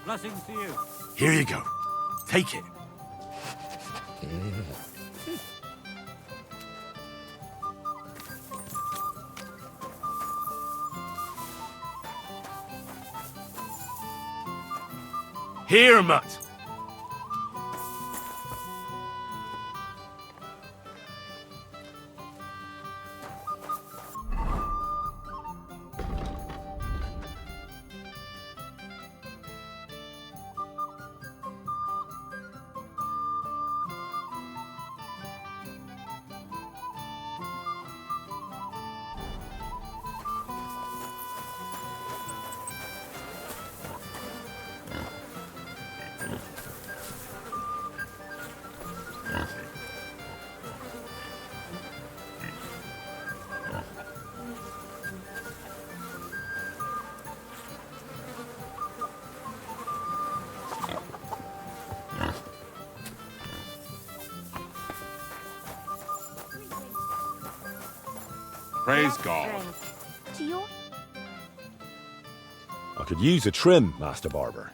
Blessings to you. Here you go. Take it. Here, Mutt. Praise God. To your... I could use a trim, Master Barber.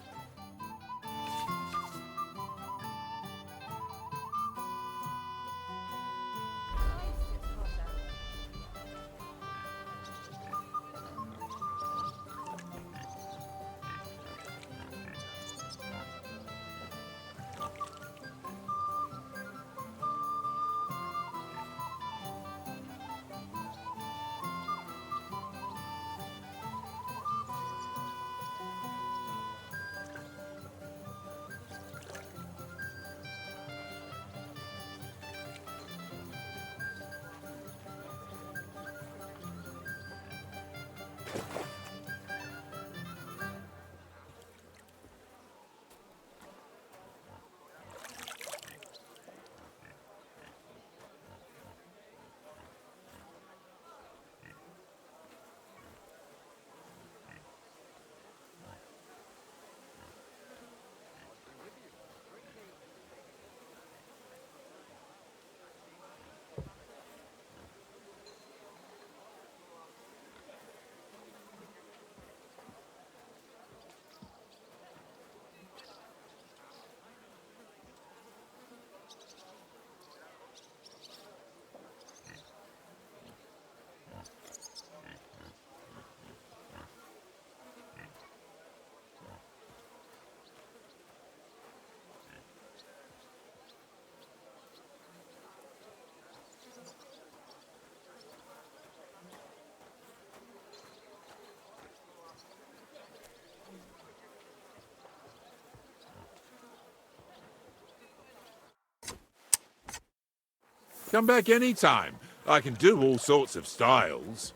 Come back anytime. I can do all sorts of styles.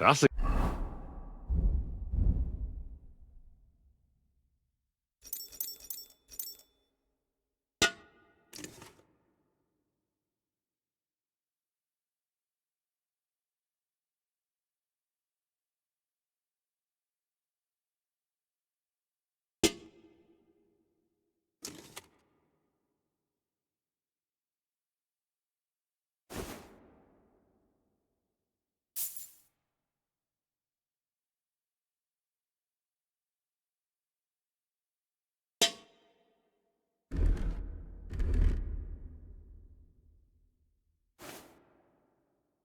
That's a...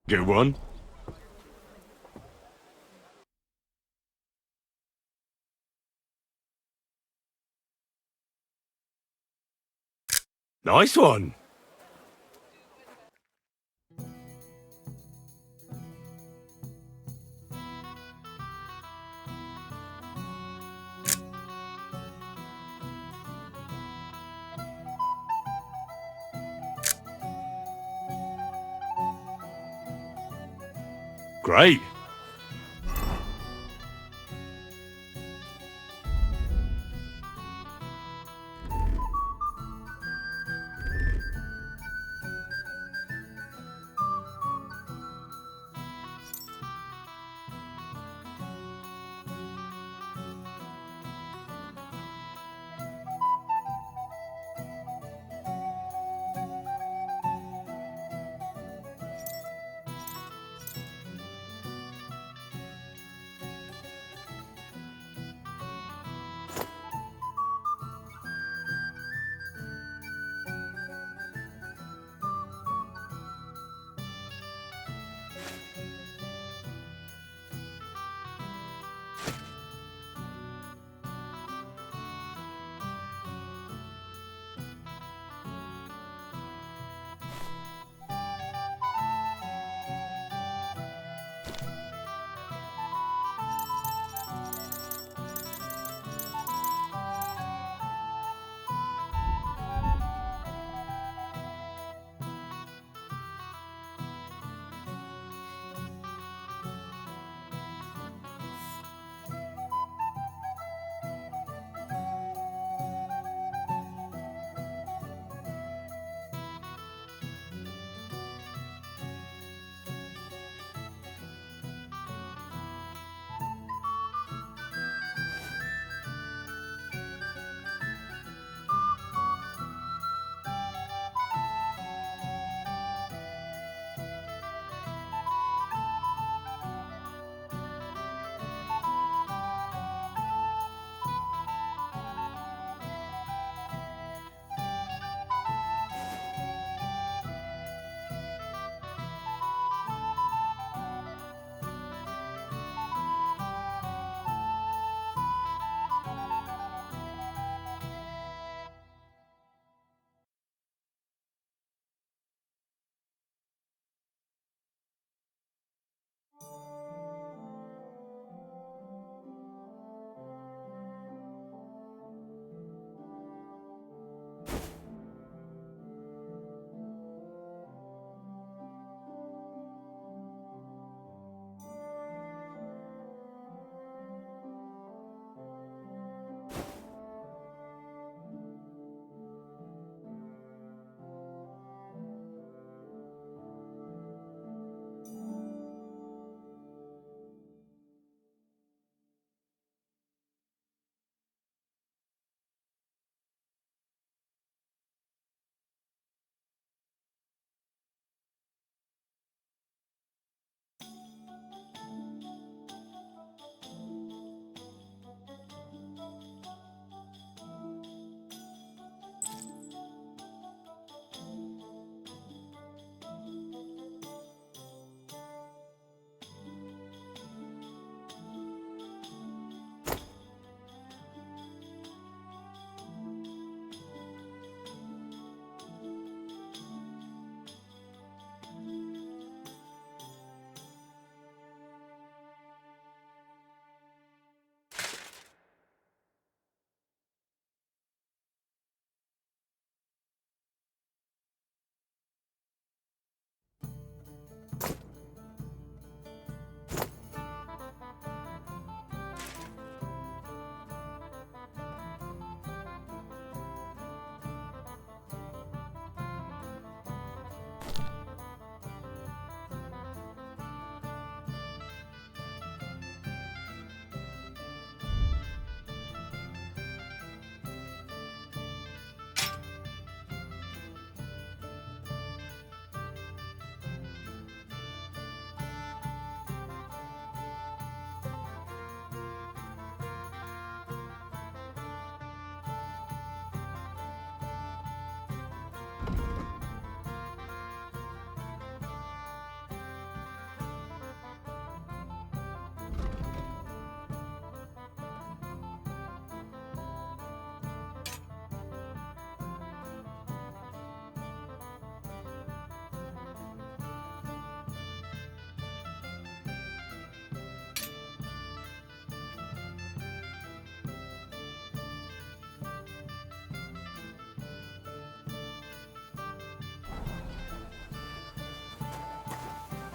Good one. Nice one. Great.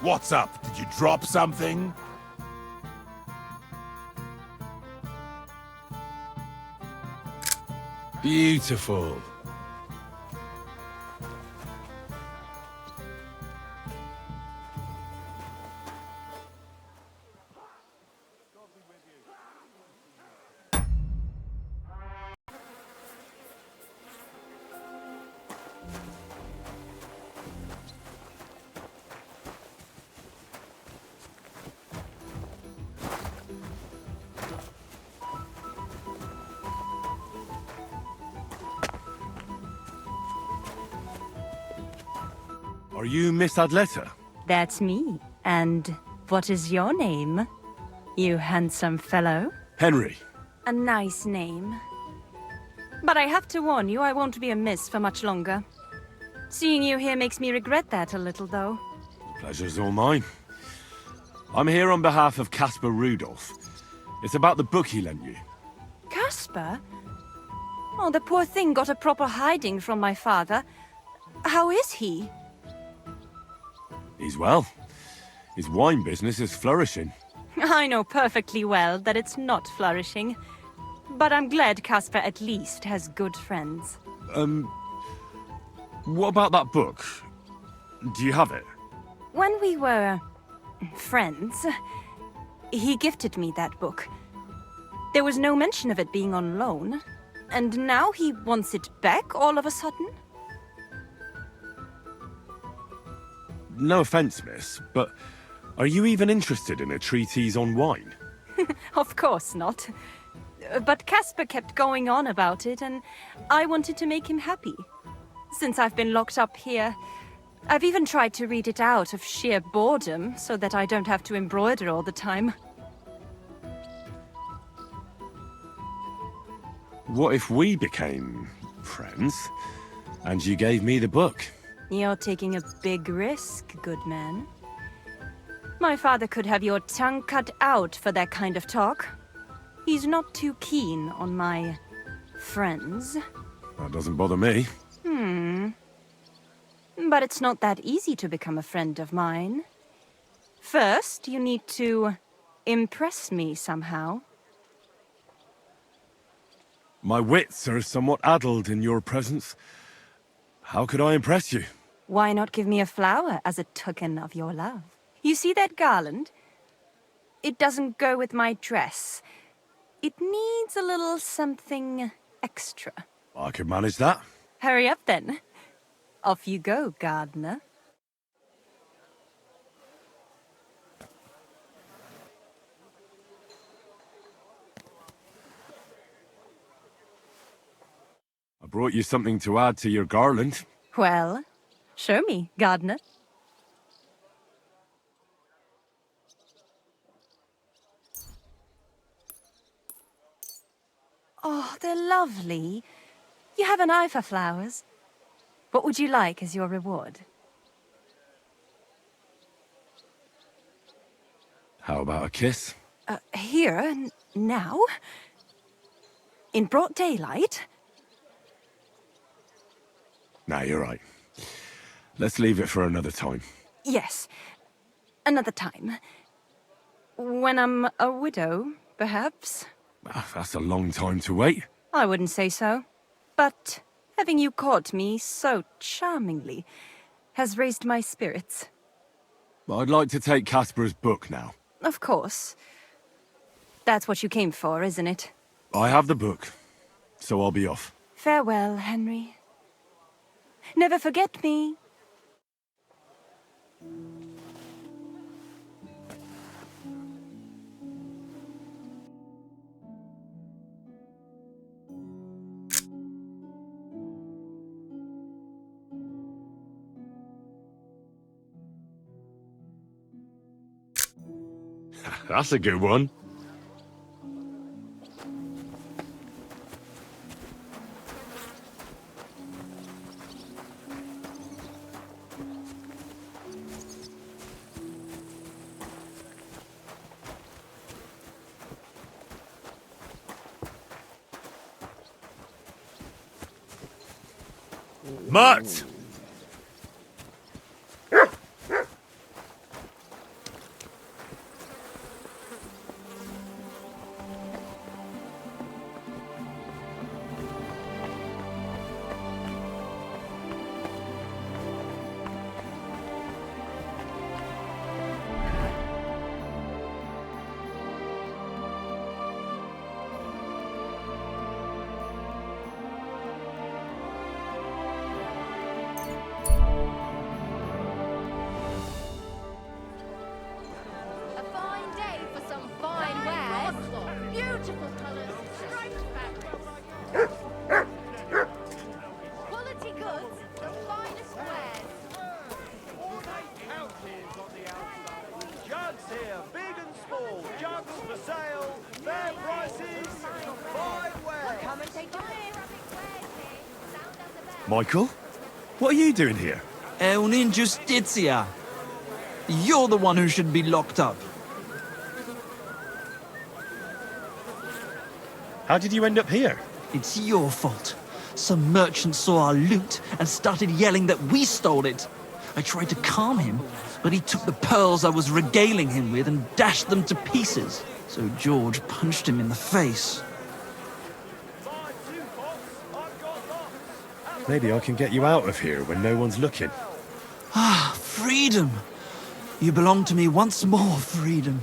What's up? Did you drop something? Beautiful. Are you Miss Adletta? That's me. And what is your name, you handsome fellow? Henry. A nice name. But I have to warn you, I won't be a miss for much longer. Seeing you here makes me regret that a little, though. The pleasure's all mine. I'm here on behalf of Caspar Rudolph. It's about the book he lent you. Caspar? Oh, the poor thing got a proper hiding from my father. How is he? He's well. His wine business is flourishing. I know perfectly well that it's not flourishing. But I'm glad Caspar at least has good friends. What about that book? Do you have it? When we were friends, he gifted me that book. There was no mention of it being on loan. And now he wants it back all of a sudden? No offense, miss, but are you even interested in a treatise on wine? Of course not. But Caspar kept going on about it, and I wanted to make him happy. Since I've been locked up here, I've even tried to read it out of sheer boredom, so that I don't have to embroider all the time. What if we became friends, and you gave me the book? You're taking a big risk, good man. My father could have your tongue cut out for that kind of talk. He's not too keen on my friends. That doesn't bother me. But it's not that easy to become a friend of mine. First, you need to impress me somehow. My wits are somewhat addled in your presence. How could I impress you? Why not give me a flower as a token of your love? You see that garland? It doesn't go with my dress. It needs a little something extra. I could manage that. Hurry up then. Off you go, gardener. I brought you something to add to your garland. Well, show me, gardener. Oh, they're lovely. You have an eye for flowers. What would you like as your reward? How about a kiss? Here, now? In broad daylight? Nah, you're right. Let's leave it for another time. Yes, another time. When I'm a widow, perhaps? That's a long time to wait. I wouldn't say so. But having you court me so charmingly has raised my spirits. I'd like to take Caspar's book now. Of course. That's what you came for, isn't it? I have the book, so I'll be off. Farewell, Henry. Never forget me. That's a good one. Mutt! Michael? What are you doing here? È un'ingiustizia. You're the one who should be locked up. How did you end up here? It's your fault. Some merchant saw our loot and started yelling that we stole it. I tried to calm him, but he took the pearls I was regaling him with and dashed them to pieces. So George punched him in the face. Maybe I can get you out of here when no one's looking. Ah, freedom. You belong to me once more, freedom.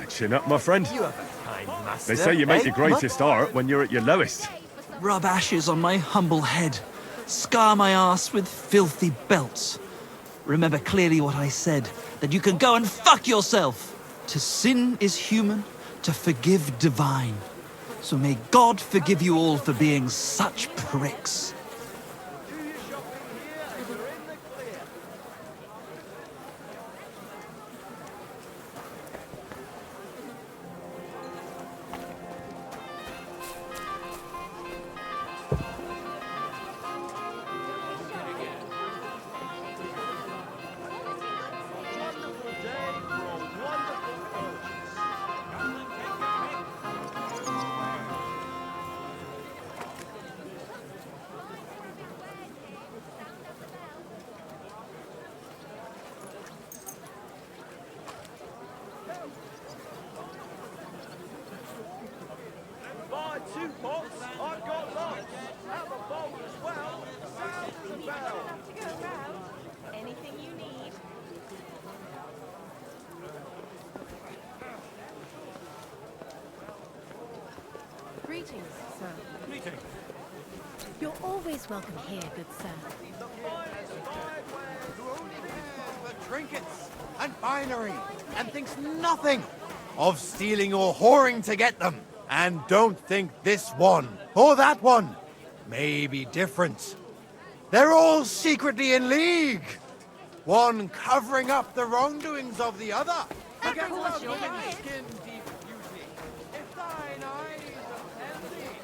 Chin up, my friend. You have a kind master. They say you make eh? your greatest art when you're at your lowest. Rub ashes on my humble head. Scar my ass with filthy belts. Remember clearly what I said, that you can go and fuck yourself. To sin is human, to forgive divine. So may God forgive you all for being such pricks. Buy 2 pots, I've got lots. Have a bowl as well. Sounds a bell. To go around. Anything you need. Greetings, sir. Greetings. You're always welcome here, good sir. For trinkets and finery, and thinks nothing of stealing or whoring to get them. And don't think this one or that one may be different. They're all secretly in league, one covering up the wrongdoings of the other. Against course our you're green right. skin deep beauty. If thine eyes are envy,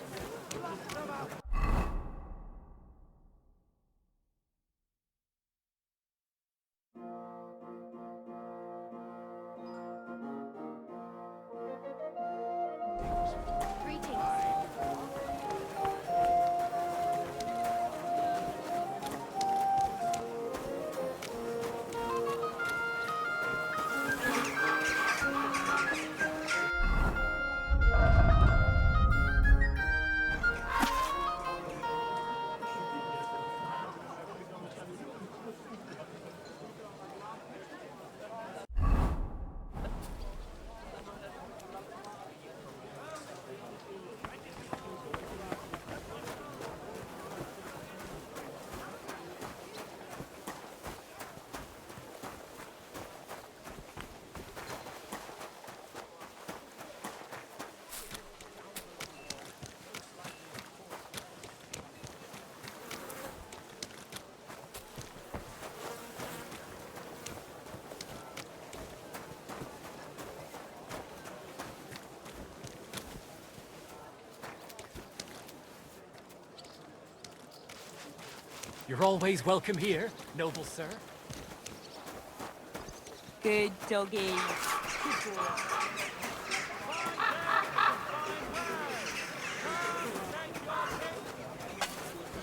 pluck them out. Greetings. You're always welcome here, noble sir. Good doggy.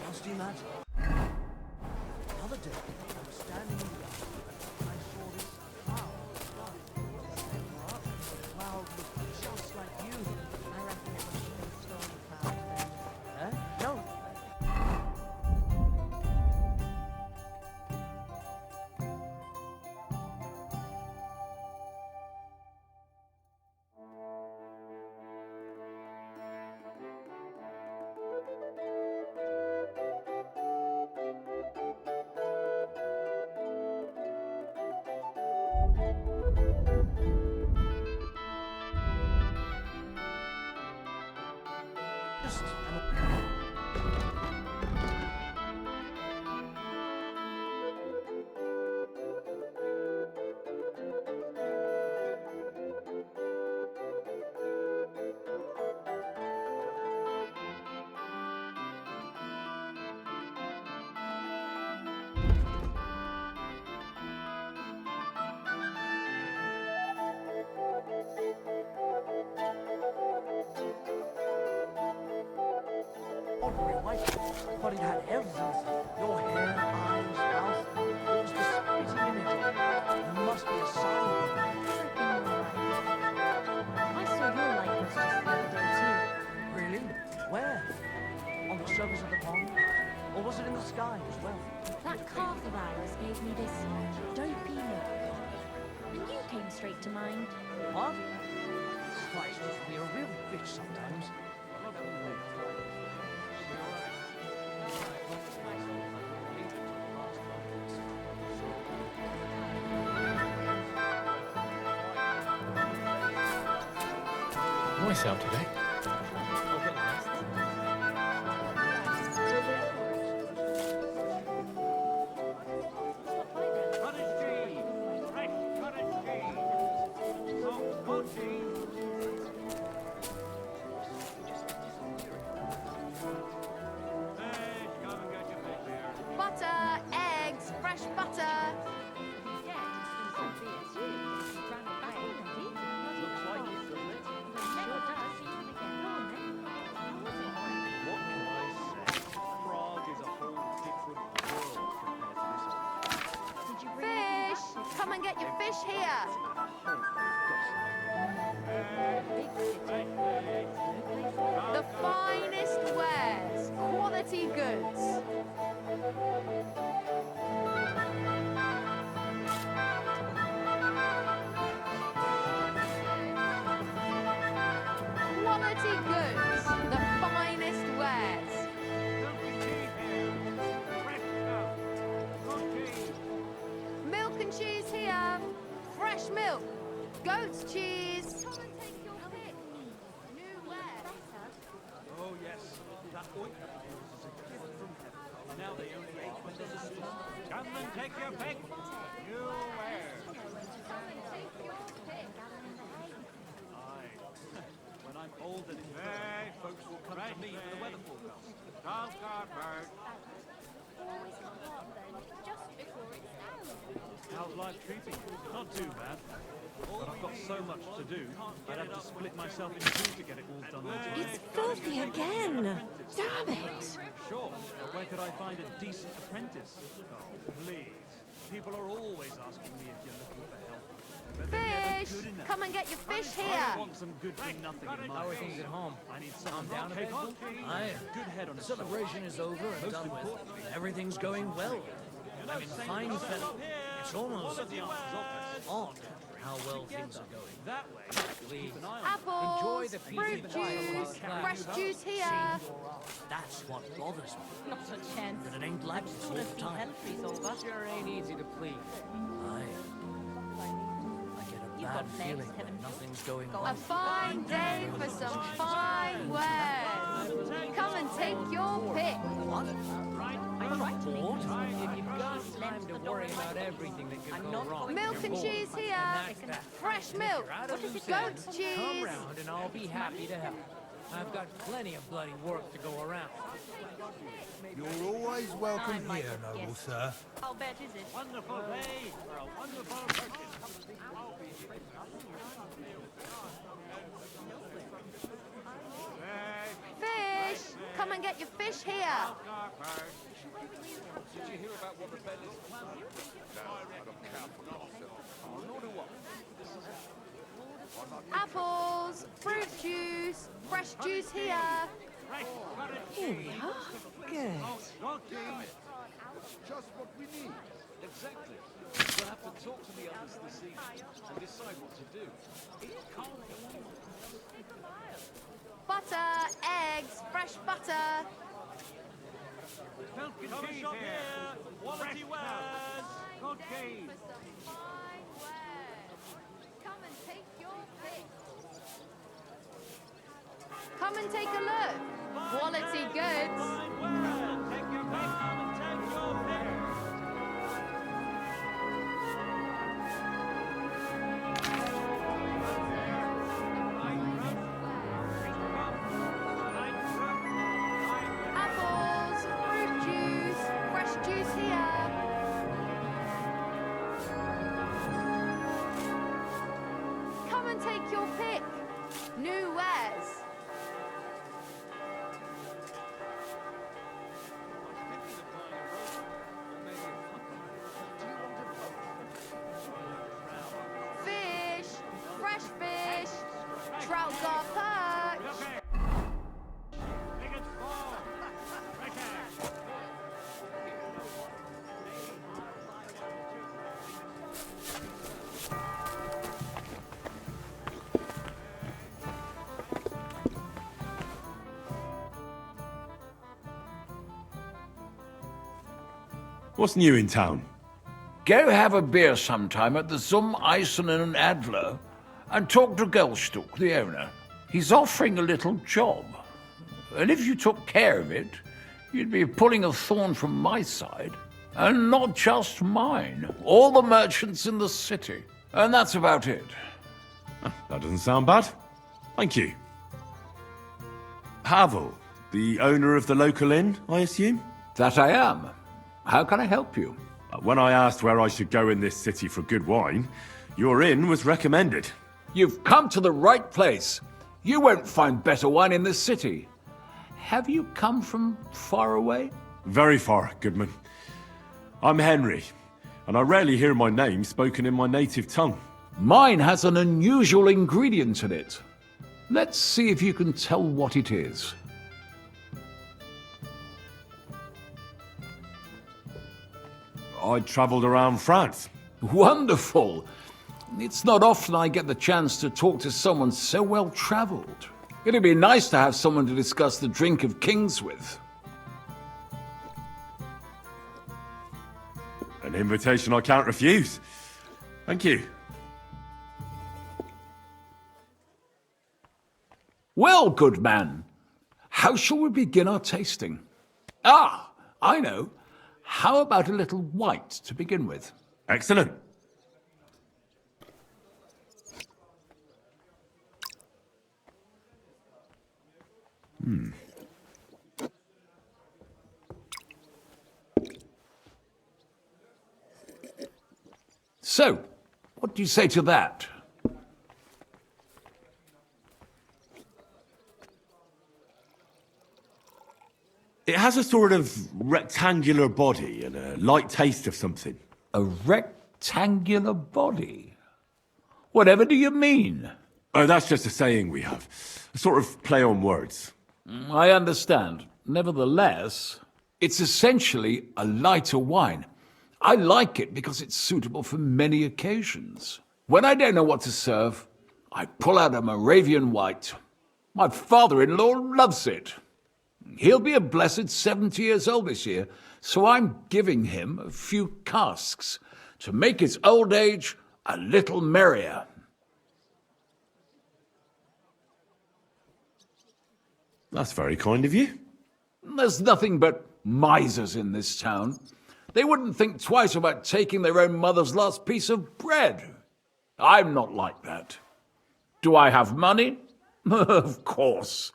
How's do you imagine? The other day, I was standing in the yard and I saw this cloud fly. The cloud looked just like you. I reckon it was a stormy cloud then. Huh? No. Just ordinary white, but it had everything. Your hair, eyes, mouth. It was the spitting image of it. It must be a sign. I saw your likeness just the other day too. Really? Where? On the surface of the pond? Or was it in the sky as well? That calf of ours gave me this dopey look. And you came straight to mind. What? Christ, you can be a real bitch sometimes. Nice out today. Butter, eggs, fresh butter. Fish! Come and get your fish here. The finest wares, quality goods. Quality goods, the finest wares. Milk and cheese here. Fresh milk. Goat's cheese. Come and take your pick. New wares. Oh, yes. That ointment of yours is a gift from heaven. Now they only ate when there's a storm. Come and take your pick. You wear. Aye. When I'm old and in bed, folks will come to me for the weather forecast. How's life treating you? Not too bad. But I've got so much to do, I'd have to split myself in two to get it all done. It's filthy again. Damn it. Sure, but where could I find a decent apprentice? Oh, please. People are always asking me if you're looking for help. But they're never Fish! good enough. Come and get your fish I here. want some good for nothing in my How are things at home? I need some down a bit? Aye. good head on The a celebration is over and done with. Everything's going well. I'm in fine fettle. It's almost odd how well things are going. That way. Please. Apples, Enjoy the fruit peace and juice, quiet. fresh juice here. That's what bothers me. Not a chance. That it ain't like this all the time. Sure ain't easy to please. Aye. I get a got bad legs, feeling haven't when you? nothing's going A well. fine day for some fine wares. Come and take your pick. What? I'm not bored. If you've got time to worry about everything that could go wrong, Milk you're and bored. cheese here. And that's that. Fresh milk. You're out of loose Goat's ends, cheese. Come round and I'll be happy to help. I've got plenty of bloody work to go around. You're always welcome I might here, have noble guessed. sir. How bad is it? Wonderful day for a wonderful purchase. Fish. Come and get your fish here. Did you hear about what the bed is planning? No, I don't care for myself. Nor do I. Apples, fruit juice, fresh juice here. Here we are. Good. It's just what we need. Exactly. We'll have to talk to the others this evening and decide what to do. It's cold. Butter, eggs, fresh butter. Milk and cheese here. Quality wares. Good cheese. For some fine wares. Come and take your pick. Come and take a look. Quality goods. Fine wares. Take your pick. Come and take your pick. Apples, fruit juice, fresh juice here. Come and take your pick. New wares. Crowd's our perch. What's new in town? Go have a beer sometime at the Zum Eisen and Adler and talk to Gelstuck, the owner. He's offering a little job. And if you took care of it, you'd be pulling a thorn from my side. And not just mine, all the merchants in the city. And that's about it. That doesn't sound bad. Thank you. Havel, the owner of the local inn, I assume? That I am. How can I help you? When I asked where I should go in this city for good wine, your inn was recommended. You've come to the right place. You won't find better wine in this city. Have you come from far away? Very far, Goodman. I'm Henry, and I rarely hear my name spoken in my native tongue. Mine has an unusual ingredient in it. Let's see if you can tell what it is. I travelled around France. Wonderful! It's not often I get the chance to talk to someone so well-travelled. It'd be nice to have someone to discuss the drink of kings with. An invitation I can't refuse. Thank you. Well, good man, how shall we begin our tasting? Ah, I know. How about a little white to begin with? Excellent. So, what do you say to that? It has a sort of rectangular body and a light taste of something. A rectangular body? Whatever do you mean? Oh, that's just a saying we have. A sort of play on words. I understand. Nevertheless, it's essentially a lighter wine. I like it because it's suitable for many occasions. When I don't know what to serve, I pull out a Moravian white. My father-in-law loves it. He'll be a blessed 70 years old this year, so I'm giving him a few casks to make his old age a little merrier. That's very kind of you. There's nothing but misers in this town. They wouldn't think twice about taking their own mother's last piece of bread. I'm not like that. Do I have money? Of course.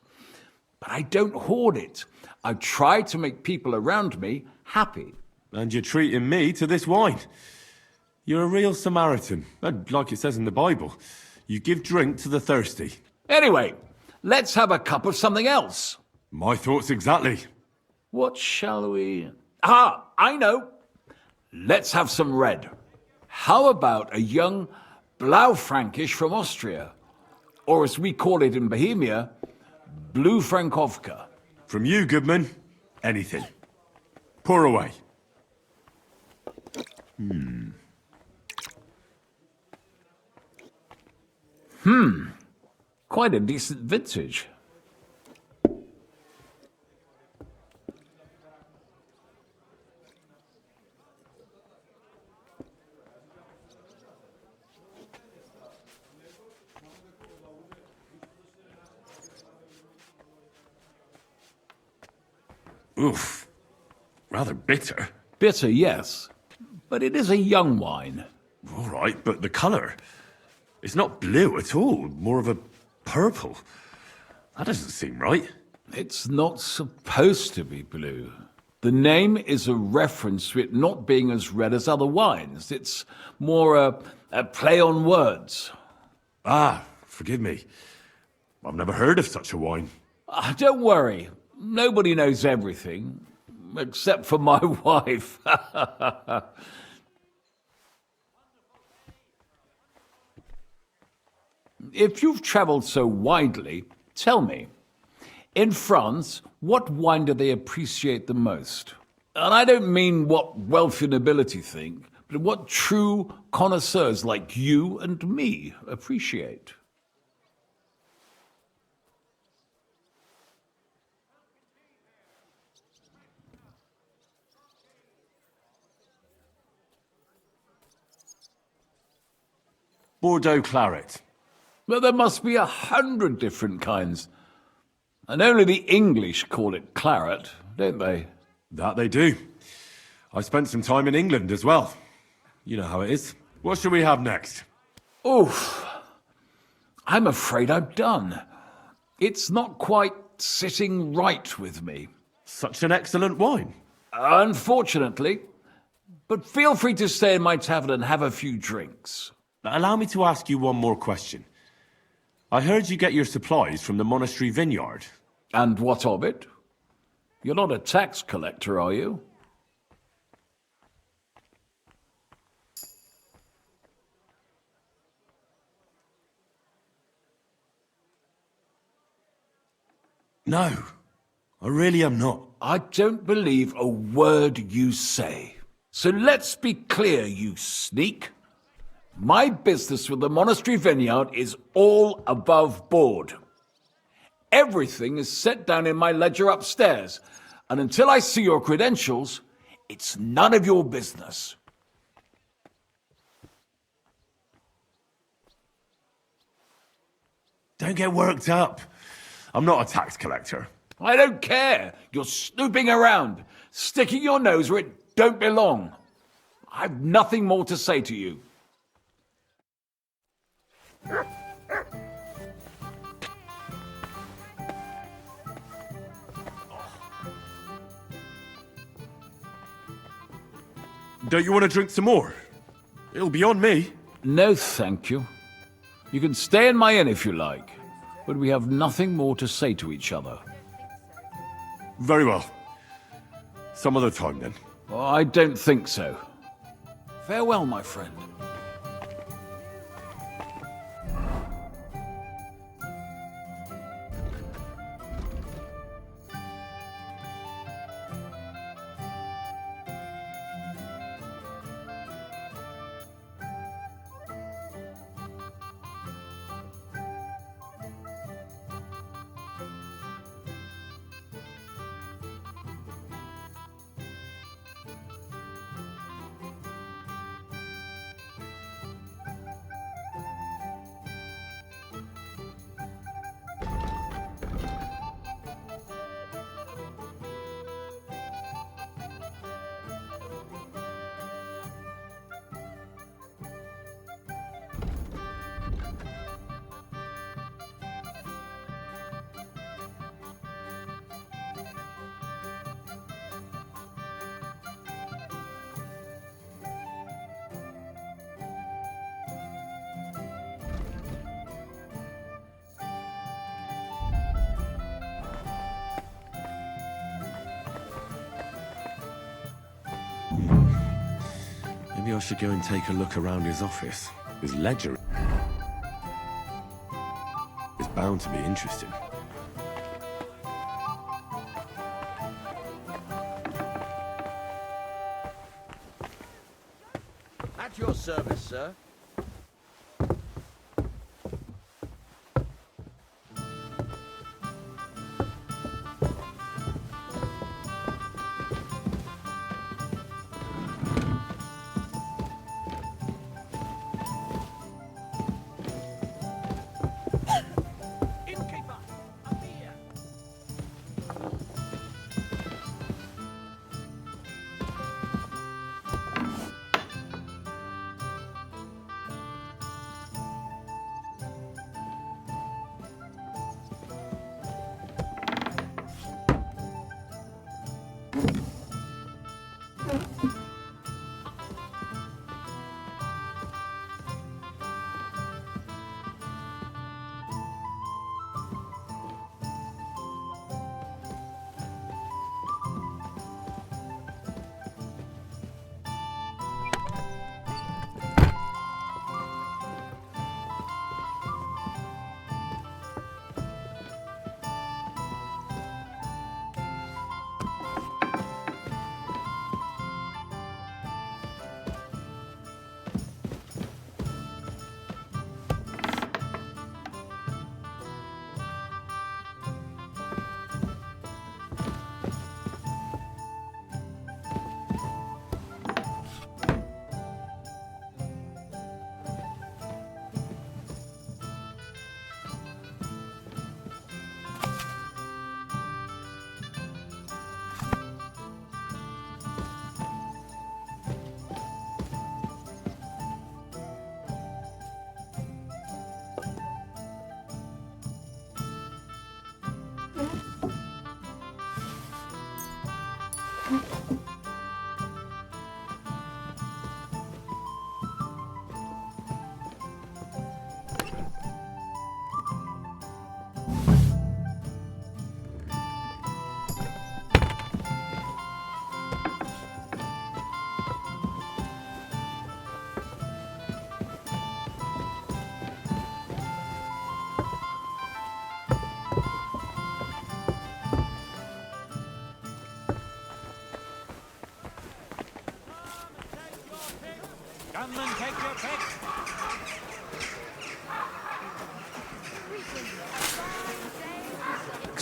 But I don't hoard it. I try to make people around me happy. And you're treating me to this wine. You're a real Samaritan. And like it says in the Bible, you give drink to the thirsty. Anyway, let's have a cup of something else. My thoughts exactly. What shall we... Ah, I know. Let's have some red. How about a young Blaufränkisch from Austria? Or as we call it in Bohemia, Blue Frankovka. From you, Goodman, anything. Pour away. Quite a decent vintage. Oof. Rather bitter. Bitter, yes. But it is a young wine. All right, but the colour. It's not blue at all. More of a purple. That doesn't seem right. It's not supposed to be blue. The name is a reference to it not being as red as other wines. It's more a play on words. Ah, forgive me. I've never heard of such a wine. Don't worry. Nobody knows everything, except for my wife. if you've travelled so widely, tell me, in France, what wine do they appreciate the most? And I don't mean what wealthy nobility think, but what true connoisseurs like you and me appreciate. Bordeaux claret. But there must be 100 different kinds. And only the English call it claret, don't they? That they do. I spent some time in England as well. You know how it is. What shall we have next? Oof. I'm afraid I'm done. It's not quite sitting right with me. Such an excellent wine. Unfortunately. But feel free to stay in my tavern and have a few drinks. Allow me to ask you one more question. I heard you get your supplies from the monastery vineyard. And what of it? You're not a tax collector, are you? No, I really am not. I don't believe a word you say. So let's be clear, you sneak. My business with the monastery vineyard is all above board. Everything is set down in my ledger upstairs, and until I see your credentials, it's none of your business. Don't get worked up. I'm not a tax collector. I don't care. You're snooping around, sticking your nose where it don't belong. I've nothing more to say to you. Don't you want to drink some more? It'll be on me. No, thank you. You can stay in my inn if you like, but we have nothing more to say to each other. Very well. Some other time, then. Oh, I don't think so. Farewell, my friend. Maybe I should go and take a look around his office. His ledger is bound to be interesting. At your service, sir.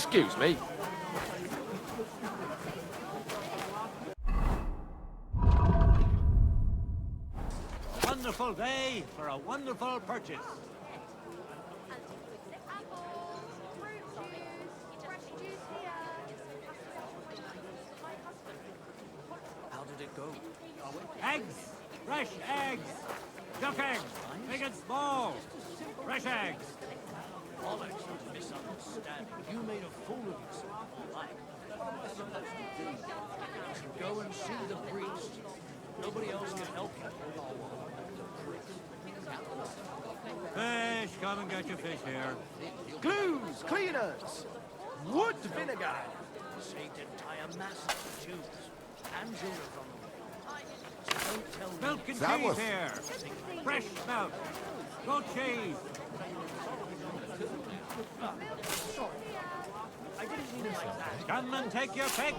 Excuse me. Wonderful day for a wonderful purchase. Apples, fruit juice, fresh juice here. How did it go? Eggs! Fresh eggs! Duck eggs! Big and small! Fresh eggs! Bollocks, misunderstanding. You made a fool of yourself, all right. What am I supposed to do? Go and see the priest. Nobody else can help you. Fish! Come and get your fish here. Glues, cleaners, wood vinegar. Saved entire masses of Jews and Judas on the way. So don't tell me. Milk and That cheese was- here. Fresh milk. Goat cheese. I didn't mean it like that. Come and take your pick.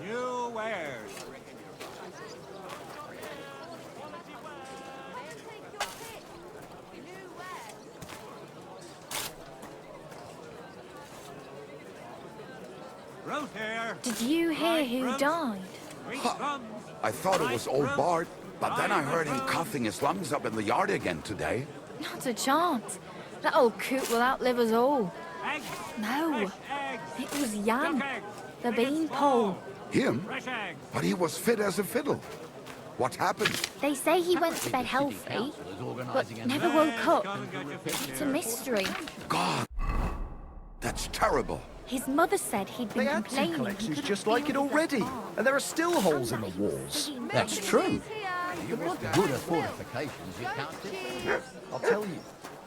New wares. Root here. Did you hear who Fruit. died? Sweet Huh. plums. I thought it was old Ripe Bart, fruit. but then I Ripe heard him fruit. coughing his lungs up in the yard again today. Not a chance. That old coot will outlive us all. Eggs. No, Fresh eggs. it was Jan, Duck eggs. the Big and beanpole. small. Him? Fresh eggs. But he was fit as a fiddle. What happened? They say he went to bed healthy, but never woke up. Come and get your fish It's a here. mystery. God, that's terrible. His mother said he'd been They had two complaining. he collections couldn't just like feel it his already, arm. and there are still holes in the walls. That's true. Good at fortifications, you can't do. I'll tell you,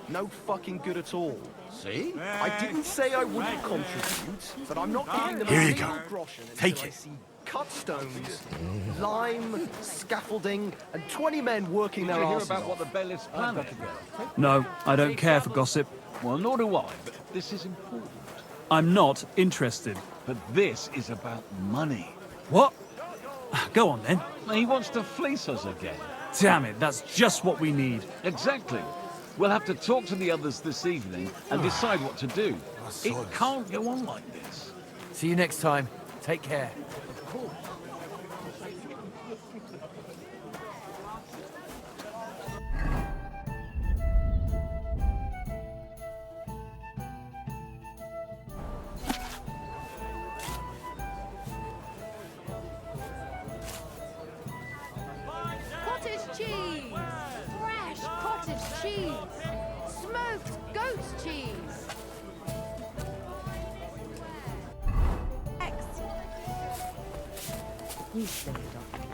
no fucking good at all. See? I didn't say I wouldn't contribute, but I'm not giving them Here a you single go. groschen Take until I it. see cut stones, lime, scaffolding, and 20 men working Did their you hear asses about off. what the bailiff's planning? No, I don't care for gossip. Well, nor do I, but this is important. I'm not interested. But this is about money. What? Go on then. He wants to fleece us again. Damn it, that's just what we need. Exactly. We'll have to talk to the others this evening and decide what to do. It can't go on like this. See you next time. Take care. Cottage cheese! Fresh cottage cheese! Smoked goat's cheese! You silly dog.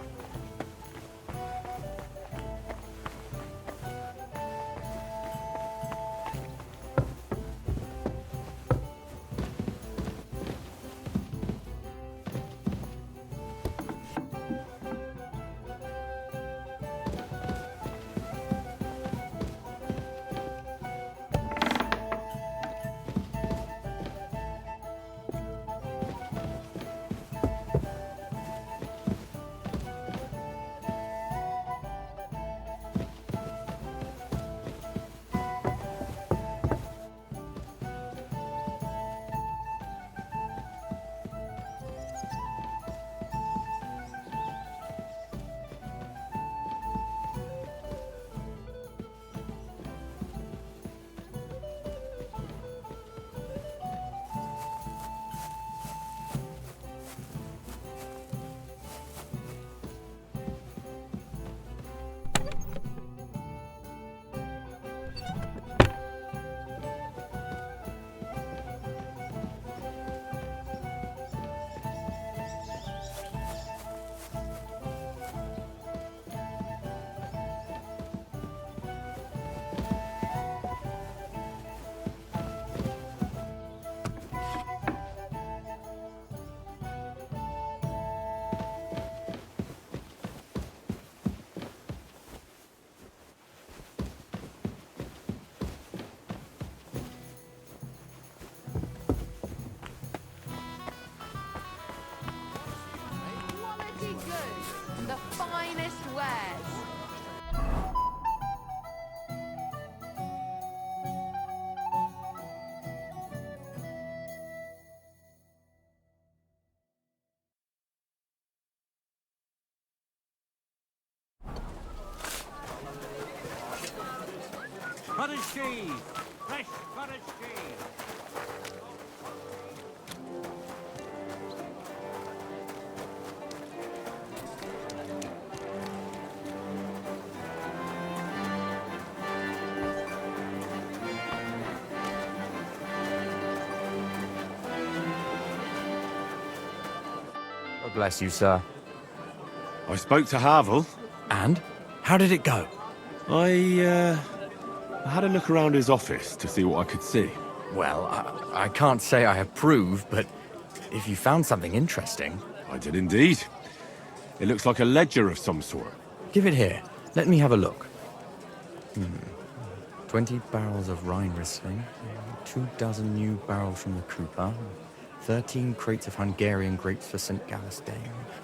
cheese. Fresh cottage cheese. God bless you, sir. I spoke to Havel. And? How did it go? I had a look around his office to see what I could see. Well, I can't say I approve, but if you found something interesting... I did indeed. It looks like a ledger of some sort. Give it here. Let me have a look. 20 barrels of Rhine Riesling, 24 new barrels from the Cooper, 13 crates of Hungarian grapes for St. Gallisdale.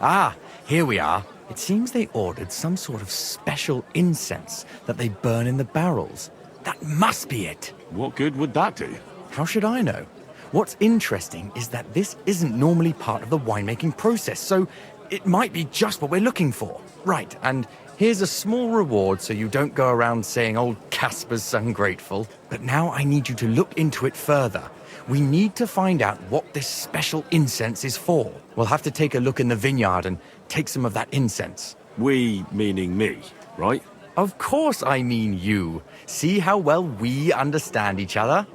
Ah, here we are. It seems they ordered some sort of special incense that they burn in the barrels. That must be it. What good would that do? How should I know? What's interesting is that this isn't normally part of the winemaking process, so it might be just what we're looking for. Right, and here's a small reward so you don't go around saying old Casper's ungrateful. But now I need you to look into it further. We need to find out what this special incense is for. We'll have to take a look in the vineyard and take some of that incense. We, meaning me, right? Of course I mean you. See how well we understand each other?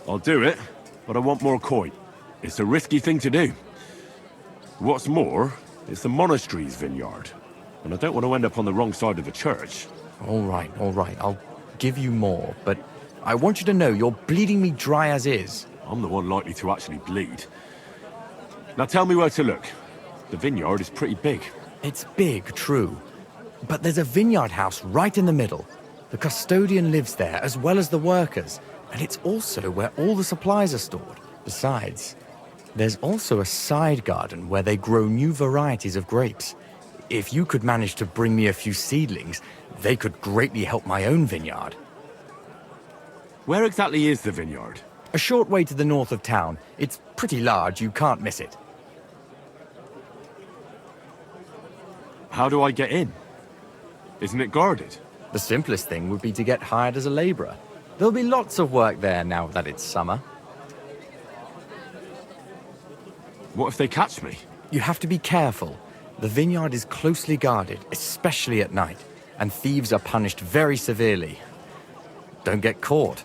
I'll do it, but I want more coin. It's a risky thing to do. What's more, it's the monastery's vineyard, and I don't want to end up on the wrong side of the church. All right. I'll give you more, but I want you to know you're bleeding me dry as is. I'm the one likely to actually bleed. Now tell me where to look. The vineyard is pretty big. It's big, true. But there's a vineyard house right in the middle. The custodian lives there, as well as the workers, and it's also where all the supplies are stored. Besides, there's also a side garden where they grow new varieties of grapes. If you could manage to bring me a few seedlings, they could greatly help my own vineyard. Where exactly is the vineyard? A short way to the north of town. It's pretty large, you can't miss it. How do I get in? Isn't it guarded? The simplest thing would be to get hired as a labourer. There'll be lots of work there now that it's summer. What if they catch me? You have to be careful. The vineyard is closely guarded, especially at night, and thieves are punished very severely. Don't get caught.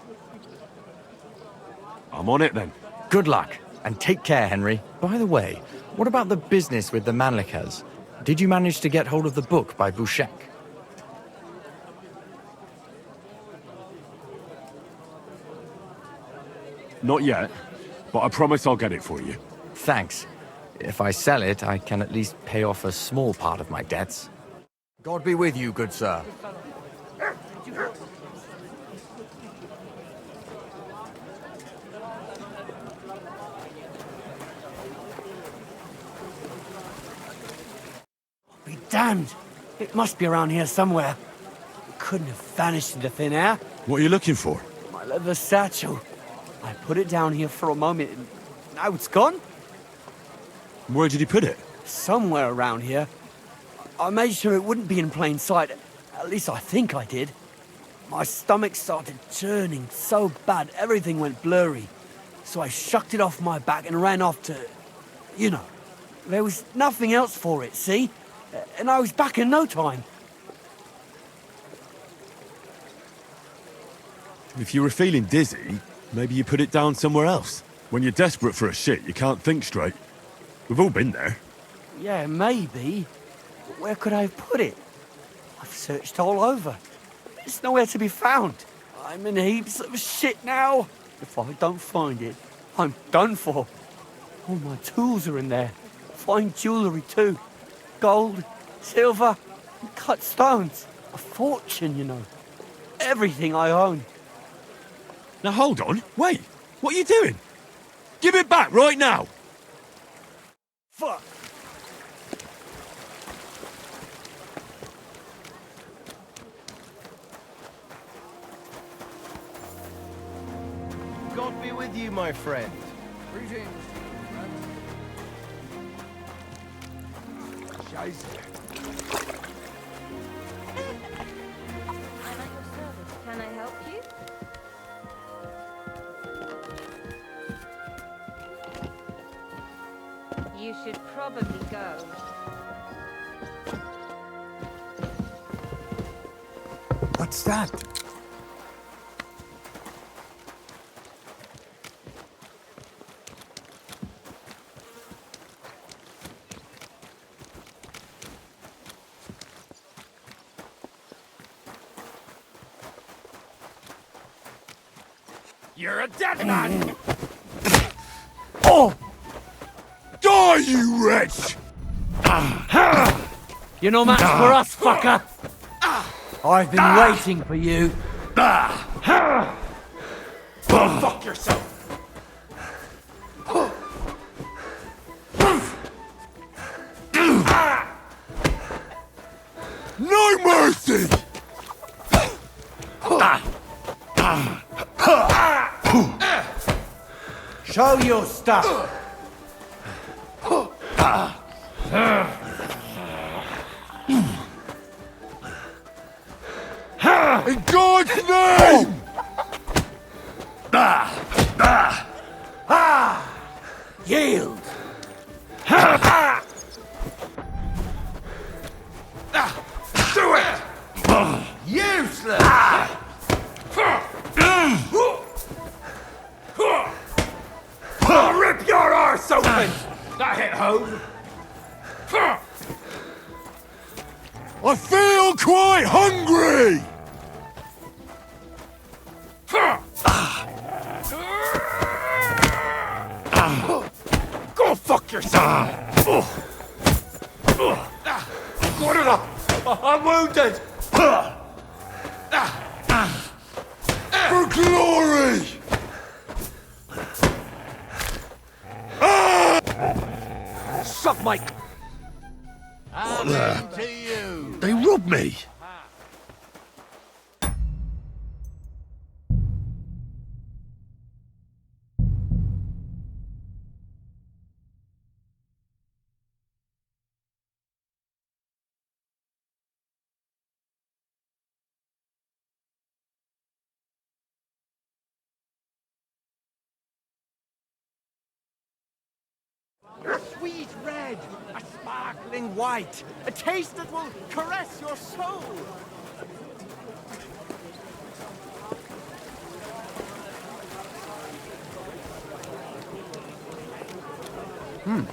I'm on it then. Good luck, and take care, Henry. By the way, what about the business with the Manlikas? Did you manage to get hold of the book by Bouchek? Not yet, but I promise I'll get it for you. Thanks. If I sell it, I can at least pay off a small part of my debts. God be with you, good sir. Be damned. It must be around here somewhere. It couldn't have vanished into thin air. What are you looking for? My leather satchel. I put it down here for a moment and now it's gone. Where did you put it? Somewhere around here. I made sure it wouldn't be in plain sight. At least I think I did. My stomach started churning so bad everything went blurry. So I shucked it off my back and ran off to... You know. There was nothing else for it, see? And I was back in no time. If you were feeling dizzy, maybe you put it down somewhere else. When you're desperate for a shit, you can't think straight. We've all been there. Yeah, maybe. But where could I have put it? I've searched all over. It's nowhere to be found. I'm in heaps of shit now. If I don't find it, I'm done for. All my tools are in there. Fine jewellery too. Gold, silver, and cut stones. A fortune, you know. Everything I own. Now hold on. Wait. What are you doing? Give it back right now. Fuck. God be with you, my friend. Greetings. Scheiße. You should probably go. What's that? You're a dead man! Oh! Die, you wretch! You're no match for us, fucker! I've been waiting for you. Go fuck yourself! No mercy! Show your stuff. In God's name! Yield. Do it! Useless. I'll rip your arse open! That hit home! I feel quite hungry! Go fuck yourself! What did I'm wounded! For glory! Suck my... To you. They robbed me! Sweet red, a sparkling white, a taste that will caress your soul. I'll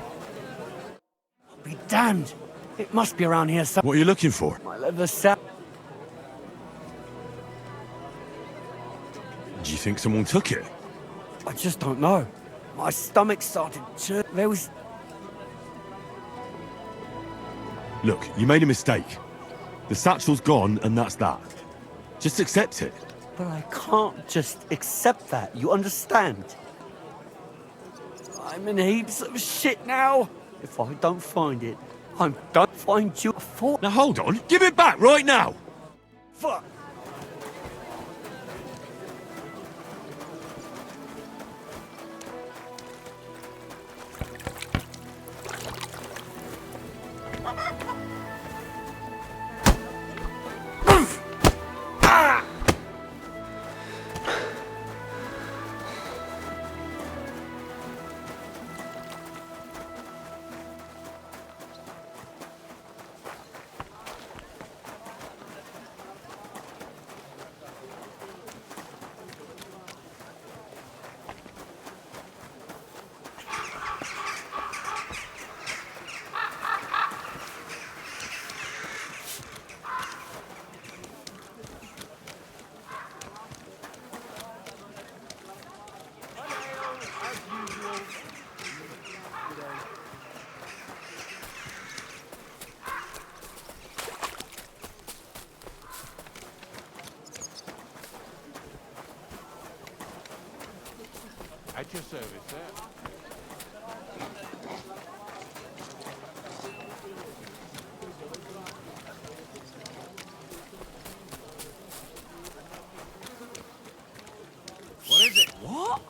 be damned. It must be around here somewhere. What are you looking for? My leather sack. Do you think someone took it? I just don't know. My stomach started to... There was... Look, you made a mistake. The satchel's gone, and that's that. Just accept it. But I can't just accept that, you understand? I'm in heaps of shit now. If I don't find it, I don't find you a fort. Now hold on, give it back right now! Fuck. At your service, sir. What is it? What?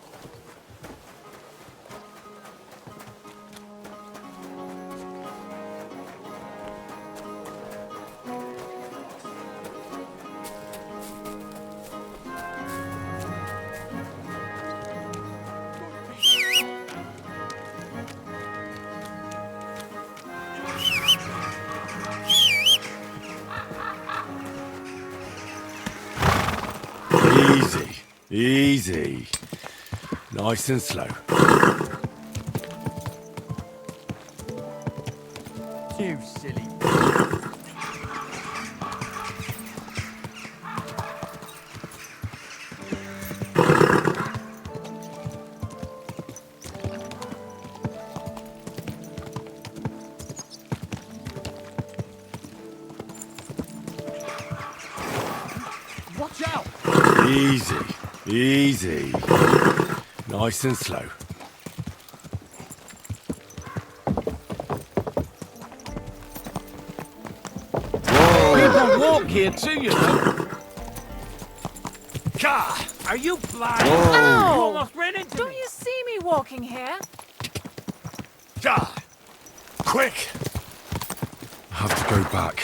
Easy. Easy. Nice and slow. You silly. Watch out! Easy. Easy. Nice and slow. People walk here too, you know. Gah! Are you blind? Whoa. You almost ran into Don't me. you see me walking here? God! Quick! I have to go back.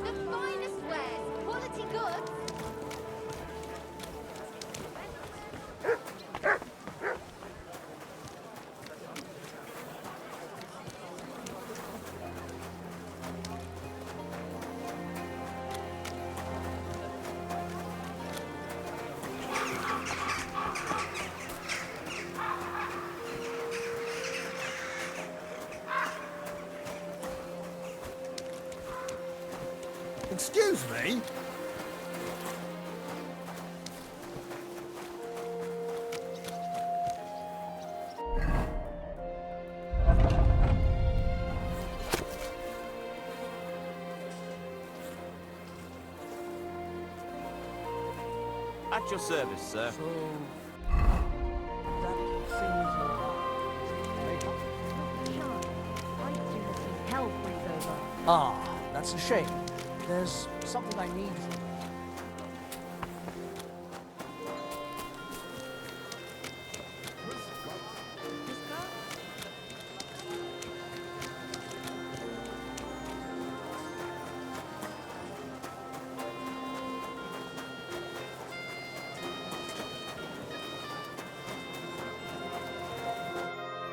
The finest wares, quality goods. Excuse me? At your service, sir. Ah, that's a shame. There's something I need from you.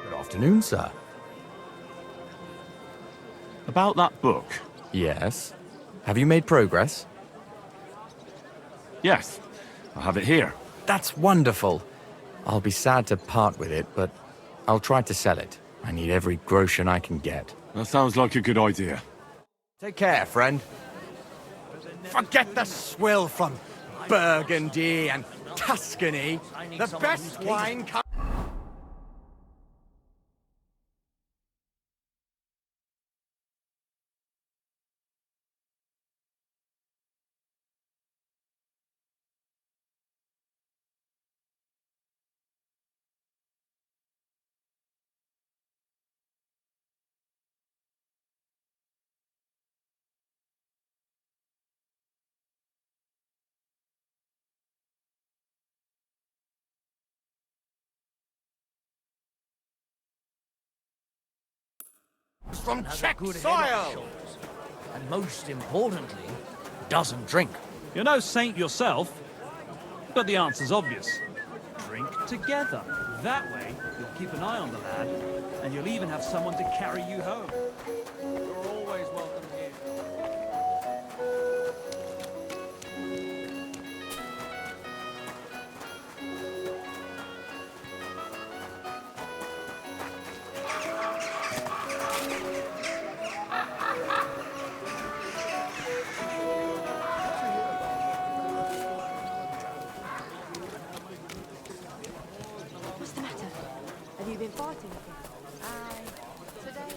Good afternoon, sir. About that book? Yes. Have you made progress? Yes. I have it here. That's wonderful. I'll be sad to part with it, but I'll try to sell it. I need every groschen I can get. That sounds like a good idea. Take care, friend. Forget the swill from Burgundy and Tuscany. The best wine comes... from Czech soil. And most importantly, doesn't drink. You're no saint yourself, but the answer's obvious. Drink together. That way, you'll keep an eye on the lad, and you'll even have someone to carry you home. You're always welcome here. What's the matter? Have you been fighting again? Today,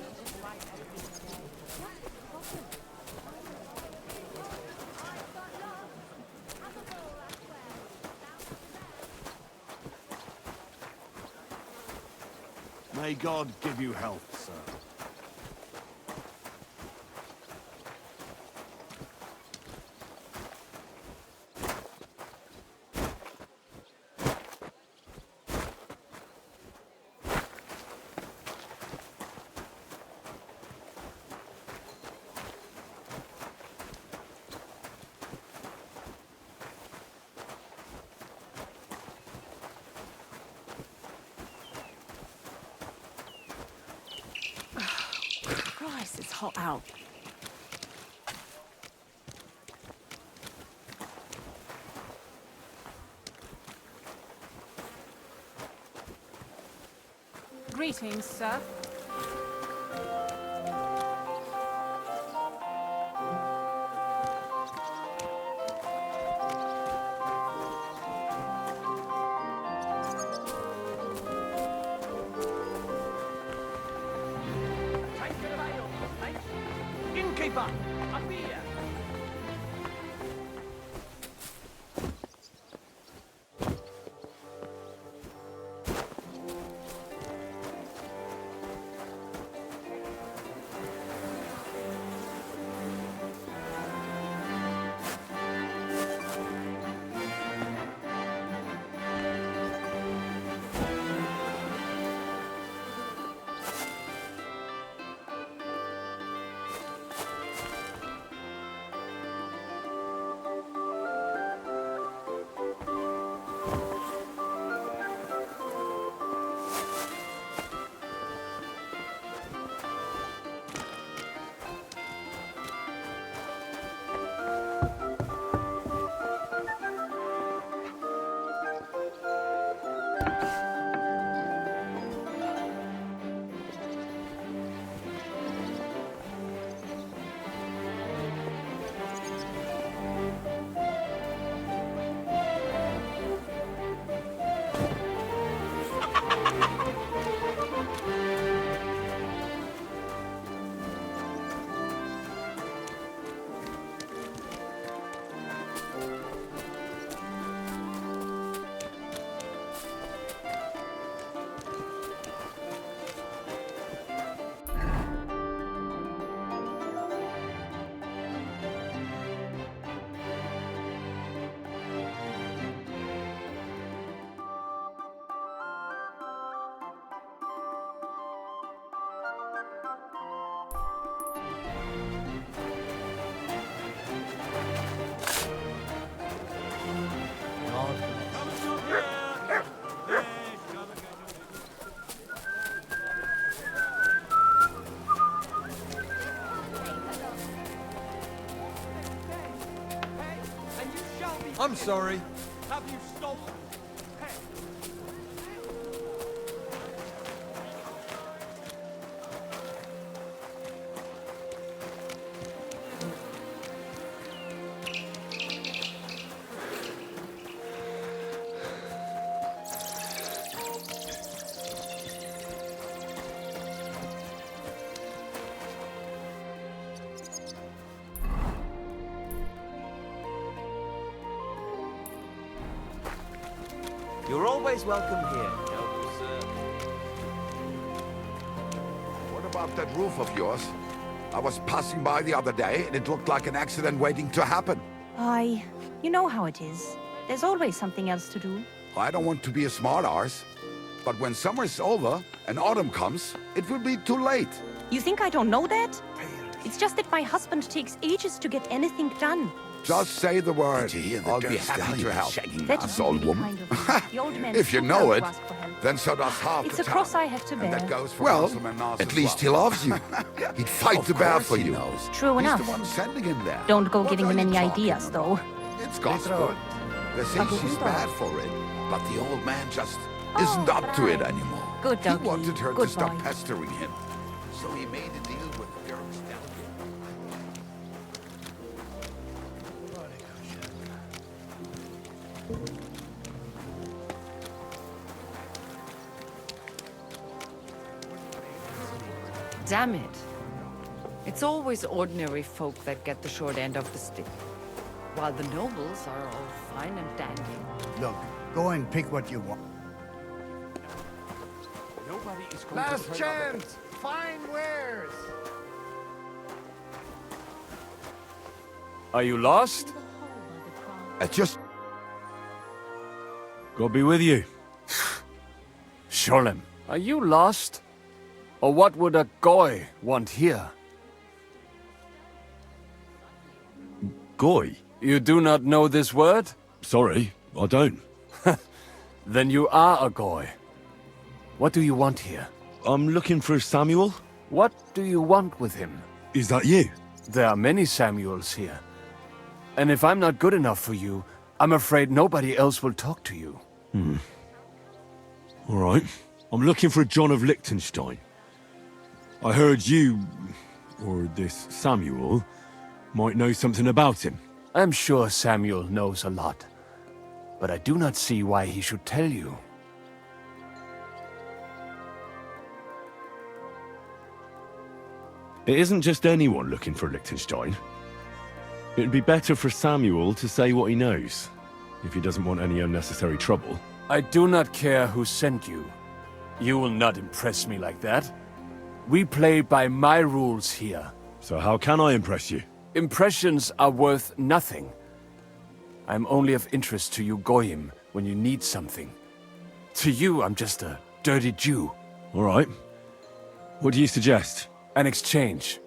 May God give you health, sir. Christ, it's hot out. Greetings, sir. Innkeeper! Up here! I'm sorry. Have you stolen? You're always welcome here, noble sir. What about that roof of yours? I was passing by the other day, and it looked like an accident waiting to happen. You know how it is. There's always something else to do. I don't want to be a smart-arse, but when summer's over and autumn comes, it will be too late. You think I don't know that? It's just that my husband takes ages to get anything done. Just say the word. I'll be happy to help. That's old woman. If you know it, then so does half It's the a town. cross I have to And that bear. goes for Well, Councilman Nars at as least he well. loves you. He'd fight the bear for you. True He's enough. the one sending him there. Don't go What giving are him you any talking ideas, about? though. It's gospel. They say she's bad for it, but the old man just isn't up to it anymore. Good He doggy. wanted her Good to stop boy. pestering him, so he made a deal with Dirk's delegate. Damn it. It's always ordinary folk that get the short end of the stick, while the nobles are all fine and dandy. Look, go and pick what you want. Nobody Last chance! Fine wares! Are you lost? God be with you. Sholem, are you lost? Or what would a goy want here? Goy? You do not know this word? Sorry, I don't. Then you are a goy. What do you want here? I'm looking for Samuel. What do you want with him? Is that you? There are many Samuels here. And if I'm not good enough for you, I'm afraid nobody else will talk to you. All right. I'm looking for John of Liechtenstein. I heard you, or this Samuel, might know something about him. I'm sure Samuel knows a lot, but I do not see why he should tell you. It isn't just anyone looking for Liechtenstein. It'd be better for Samuel to say what he knows, if he doesn't want any unnecessary trouble. I do not care who sent you. You will not impress me like that. We play by my rules here. So how can I impress you? Impressions are worth nothing. I'm only of interest to you Goyim when you need something. To you, I'm just a dirty Jew. All right. What do you suggest? An exchange.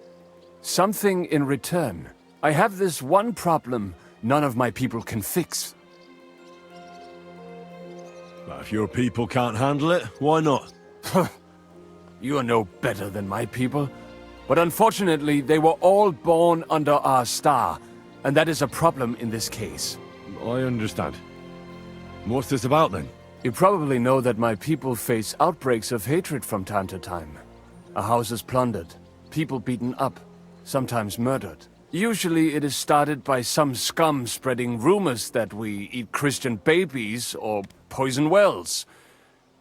Something in return. I have this one problem none of my people can fix. Well, if your people can't handle it, why not? You are no better than my people. But unfortunately, they were all born under our star, and that is a problem in this case. I understand. What's this about then? You probably know that my people face outbreaks of hatred from time to time. A house is plundered, people beaten up, sometimes murdered. Usually it is started by some scum spreading rumors that we eat Christian babies or poison wells.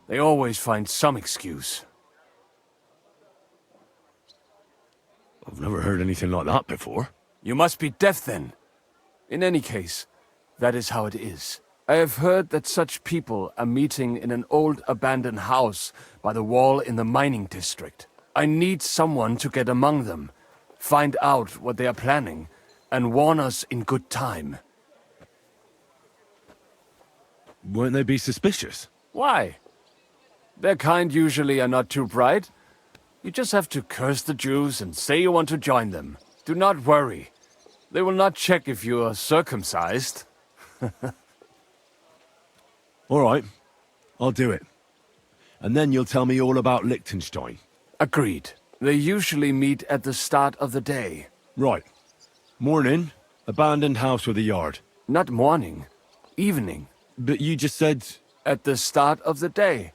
They always find some excuse. I've never heard anything like that before. You must be deaf then. In any case, that is how it is. I have heard that such people are meeting in an old abandoned house by the wall in the mining district. I need someone to get among them, find out what they are planning, and warn us in good time. Won't they be suspicious? Why? Their kind usually are not too bright. You just have to curse the Jews and say you want to join them. Do not worry. They will not check if you are circumcised. All right. I'll do it. And then you'll tell me all about Liechtenstein. Agreed. They usually meet at the start of the day. Right. Morning, abandoned house with a yard. Not morning. Evening. But you just said... At the start of the day.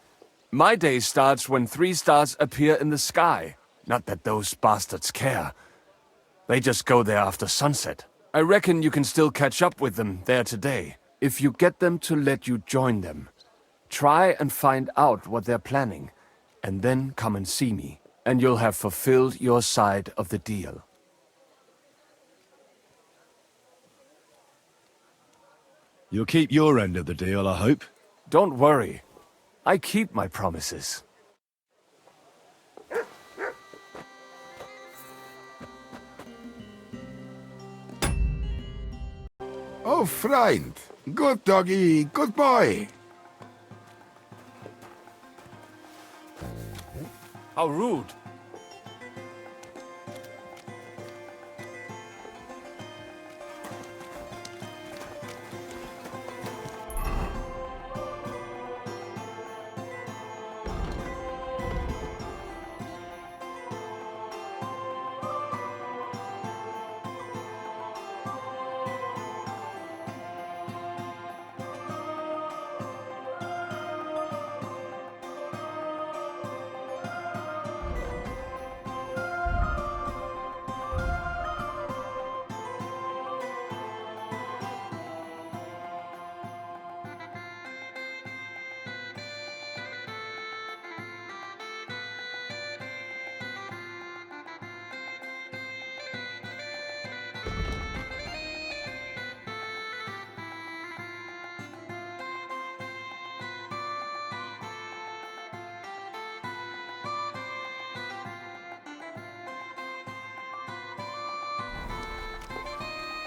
My day starts when 3 stars appear in the sky. Not that those bastards care. They just go there after sunset. I reckon you can still catch up with them there today, if you get them to let you join them. Try and find out what they're planning, and then come and see me, and you'll have fulfilled your side of the deal. You'll keep your end of the deal, I hope. Don't worry. I keep my promises. Oh, friend. Good doggy, good boy. How rude.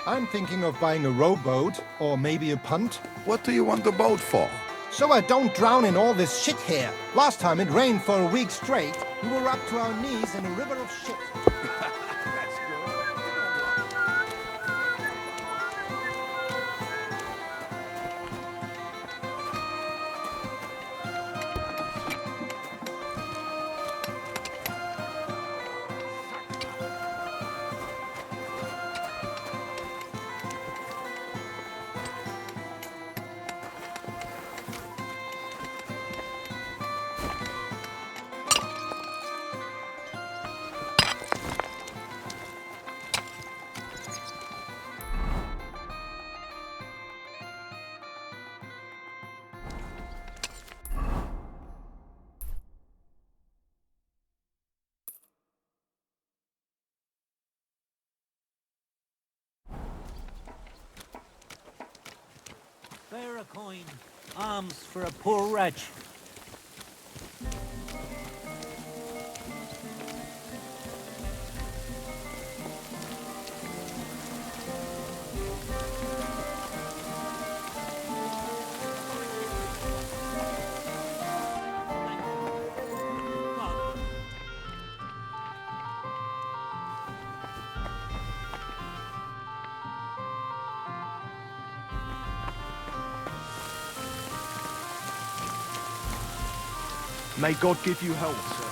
I'm thinking of buying a rowboat or maybe a punt. What do you want the boat for? So I don't drown in all this shit here. Last time it rained for a week straight. We were up to our knees in a river of shit. Bear a coin. Alms for a poor wretch. May God give you health, sir.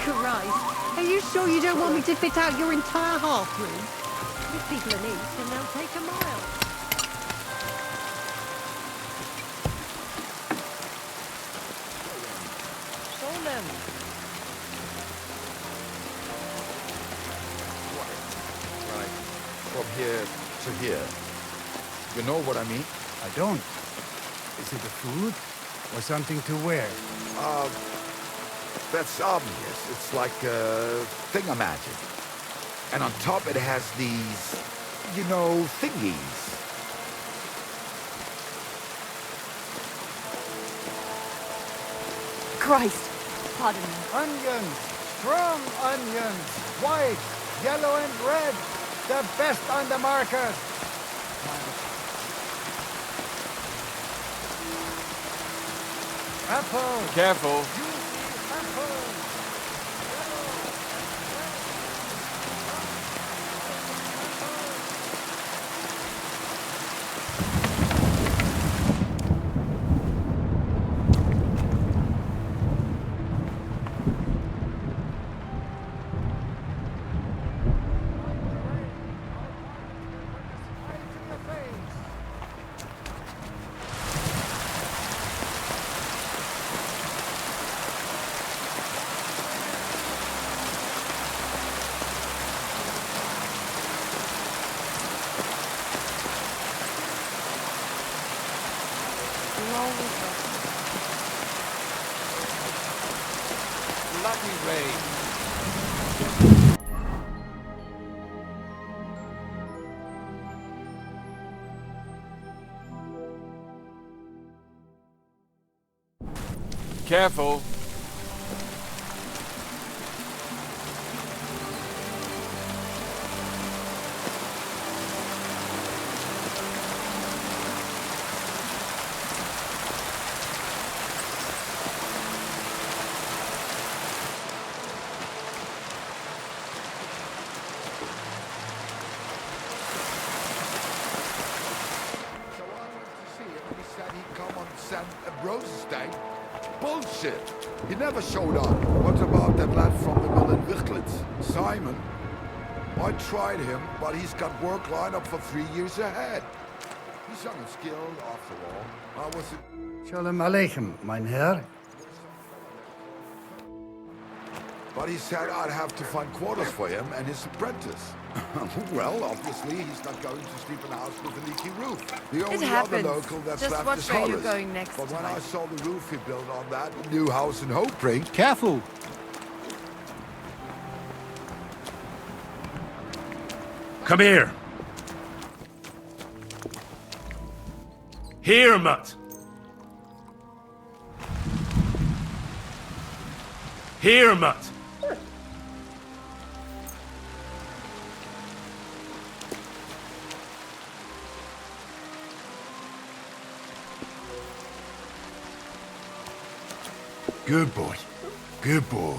Christ, are you sure you don't want me to fit out your entire half room? If people are neat, then they'll take a mile. Solemn. Right. From here to here. You know what I mean? I don't. Is it a food or something to wear? That's obvious. It's like a thingamagic. And on top it has these, you know, thingies. Christ! Pardon me. Onions! Strong onions! White, yellow and red! The best on the market! Apple! Careful. Bloody rain. Careful. Roses Day? Bullshit! He never showed up. What about that lad from the mill in Wichtlitz? Simon? I tried him, but he's got work lined up for 3 years ahead. He's unskilled, after all. I was it? Shalom Aleichem, mein Herr. But he said I'd have to find quarters for him and his apprentice. Well, obviously, he's not going to sleep in a house with a leaky roof. The only other happens. local that's Just left watch is where you're Horace. going next But when time. I saw the roof he built on that new house in Hope Spring... Careful! Come here. Here, Mutt. Here, Mutt. Good boy. Good boy.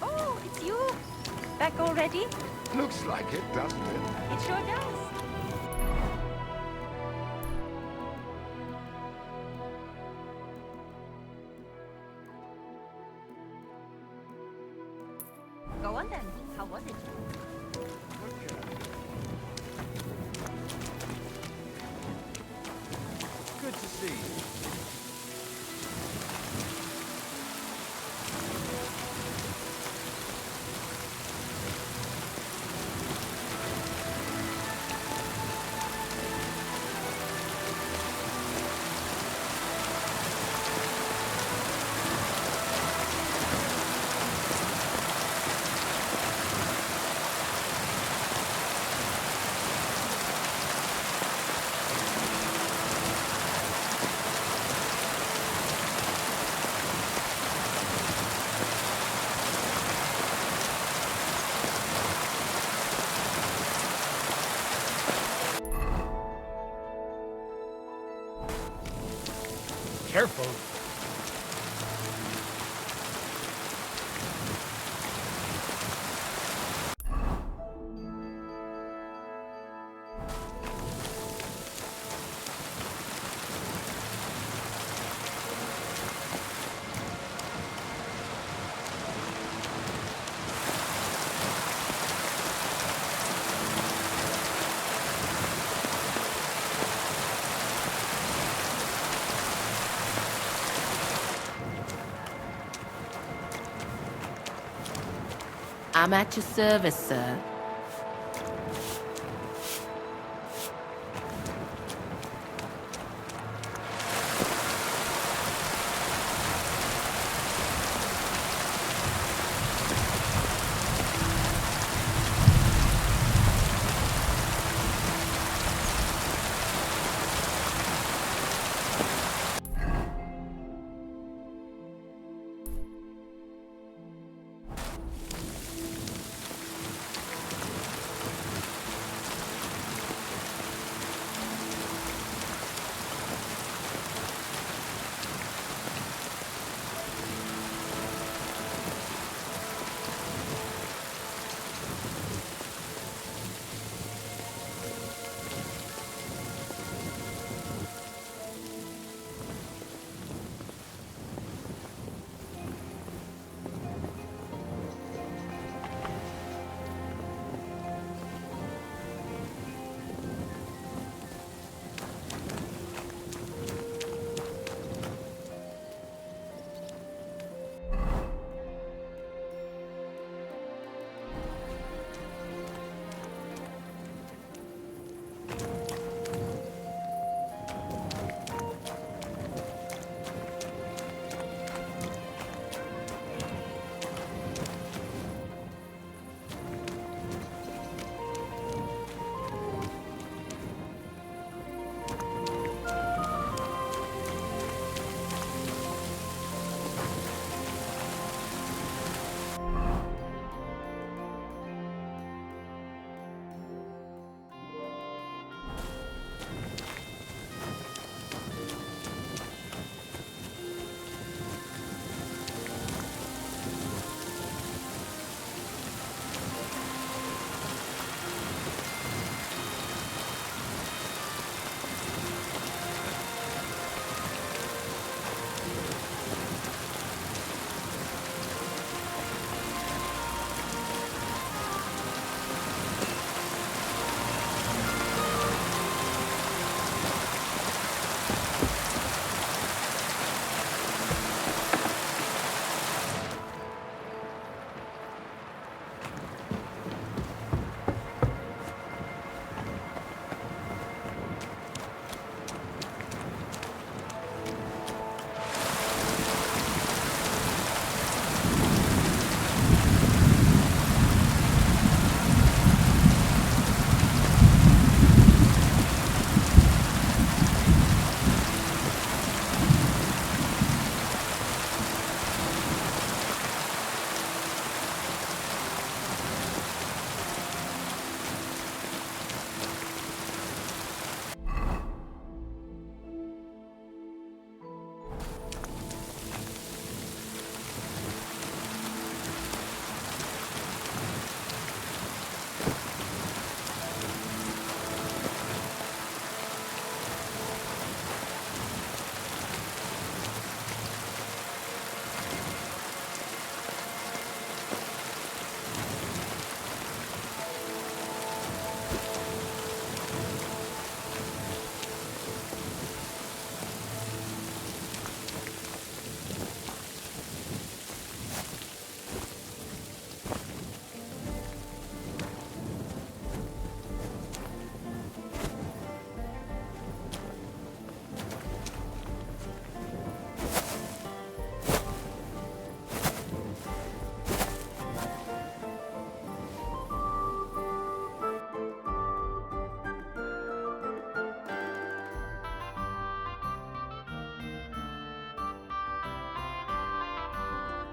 Oh, it's you. Back already? Looks like it, doesn't it? It sure does. Go on then. How was it? Good to see you. Careful. I'm at your service, sir.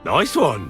Nice one.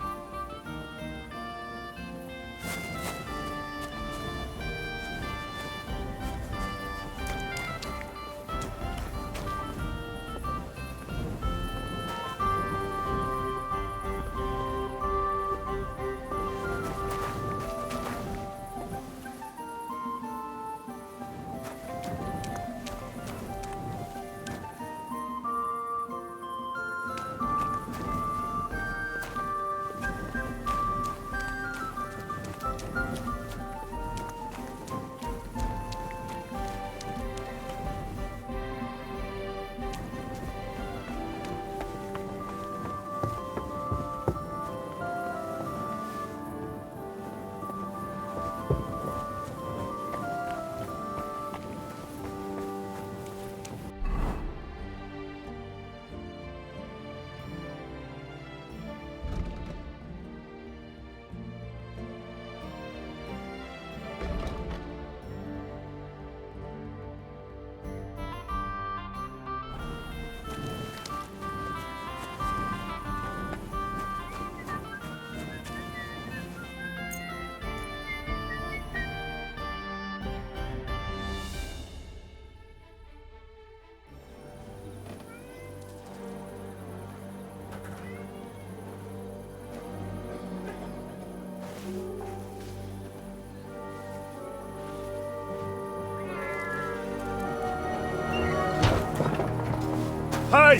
Hey!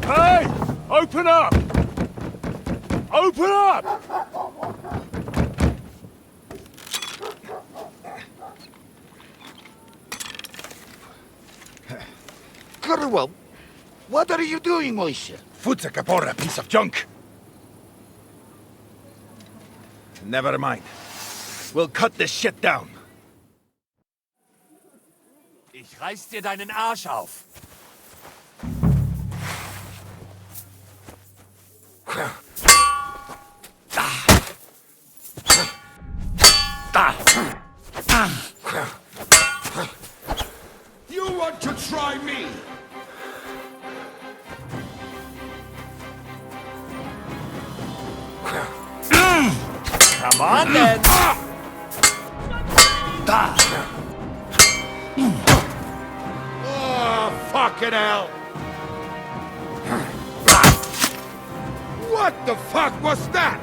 Hey! Open up! Open up! Well, what are you doing, Moishe? Futza Capora, piece of junk! Never mind. We'll cut this shit down. Ich reiß dir deinen Arsch auf. You want to try me? Come on, then. Oh, fucking hell! What the fuck was that?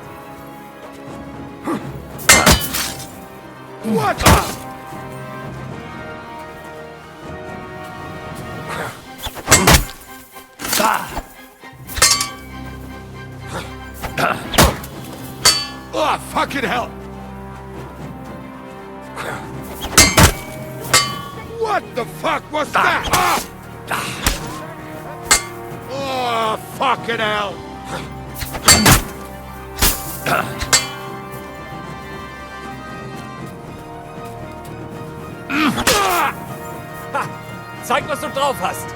What the? Oh, fucking hell! What the fuck was that? Oh, fucking hell! Ha! Zeig, was du drauf hast.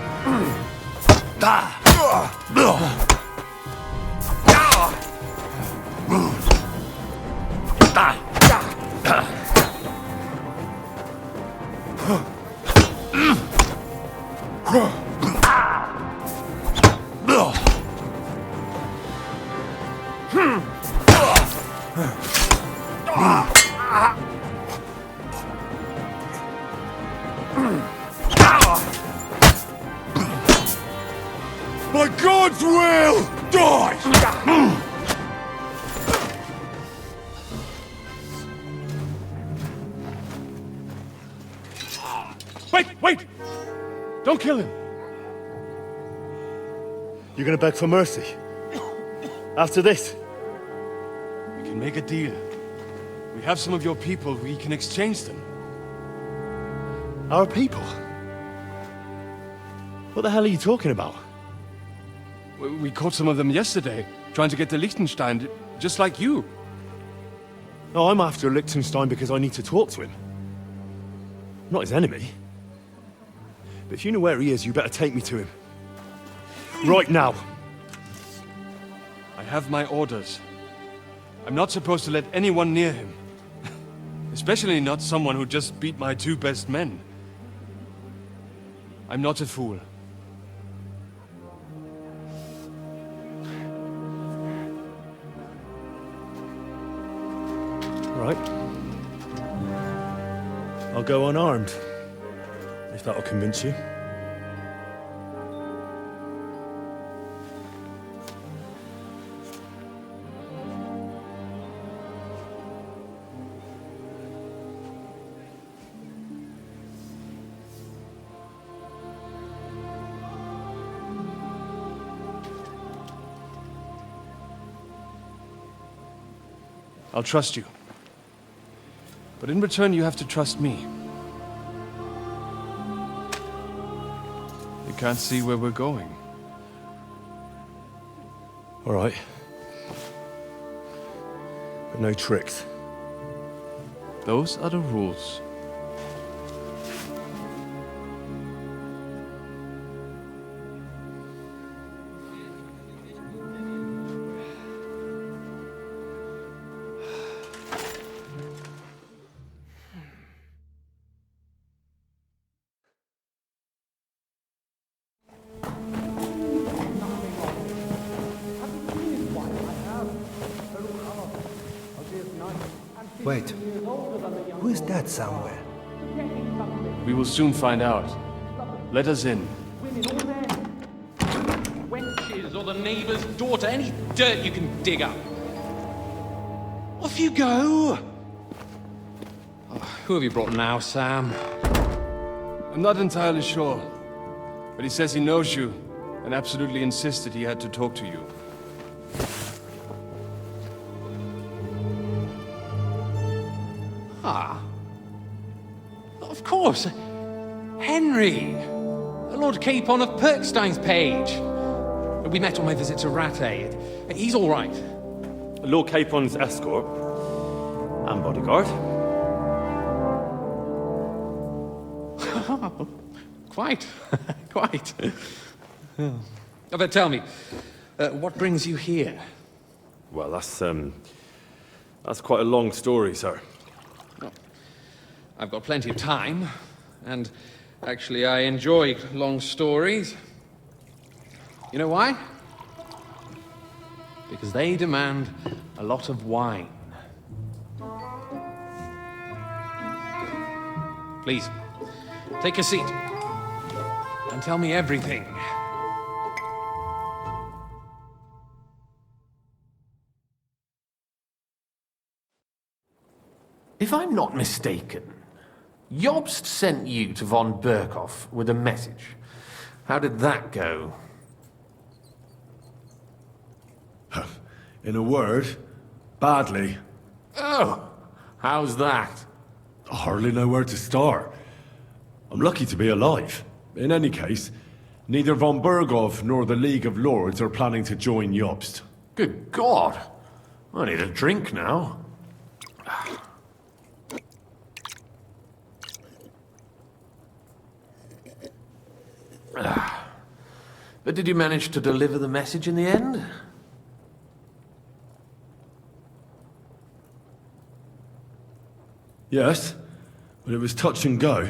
By God's will, die! Wait! Don't kill him! You're gonna beg for mercy? After this? We can make a deal. We have some of your people, we can exchange them. Our people? What the hell are you talking about? We caught some of them yesterday, trying to get to Liechtenstein, just like you. No, I'm after Liechtenstein because I need to talk to him. I'm not his enemy. But if you know where he is, you better take me to him. Right now. I have my orders. I'm not supposed to let anyone near him. Especially not someone who just beat my two best men. I'm not a fool. right. I'll go unarmed, if that'll convince you. I'll trust you. But in return, you have to trust me. You can't see where we're going. All right. But no tricks. Those are the rules. Wait. Who is that somewhere? We will soon find out. Let us in. Wenches or the neighbour's daughter, any dirt you can dig up. Off you go! Oh, who have you brought now, Sam? I'm not entirely sure. But he says he knows you, and absolutely insisted he had to talk to you. Ah. Of course. Henry. Lord Capon of Perkstein's page. We met on my visit to Rattay. He's all right. Lord Capon's escort and bodyguard. Quite. Quite. Oh, but tell me, what brings you here? Well, that's quite a long story, sir. Well, I've got plenty of time, and actually I enjoy long stories. You know why? Because they demand a lot of wine. Please, take a seat and tell me everything. If I'm not mistaken, Jobst sent you to von Berkhoff with a message. How did that go? In a word, badly. Oh, how's that? I hardly know where to start. I'm lucky to be alive. In any case, neither von Berghoff nor the League of Lords are planning to join Jobst. Good God! I need a drink now. But did you manage to deliver the message in the end? Yes, but it was touch and go.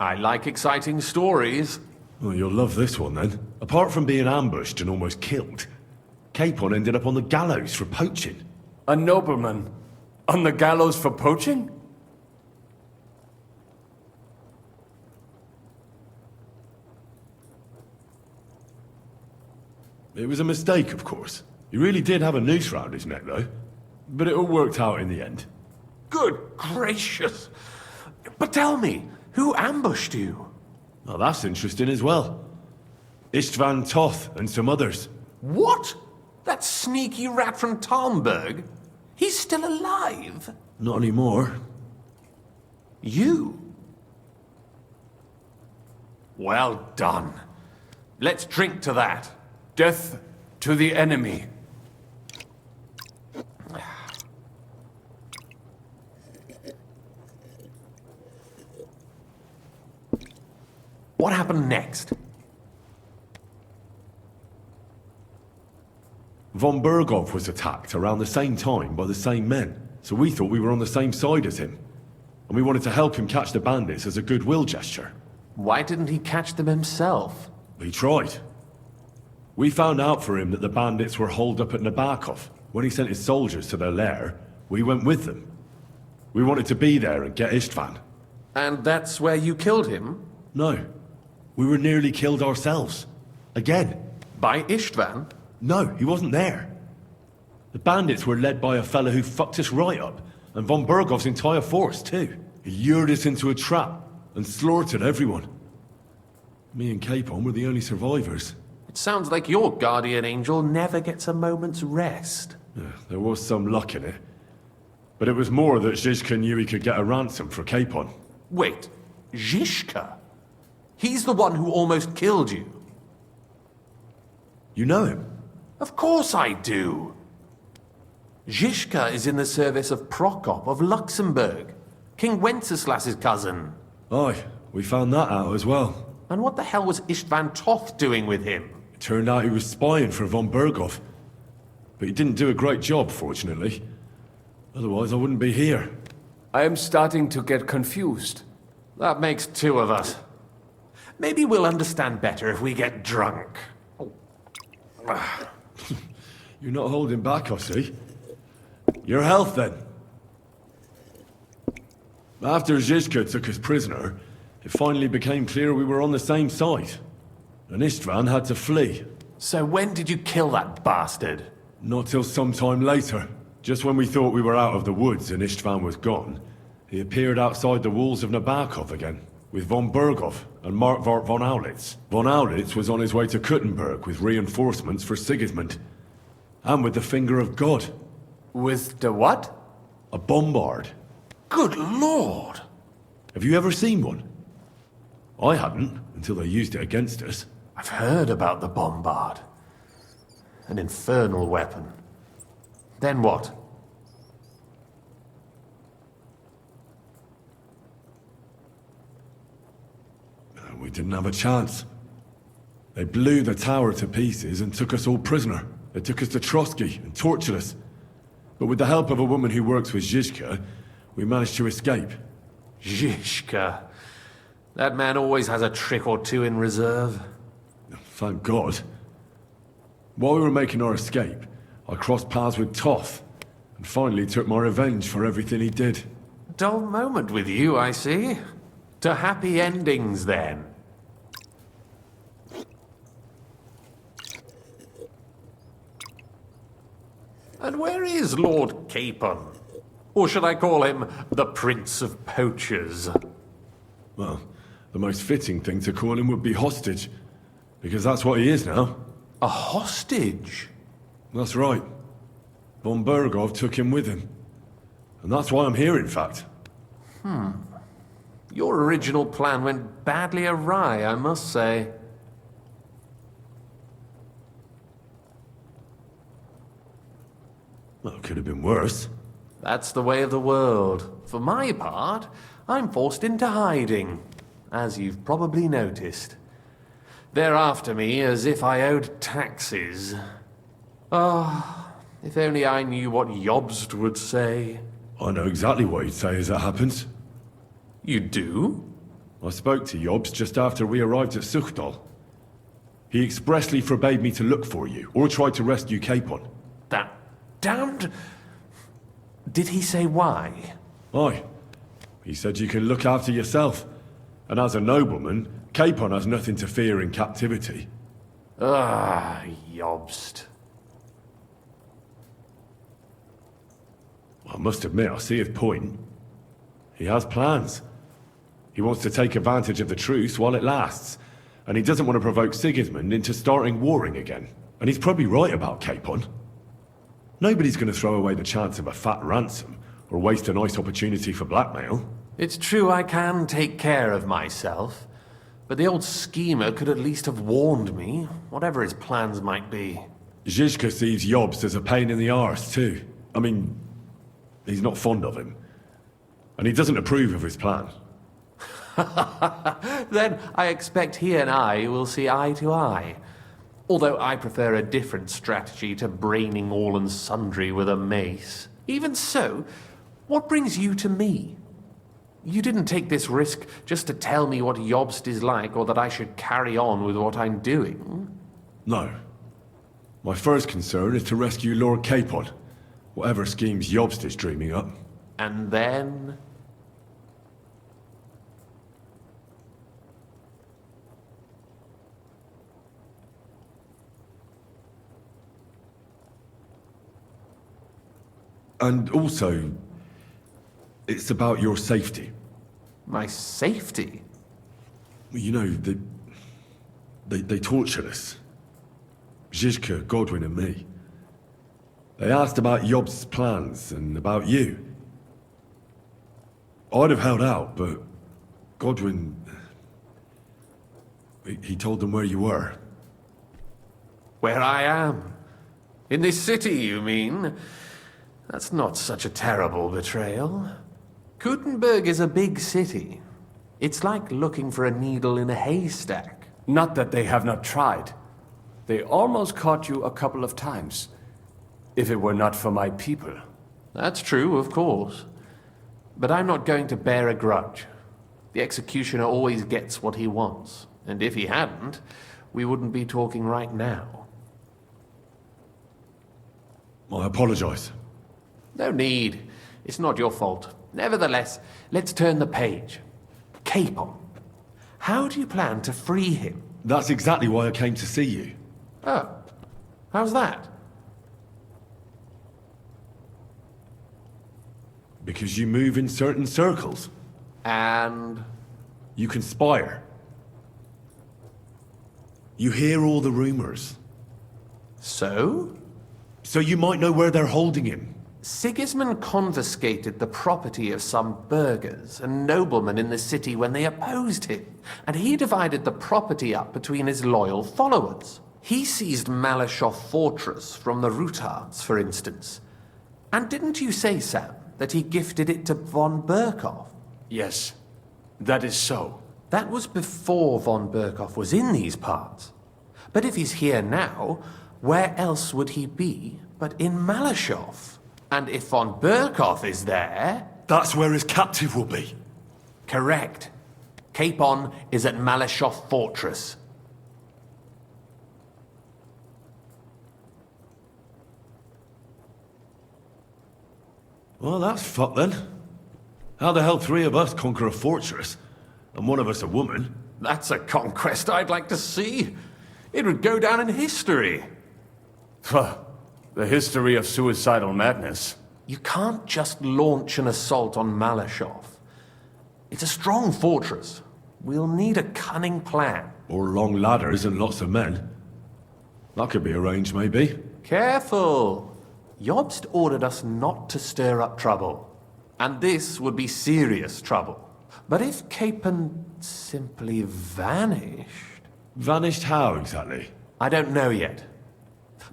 I like exciting stories. Well, you'll love this one then. Apart from being ambushed and almost killed, Capon ended up on the gallows for poaching. A nobleman? On the gallows for poaching? It was a mistake, of course. He really did have a noose round his neck, though. But it all worked out in the end. Good gracious! But tell me, who ambushed you? Well, that's interesting as well. Istvan Toth and some others. What? That sneaky rat from Talmberg? He's still alive? Not anymore. You? Well done. Let's drink to that. Death to the enemy. What happened next? Von Berghoff was attacked around the same time by the same men, so we thought we were on the same side as him. And we wanted to help him catch the bandits as a goodwill gesture. Why didn't he catch them himself? He tried. We found out for him that the bandits were holed up at Nabokov. When he sent his soldiers to their lair, we went with them. We wanted to be there and get Istvan. And that's where you killed him? No. We were nearly killed ourselves. Again. By Istvan? No, he wasn't there. The bandits were led by a fella who fucked us right up, and von Bergov's entire force, too. He lured us into a trap and slaughtered everyone. Me and Capon were the only survivors. It sounds like your guardian angel never gets a moment's rest. There was some luck in it. But it was more that Zizka knew he could get a ransom for Capon. Wait, Zizka? He's the one who almost killed you. You know him? Of course I do. Zizka is in the service of Prokop of Luxembourg, King Wenceslas's cousin. Aye, we found that out as well. And what the hell was Istvan Toth doing with him? It turned out he was spying for von Bergov. But he didn't do a great job, fortunately. Otherwise I wouldn't be here. I am starting to get confused. That makes two of us. Maybe we'll understand better if we get drunk. You're not holding back, I see. Your health, then. After Zizka took us prisoner, it finally became clear we were on the same side. And Istvan had to flee. So when did you kill that bastard? Not till some time later. Just when we thought we were out of the woods and Istvan was gone, he appeared outside the walls of Nabokov again, with von Bergov and Markvart von Aulitz. Von Aulitz was on his way to Kuttenberg with reinforcements for Sigismund. And with the finger of God. With the what? A bombard. Good lord! Have you ever seen one? I hadn't, until they used it against us. I've heard about the bombard. An infernal weapon. Then what? We didn't have a chance. They blew the tower to pieces and took us all prisoner. They took us to Trotsky and tortured us. But with the help of a woman who works with Zizka, we managed to escape. Zizka. That man always has a trick or two in reserve. Thank God. While we were making our escape, I crossed paths with Toth, and finally took my revenge for everything he did. Dull moment with you, I see. To happy endings, then. And where is Lord Capon? Or should I call him the Prince of Poachers? Well, the most fitting thing to call him would be hostage, because that's what he is now. A hostage? That's right. Von Bergov took him with him. And that's why I'm here, in fact. Your original plan went badly awry, I must say. Well, it could have been worse. That's the way of the world. For my part, I'm forced into hiding, as you've probably noticed. They're after me as if I owed taxes. Ah, if only I knew what Jobst would say. I know exactly what he'd say as it happens. You do? I spoke to Jobst just after we arrived at Suchdal. He expressly forbade me to look for you, or try to rescue Capon. That damned... Did he say why? Aye. He said you can look after yourself. And as a nobleman, Capon has nothing to fear in captivity. Ah, Jobst. I must admit, I see his point. He has plans. He wants to take advantage of the truce while it lasts. And he doesn't want to provoke Sigismund into starting warring again. And he's probably right about Capon. Nobody's going to throw away the chance of a fat ransom, or waste a nice opportunity for blackmail. It's true I can take care of myself, but the old schemer could at least have warned me, whatever his plans might be. Zizka sees Jobst as a pain in the arse, too. I mean, he's not fond of him. And he doesn't approve of his plan. Then I expect he and I will see eye to eye. Although I prefer a different strategy to braining all and sundry with a mace. Even so, what brings you to me? You didn't take this risk just to tell me what Jobst is like, or that I should carry on with what I'm doing. No. My first concern is to rescue Lord Capon, whatever schemes Jobst is dreaming up. And then... And also, it's about your safety. My safety? You know, they tortured us. Zizka, Godwin and me. They asked about Job's plans and about you. I'd have held out, but Godwin... He told them where you were. Where I am? In this city, you mean? That's not such a terrible betrayal. Gutenberg is a big city. It's like looking for a needle in a haystack. Not that they have not tried. They almost caught you a couple of times. If it were not for my people. That's true, of course. But I'm not going to bear a grudge. The executioner always gets what he wants. And if he hadn't, we wouldn't be talking right now. I apologize. No need. It's not your fault. Nevertheless, let's turn the page. Capon. How do you plan to free him? That's exactly why I came to see you. Oh. How's that? Because you move in certain circles. And? You conspire. You hear all the rumors. So? So you might know where they're holding him. Sigismund confiscated the property of some burghers and noblemen in the city when they opposed him, and he divided the property up between his loyal followers. He seized Malyshoff Fortress from the Rutards, for instance. And didn't you say, Sam, that he gifted it to von Berkoff? Yes, that is so. That was before von Berkoff was in these parts. But if he's here now, where else would he be but in Malyshoff? And if von Berkoff is there... That's where his captive will be. Correct. Capon is at Malyshoff Fortress. Well, that's fucked then. How the hell three of us conquer a fortress, and one of us a woman? That's a conquest I'd like to see. It would go down in history. The history of suicidal madness. You can't just launch an assault on Malyshoff. It's a strong fortress. We'll need a cunning plan. Or long ladders and lots of men. That could be arranged, maybe. Careful! Jobst ordered us not to stir up trouble. And this would be serious trouble. But if Capon simply vanished... Vanished how, exactly? I don't know yet.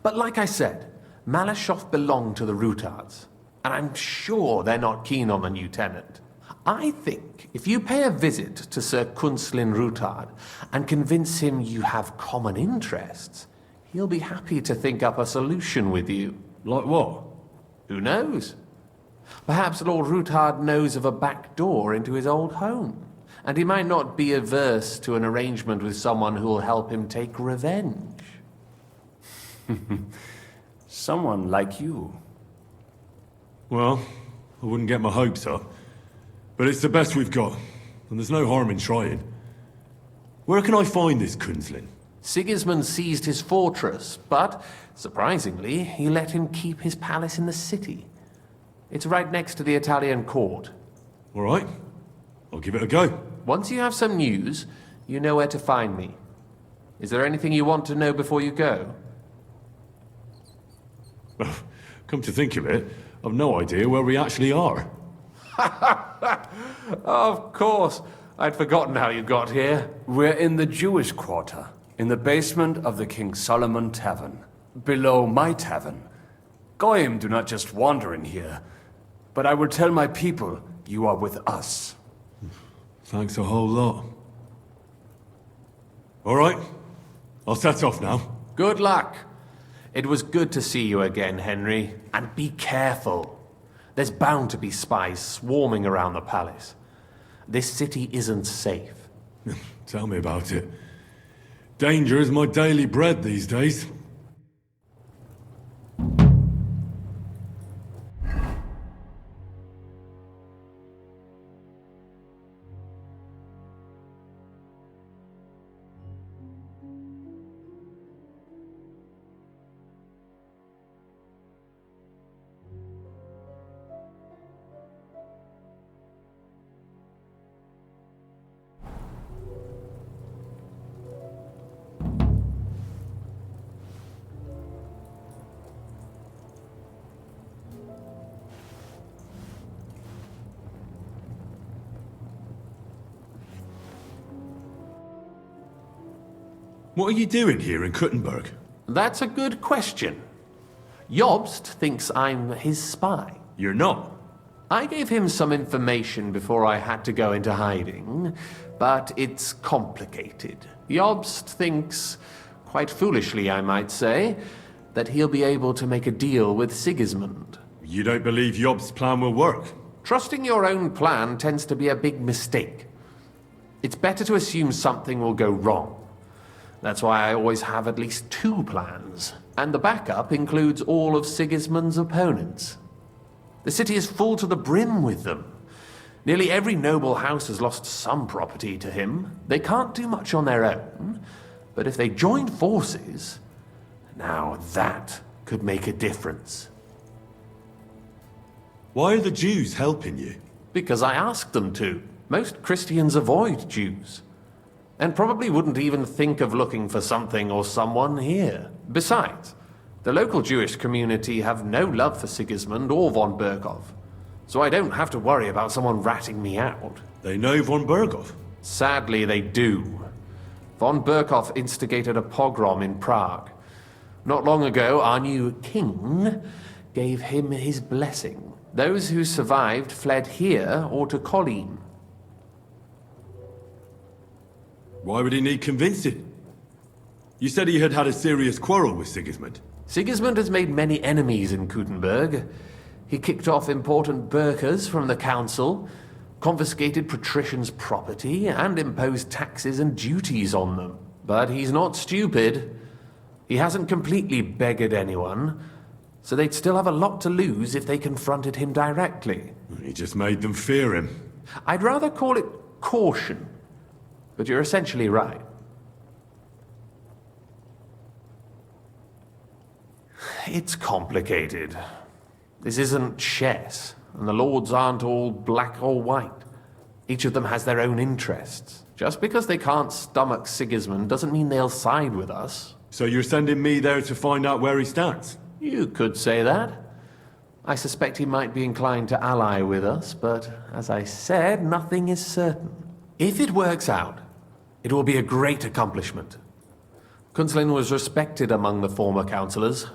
But like I said, Malyshoff belonged to the Rutards. And I'm sure they're not keen on the new tenant. I think if you pay a visit to Sir Kunslin Rutard and convince him you have common interests, he'll be happy to think up a solution with you. Like what? Who knows? Perhaps Lord Rutard knows of a back door into his old home, and he might not be averse to an arrangement with someone who'll help him take revenge. Someone like you. Well, I wouldn't get my hopes up. But it's the best we've got, and there's no harm in trying. Where can I find this Kunslin? Sigismund seized his fortress, but, surprisingly, he let him keep his palace in the city. It's right next to the Italian court. All right. I'll give it a go. Once you have some news, you know where to find me. Is there anything you want to know before you go? Come to think of it, I've no idea where we actually are. Of course. I'd forgotten how you got here. We're in the Jewish quarter, in the basement of the King Solomon Tavern, below my tavern. Goyim do not just wander in here, but I will tell my people you are with us. Thanks a whole lot. All right, I'll set off now. Good luck. It was good to see you again, Henry. And be careful. There's bound to be spies swarming around the palace. This city isn't safe. Tell me about it. Danger is my daily bread these days. What are you doing here in Kuttenberg? That's a good question. Jobst thinks I'm his spy. You're not. I gave him some information before I had to go into hiding, but it's complicated. Jobst thinks, quite foolishly I might say, that he'll be able to make a deal with Sigismund. You don't believe Jobst's plan will work? Trusting your own plan tends to be a big mistake. It's better to assume something will go wrong. That's why I always have at least 2 plans, and the backup includes all of Sigismund's opponents. The city is full to the brim with them. Nearly every noble house has lost some property to him. They can't do much on their own, but if they joined forces, now that could make a difference. Why are the Jews helping you? Because I asked them to. Most Christians avoid Jews, and probably wouldn't even think of looking for something or someone here. Besides, the local Jewish community have no love for Sigismund or von Berghoff, so I don't have to worry about someone ratting me out. They know von Berghoff? Sadly, they do. Von Berghoff instigated a pogrom in Prague. Not long ago, our new king gave him his blessing. Those who survived fled here or to Kolin. Why would he need convincing? You said he had had a serious quarrel with Sigismund. Sigismund has made many enemies in Kuttenberg. He kicked off important burghers from the council, confiscated patricians' property, and imposed taxes and duties on them. But he's not stupid. He hasn't completely beggared anyone, so they'd still have a lot to lose if they confronted him directly. He just made them fear him. I'd rather call it caution, but you're essentially right. It's complicated. This isn't chess, and the lords aren't all black or white. Each of them has their own interests. Just because they can't stomach Sigismund doesn't mean they'll side with us. So you're sending me there to find out where he stands? You could say that. I suspect he might be inclined to ally with us, but as I said, nothing is certain. If it works out, it will be a great accomplishment. Kunzlin was respected among the former councillors.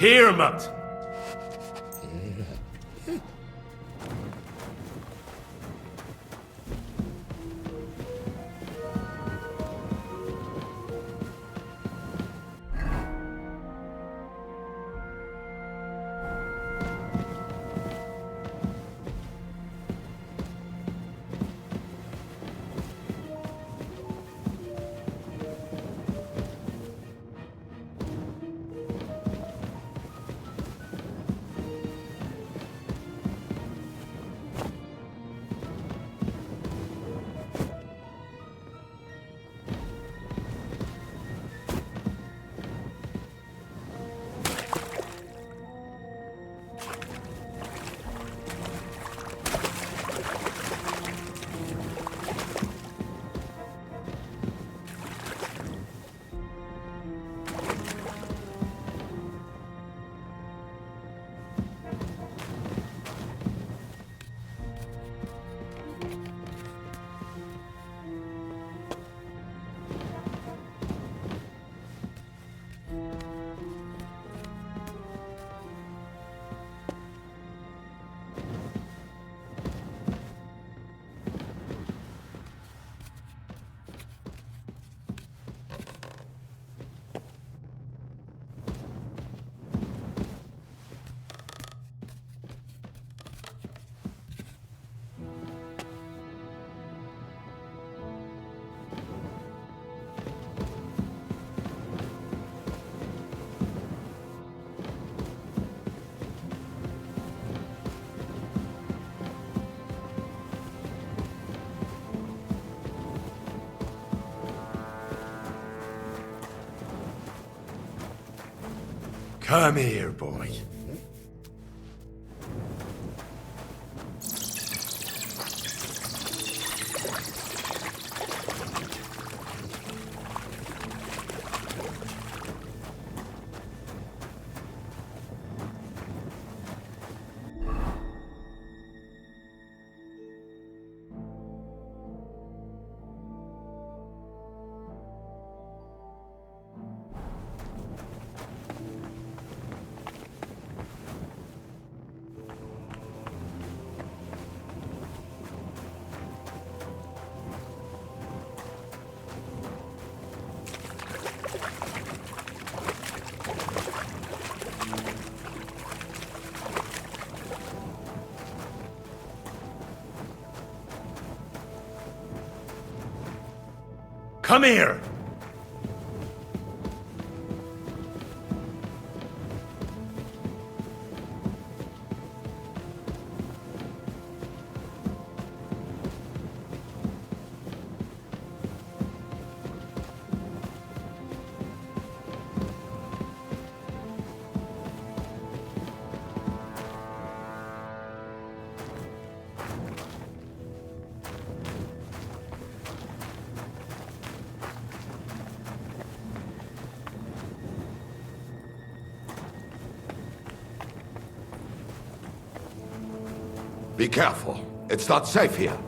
Here, Mutt! Come here, boy. Come here! Be careful. It's not safe here.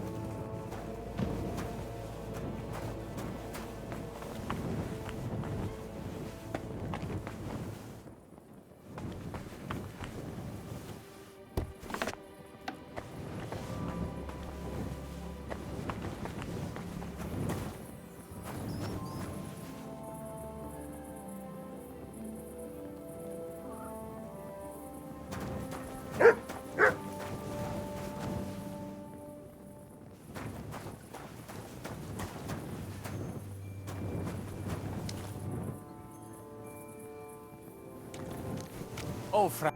Oh, Fra...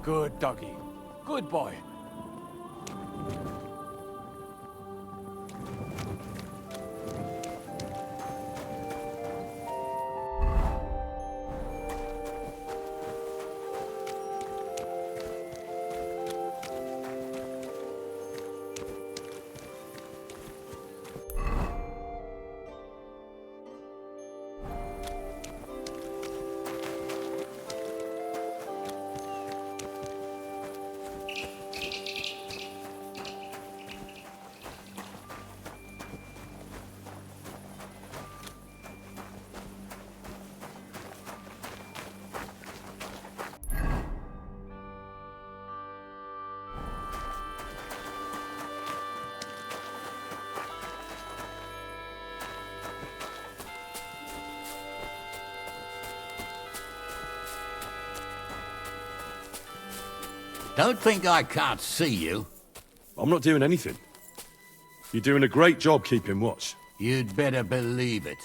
Good doggy. Good boy. Don't think I can't see you. I'm not doing anything. You're doing a great job keeping watch. You'd better believe it.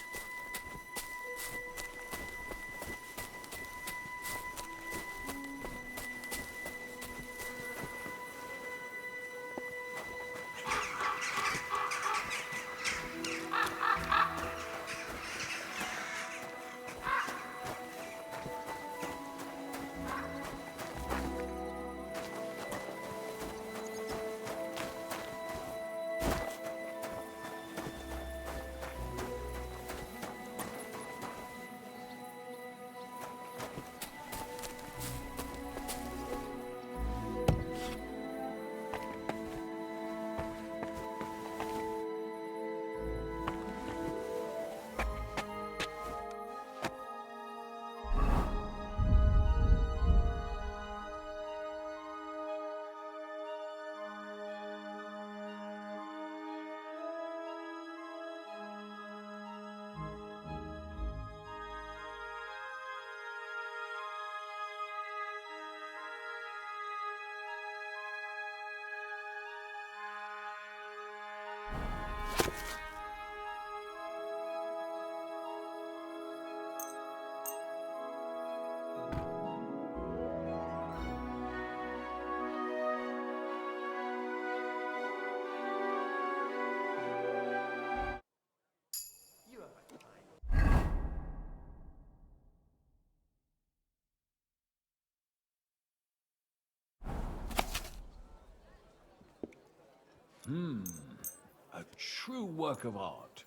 A true work of art.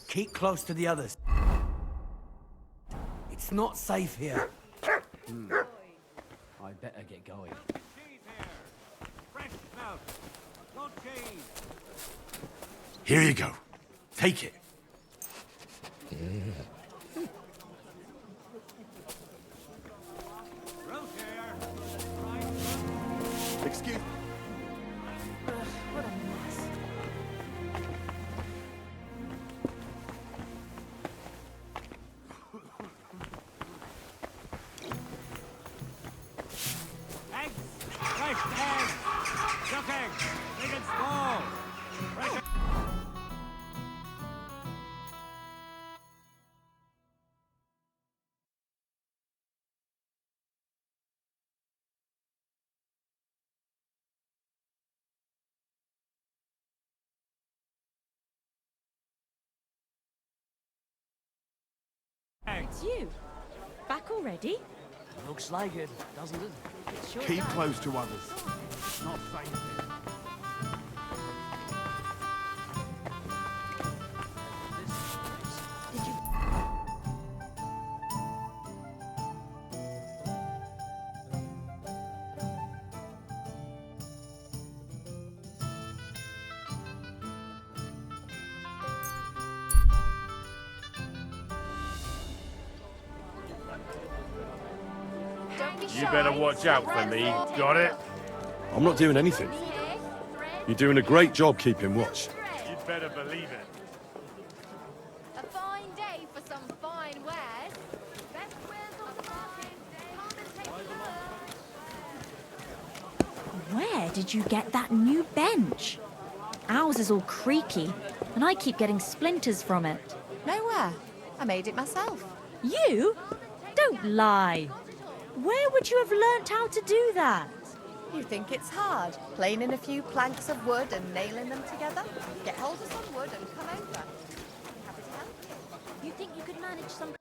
Keep close to the others. It's not safe here. I better get going. Here you go. Take it. Excuse me. What a mess. Eggs! Fresh eggs! Duck eggs! Big and small! Fresh It's you. Back already? Looks like it, doesn't it? It sure Keep does. close to others. It's not safe here. Did you... You better watch out for me. Got it? I'm not doing anything. You're doing a great job keeping watch. You'd better believe it. A fine day for some fine wares. Best wares on the market. Come and take a look. Where did you get that new bench? Ours is all creaky, and I keep getting splinters from it. Nowhere. I made it myself. You? Don't lie. Where would you have learnt how to do that? You think it's hard? Planing a few planks of wood and nailing them together? Get hold of some wood and come over. Happy to help you. You think you could manage some...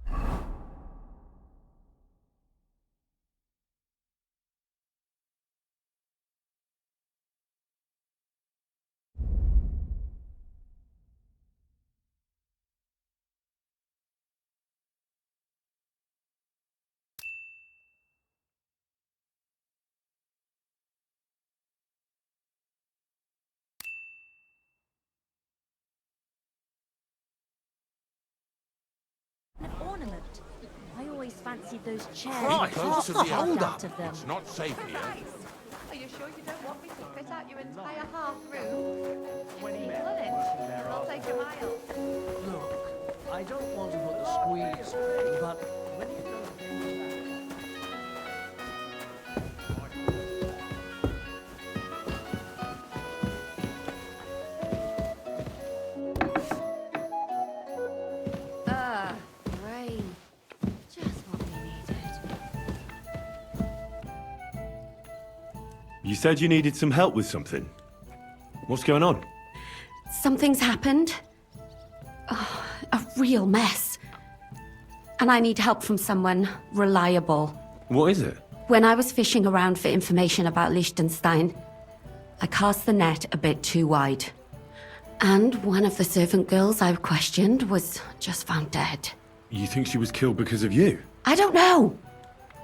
fancied those chairs. Right, close to the Hold other. out of them. It's not safe here. Are you sure you don't want me to fit out your entire half room? When he done it, it'll take a mile. Look, I don't want to put the squeeze on you, but when you go... Rain. Just what we needed. You said you needed some help with something. What's going on? Something's happened. Oh, a real mess. And I need help from someone reliable. What is it? When I was fishing around for information about Liechtenstein, I cast the net a bit too wide. And one of the servant girls I questioned was just found dead. You think she was killed because of you? I don't know.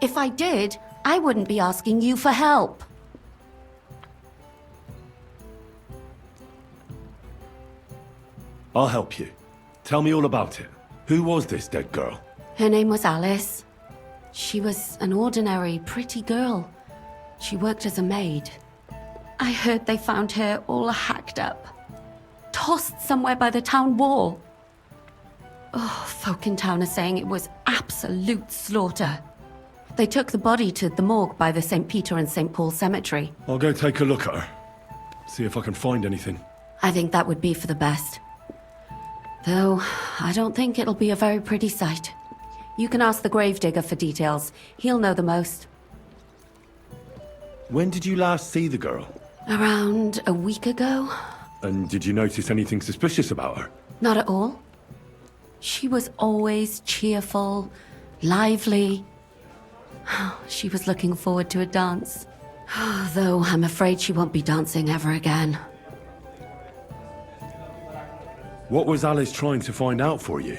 If I did, I wouldn't be asking you for help. I'll help you. Tell me all about it. Who was this dead girl? Her name was Alice. She was an ordinary, pretty girl. She worked as a maid. I heard they found her all hacked up, tossed somewhere by the town wall. Oh, folk in town are saying it was absolute slaughter. They took the body to the morgue by the St. Peter and St. Paul cemetery. I'll go take a look at her. See if I can find anything. I think that would be for the best. Though, I don't think it'll be a very pretty sight. You can ask the gravedigger for details. He'll know the most. When did you last see the girl? Around a week ago? And did you notice anything suspicious about her? Not at all. She was always cheerful, lively. She was looking forward to a dance. Though I'm afraid she won't be dancing ever again. What was Alice trying to find out for you?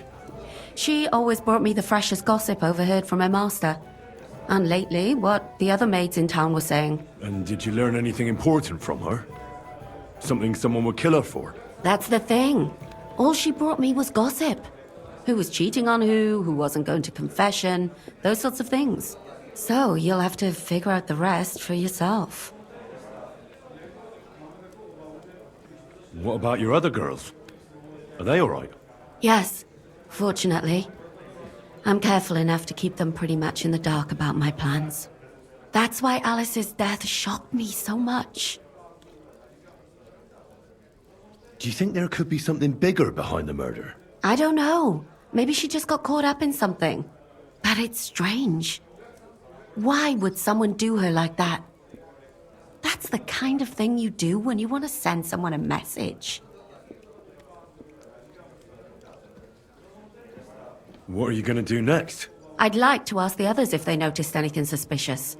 She always brought me the freshest gossip overheard from her master. And lately, what the other maids in town were saying. And did you learn anything important from her? Something someone would kill her for? That's the thing. All she brought me was gossip. Who was cheating on who wasn't going to confession, those sorts of things. So you'll have to figure out the rest for yourself. What about your other girls? Are they all right? Yes, fortunately. I'm careful enough to keep them pretty much in the dark about my plans. That's why Alice's death shocked me so much. Do you think there could be something bigger behind the murder? I don't know. Maybe she just got caught up in something. But it's strange. Why would someone do her like that? That's the kind of thing you do when you want to send someone a message. What are you going to do next? I'd like to ask the others if they noticed anything suspicious.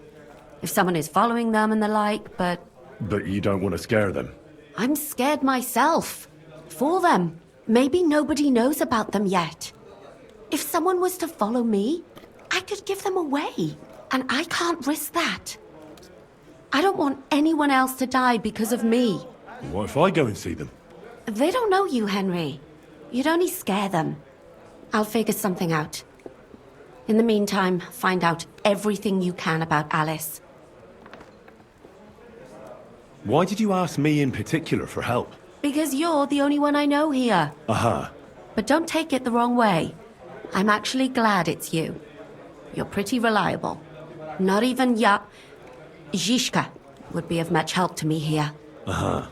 If someone is following them and the like, but... But you don't want to scare them? I'm scared myself. For them. Maybe nobody knows about them yet. If someone was to follow me, I could give them away. And I can't risk that. I don't want anyone else to die because of me. What if I go and see them? They don't know you, Henry. You'd only scare them. I'll figure something out. In the meantime, find out everything you can about Alice. Why did you ask me in particular for help? Because you're the only one I know here. Aha. But don't take it the wrong way. I'm actually glad it's you. You're pretty reliable. Not even Zhishka would be of much help to me here. Aha.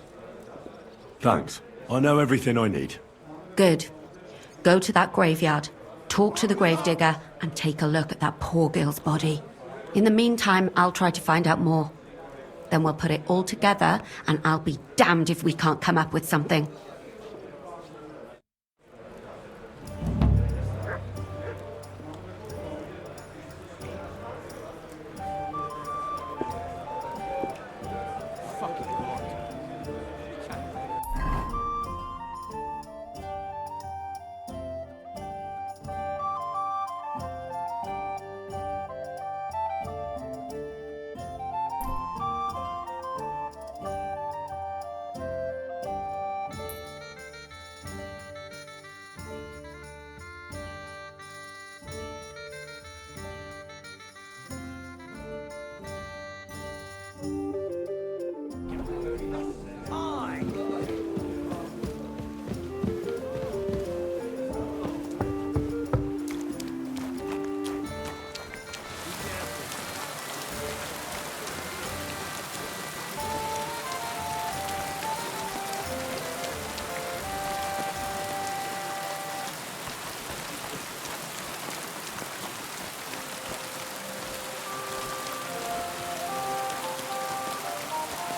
Thanks. I know everything I need. Good. Go to that graveyard, talk to the gravedigger, and take a look at that poor girl's body. In the meantime, I'll try to find out more. Then we'll put it all together, and I'll be damned if we can't come up with something.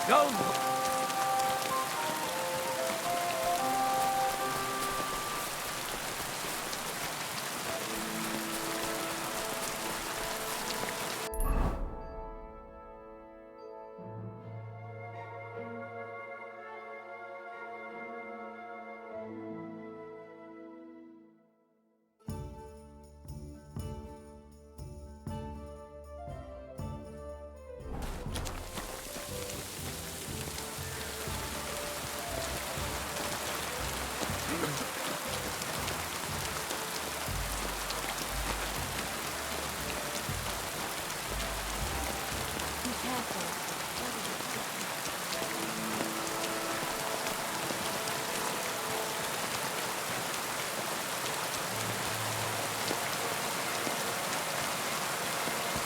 Go!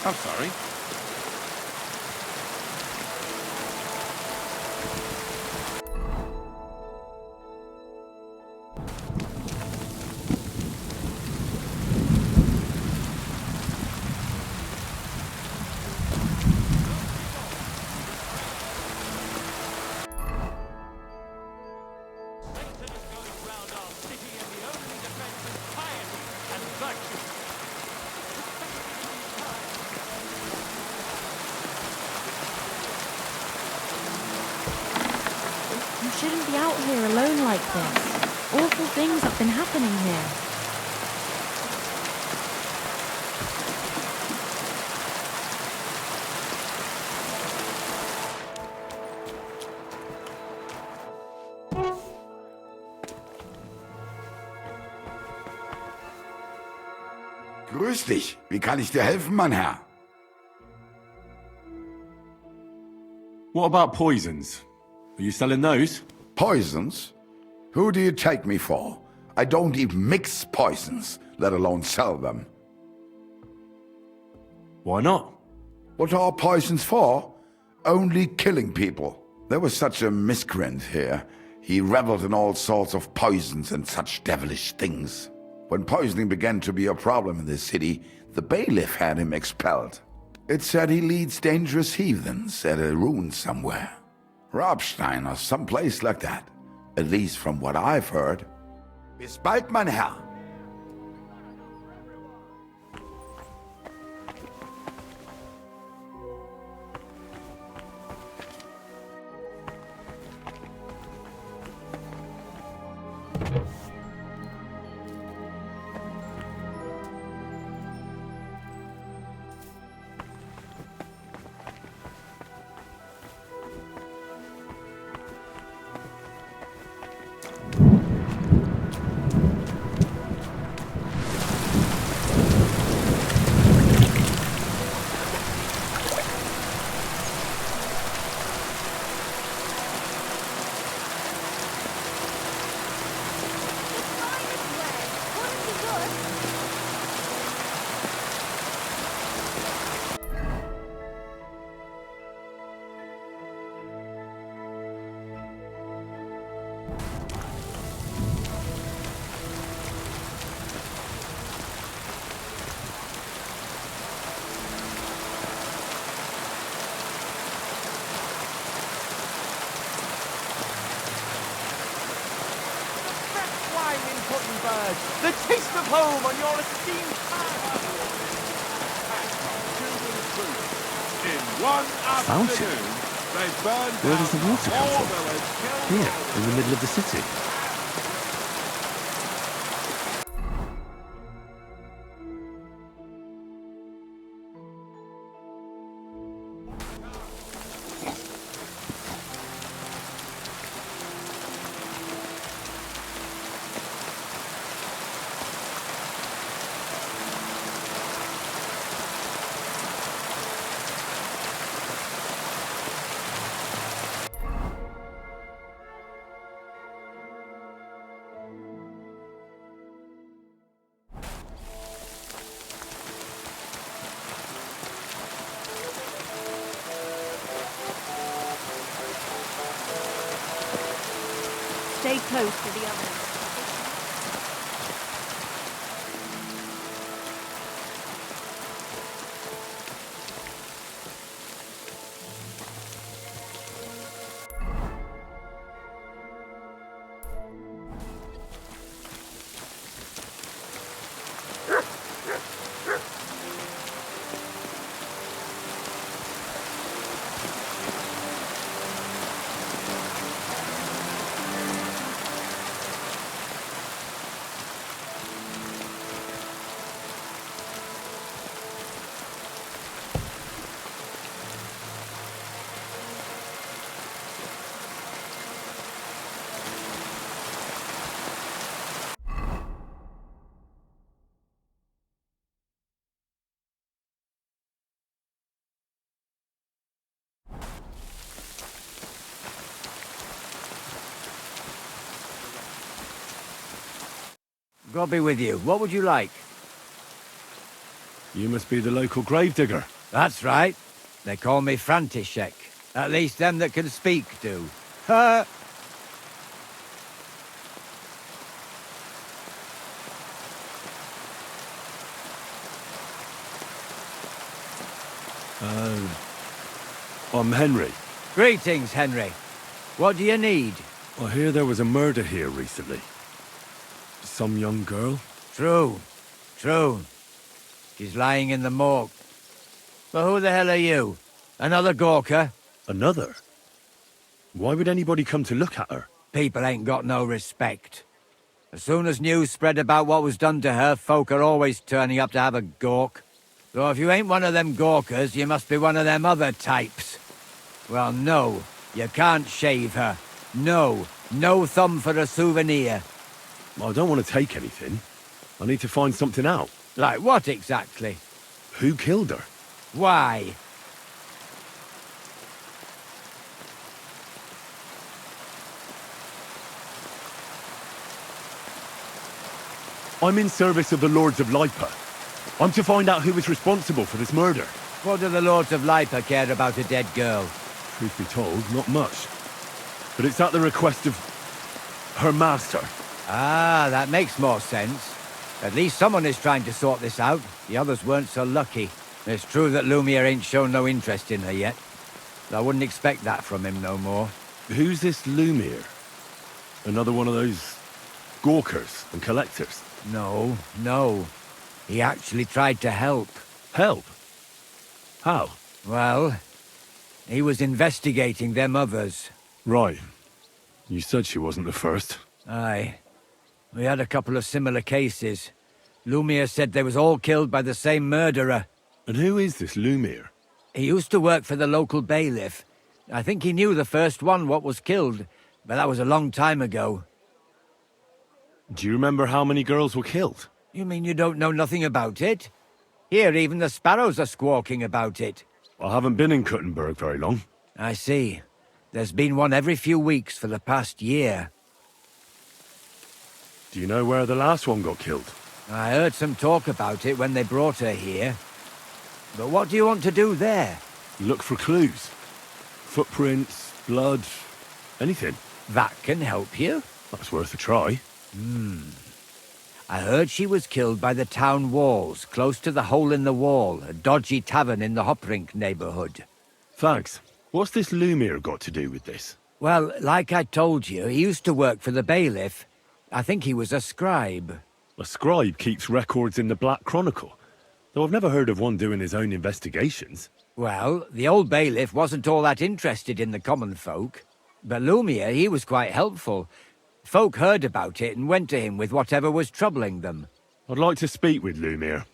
I'm sorry. You shouldn't be out here alone like this. Awful things have been happening here. Grüß dich. Wie kann ich dir helfen, mein Herr? What about poisons? Are you selling those? Poisons? Who do you take me for? I don't even mix poisons, let alone sell them. Why not? What are poisons for? Only killing people. There was such a miscreant here. He reveled in all sorts of poisons and such devilish things. When poisoning began to be a problem in the city, the bailiff had him expelled. It said he leads dangerous heathens at a ruin somewhere. Rabstein or someplace like that. At least from what I've heard. Bis bald, mein Herr. The taste of home on your esteemed In one Fountain? afternoon, they burned Where does the down water come all from? village, killed Here, in the middle of the city. Stay close to the others. God be with you. What would you like? You must be the local gravedigger. That's right. They call me František. At least them that can speak do. Ha! I'm Henry. Greetings, Henry. What do you need? I hear there was a murder here recently. Some young girl? True. True. She's lying in the morgue. But who the hell are you? Another Gawker? Another? Why would anybody come to look at her? People ain't got no respect. As soon as news spread about what was done to her, folk are always turning up to have a gawk. So if you ain't one of them Gawkers, you must be one of them other types. Well, no, you can't shave her. No, no thumb for a souvenir. I don't want to take anything. I need to find something out. Like what exactly? Who killed her? Why? I'm in service of the Lords of Lipa. I'm to find out who was responsible for this murder. What do the Lords of Lipa care about a dead girl? Truth be told, not much. But it's at the request of her master. Ah, that makes more sense. At least someone is trying to sort this out. The others weren't so lucky. It's true that Lumiere ain't shown no interest in her yet. I wouldn't expect that from him no more. Who's this Lumiere? Another one of those gawkers and collectors? No, no. He actually tried to help. Help? How? Well, he was investigating them others. Right. You said she wasn't the first. Aye. We had a couple of similar cases. Lumiere said they was all killed by the same murderer. And who is this Lumiere? He used to work for the local bailiff. I think he knew the first one what was killed, but that was a long time ago. Do you remember how many girls were killed? You mean you don't know nothing about it? Here, even the sparrows are squawking about it. I haven't been in Kuttenberg very long. I see. There's been one every few weeks for the past year. Do you know where the last one got killed? I heard some talk about it when they brought her here. But what do you want to do there? Look for clues. Footprints, blood, anything. That can help you? That's worth a try. I heard she was killed by the town walls, close to the Hole in the Wall, a dodgy tavern in the Hoprink neighborhood. Thanks. What's this Lumiere got to do with this? Well, like I told you, he used to work for the bailiff. I think he was a scribe. A scribe keeps records in the Black Chronicle, though I've never heard of one doing his own investigations. Well, the old bailiff wasn't all that interested in the common folk. But Lumiere, he was quite helpful. Folk heard about it and went to him with whatever was troubling them. I'd like to speak with Lumiere.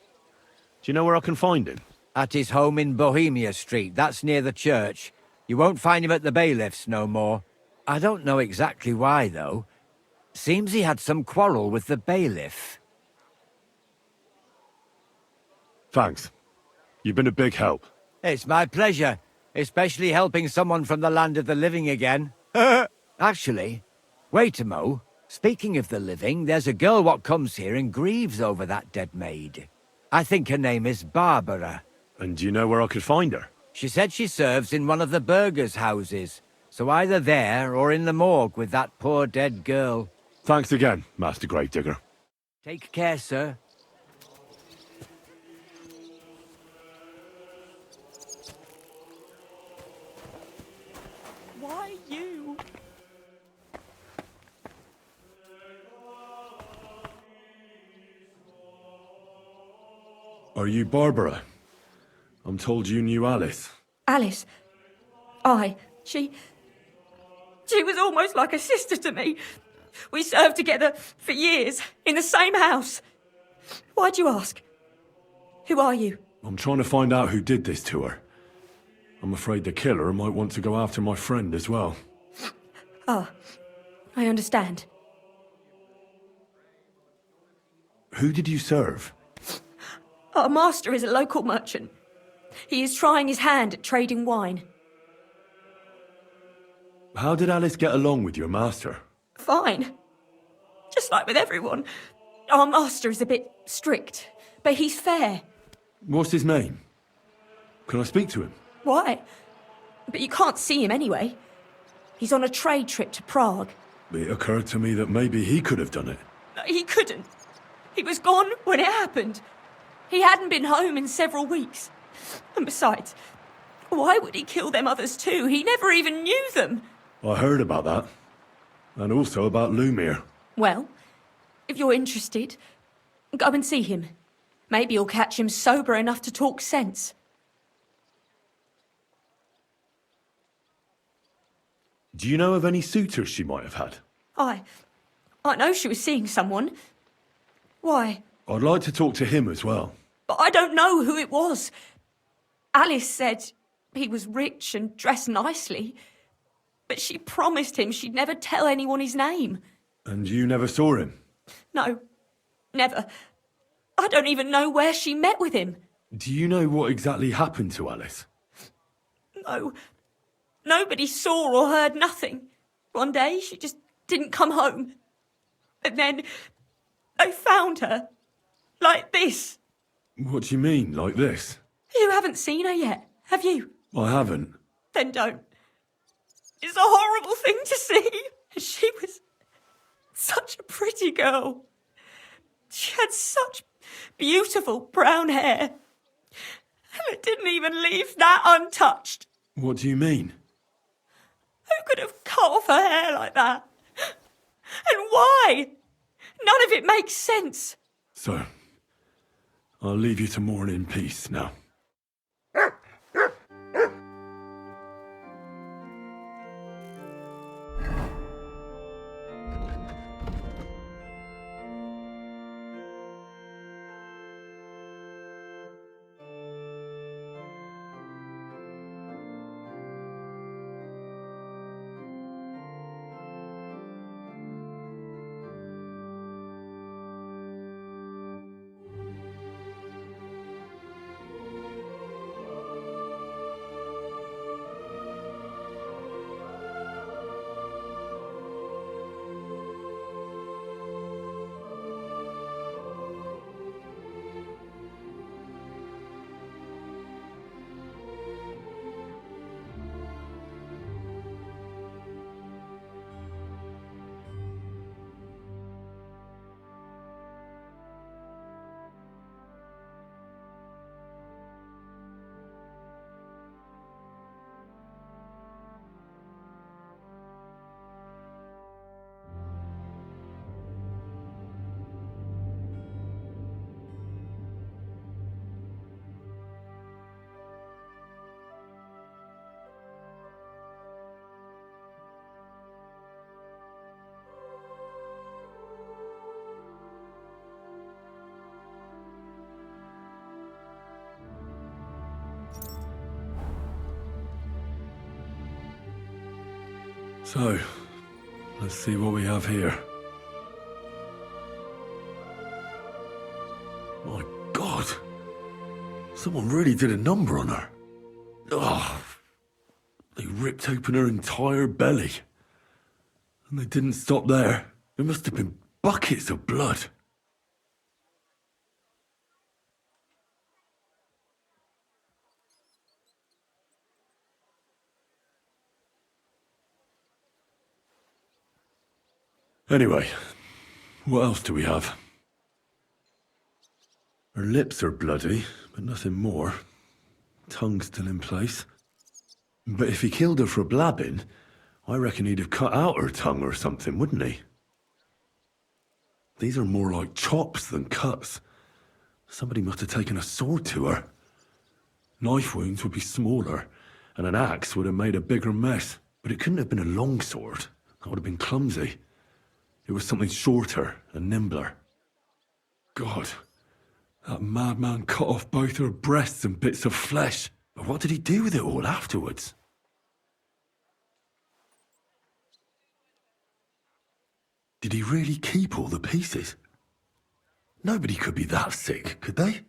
Do you know where I can find him? At his home in Bohemia Street, that's near the church. You won't find him at the bailiff's no more. I don't know exactly why, though. Seems he had some quarrel with the bailiff. Thanks. You've been a big help. It's my pleasure, especially helping someone from the land of the living again. Actually, wait a mo. Speaking of the living, there's a girl what comes here and grieves over that dead maid. I think her name is Barbara. And do you know where I could find her? She said she serves in one of the burgers' houses, so either there or in the morgue with that poor dead girl. Thanks again, Master Gravedigger. Take care, sir. Why you? Are you Barbara? I'm told you knew Alice. Alice. Aye. She was almost like a sister to me. We served together for years, in the same house. Why'd you ask? Who are you? I'm trying to find out who did this to her. I'm afraid the killer might want to go after my friend as well. Ah, I understand. Who did you serve? Our master is a local merchant. He is trying his hand at trading wine. How did Alice get along with your master? Fine. Just like with everyone. Our master is a bit strict, but he's fair. What's his name? Can I speak to him? Why? But you can't see him anyway. He's on a trade trip to Prague. It occurred to me that maybe he could have done it. He couldn't. He was gone when it happened. He hadn't been home in several weeks. And besides, why would he kill them others too? He never even knew them. I heard about that. And also about Lumir. Well, if you're interested, go and see him. Maybe you'll catch him sober enough to talk sense. Do you know of any suitors she might have had? I know she was seeing someone. Why? I'd like to talk to him as well. But I don't know who it was. Alice said he was rich and dressed nicely, but she promised him she'd never tell anyone his name. And you never saw him? No, never. I don't even know where she met with him. Do you know what exactly happened to Alice? No. Nobody saw or heard nothing. One day, she just didn't come home. And then they found her. Like this. What do you mean, like this? You haven't seen her yet, have you? I haven't. Then don't. It's a horrible thing to see. She was such a pretty girl. She had such beautiful brown hair. And it didn't even leave that untouched. What do you mean? Who could have cut off her hair like that? And why? None of it makes sense. So, I'll leave you to mourn in peace now. So, let's see what we have here. My God! Someone really did a number on her. Oh, they ripped open her entire belly. And they didn't stop there. There must have been buckets of blood. Anyway, what else do we have? Her lips are bloody, but nothing more. Tongue's still in place. But if he killed her for blabbing, I reckon he'd have cut out her tongue or something, wouldn't he? These are more like chops than cuts. Somebody must have taken a sword to her. Knife wounds would be smaller, and an axe would have made a bigger mess. But it couldn't have been a long sword. That would have been clumsy. It was something shorter and nimbler. God, that madman cut off both her breasts and bits of flesh. But what did he do with it all afterwards? Did he really keep all the pieces? Nobody could be that sick, could they?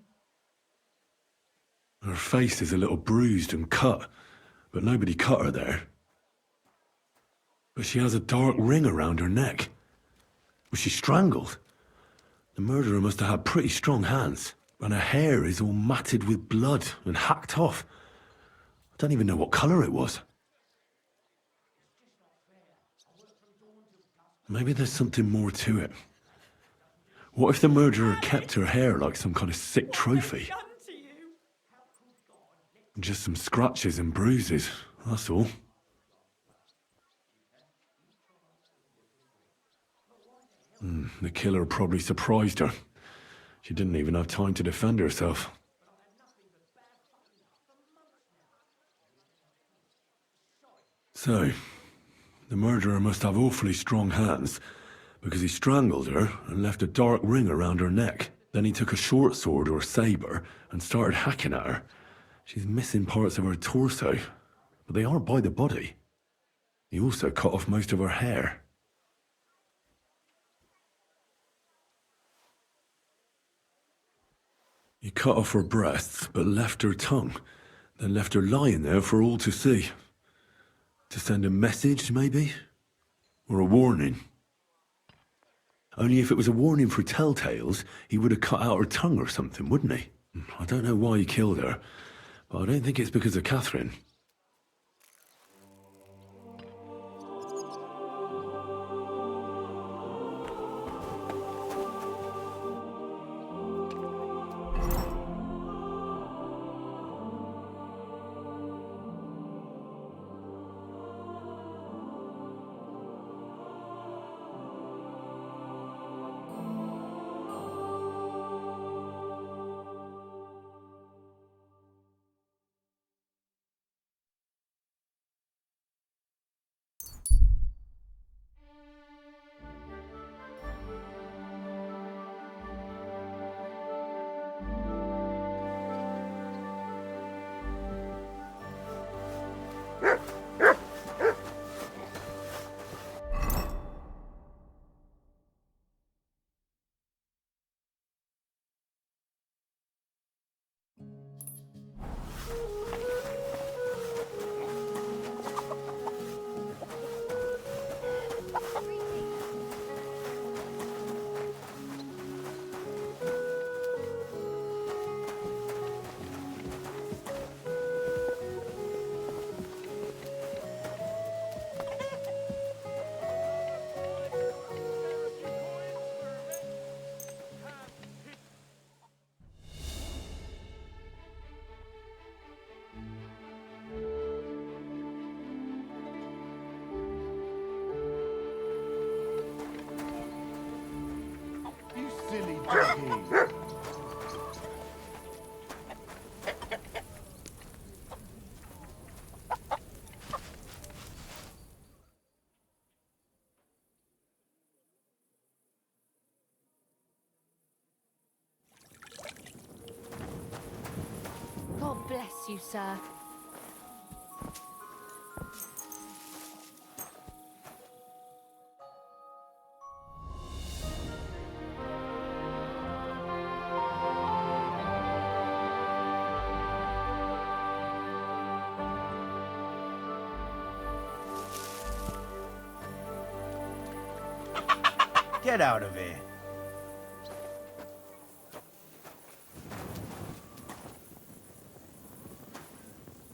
Her face is a little bruised and cut, but nobody cut her there. But she has a dark ring around her neck. Was she strangled? The murderer must have had pretty strong hands, and her hair is all matted with blood and hacked off. I don't even know what colour it was. Maybe there's something more to it. What if the murderer kept her hair like some kind of sick trophy? Just some scratches and bruises, that's all. The killer probably surprised her. She didn't even have time to defend herself. So, the murderer must have awfully strong hands, because he strangled her and left a dark ring around her neck. Then he took a short sword or saber and started hacking at her. She's missing parts of her torso, but they aren't by the body. He also cut off most of her hair. He cut off her breasts, but left her tongue, then left her lying there for all to see. To send a message, maybe? Or a warning? Only if it was a warning for telltales, he would have cut out her tongue or something, wouldn't he? I don't know why he killed her, but I don't think it's because of Catherine. Silly doggy. God bless you, sir. Get out of here.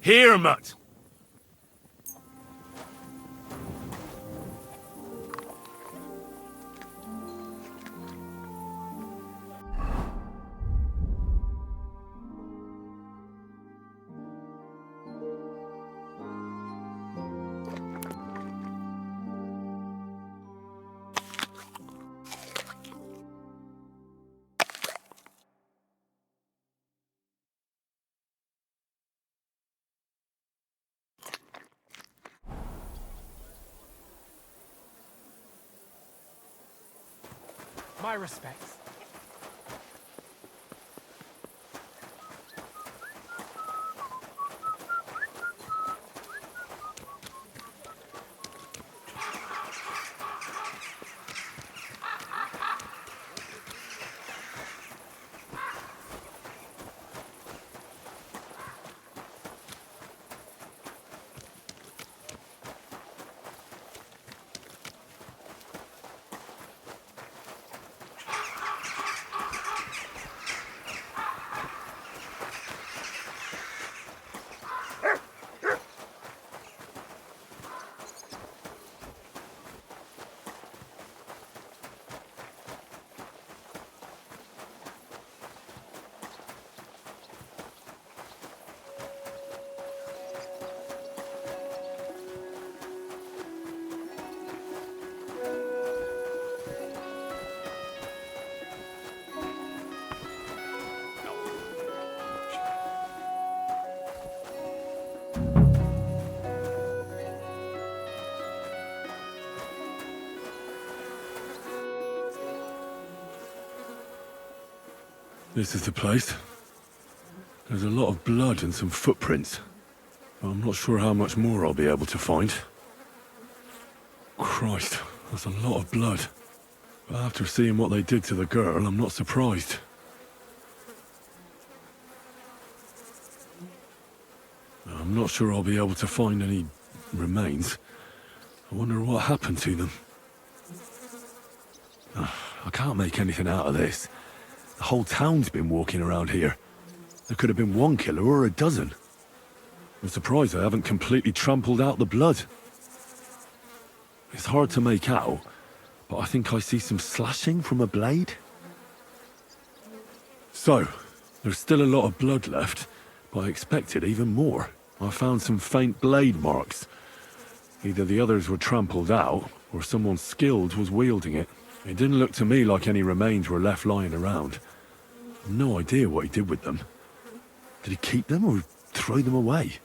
Here, mutt! My respects. This is the place. There's a lot of blood and some footprints. But I'm not sure how much more I'll be able to find. Christ, that's a lot of blood. But after seeing what they did to the girl, I'm not surprised. I'm not sure I'll be able to find any remains. I wonder what happened to them. I can't make anything out of this. The whole town's been walking around here. There could have been one killer or a dozen. I'm surprised I haven't completely trampled out the blood. It's hard to make out, but I think I see some slashing from a blade. So, there's still a lot of blood left, but I expected even more. I found some faint blade marks. Either the others were trampled out, or someone skilled was wielding it. It didn't look to me like any remains were left lying around. No idea what he did with them. Did he keep them or throw them away?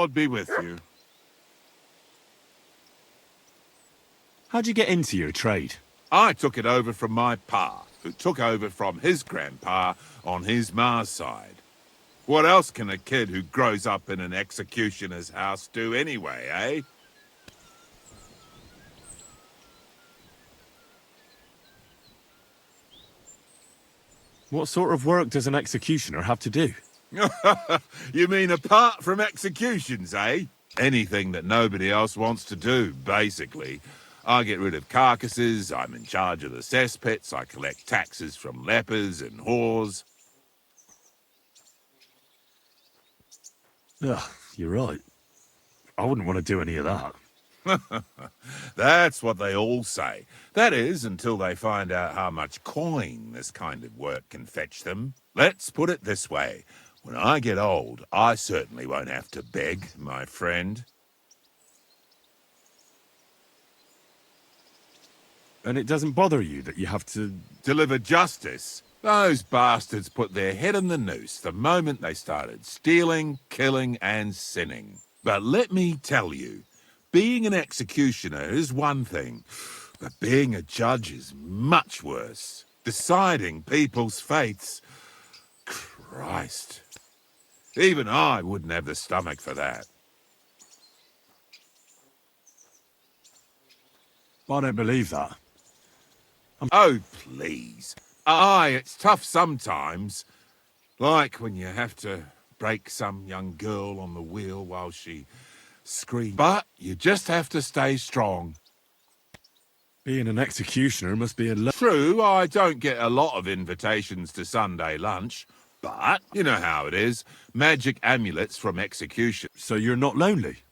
Lord be with you. How'd you get into your trade? I took it over from my pa, who took over from his grandpa on his ma's side. What else can a kid who grows up in an executioner's house do anyway, eh? What sort of work does an executioner have to do? You mean apart from executions, eh? Anything that nobody else wants to do, basically. I get rid of carcasses, I'm in charge of the cesspits, I collect taxes from lepers and whores. Ugh, you're right. I wouldn't want to do any of that. That's what they all say. That is, until they find out how much coin this kind of work can fetch them. Let's put it this way. When I get old, I certainly won't have to beg, my friend. And it doesn't bother you that you have to... Deliver justice? Those bastards put their head in the noose the moment they started stealing, killing, and sinning. But let me tell you, being an executioner is one thing, but being a judge is much worse. Deciding people's fates. Christ. Even I wouldn't have the stomach for that. I don't believe that. Oh, please. Aye, it's tough sometimes. Like when you have to break some young girl on the wheel while she screams. But you just have to stay strong. Being an executioner must be a... True, I don't get a lot of invitations to Sunday lunch. But, you know how it is. Magic amulets from execution. So you're not lonely?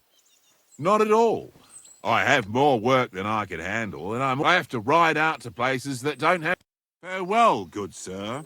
Not at all. I have more work than I can handle, and I have to ride out to places that don't have... Farewell, good sir.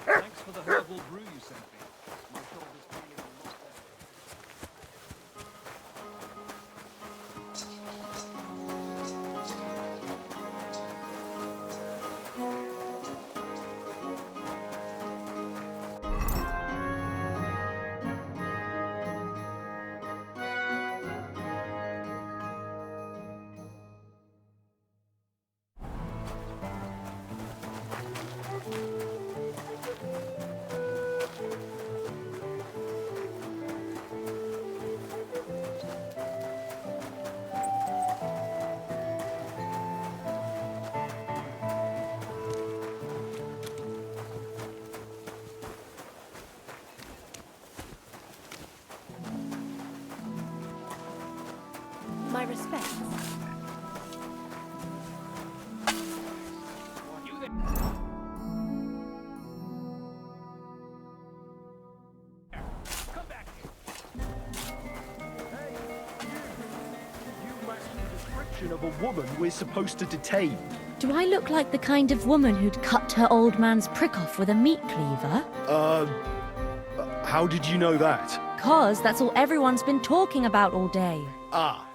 Thanks for the herbal brew you sent me. My shoulder's feeling a lot better. My respects. Of a woman we're supposed to detain. Do I look like the kind of woman who'd cut her old man's prick off with a meat cleaver? How did you know that? Because that's all everyone's been talking about all day. Ah,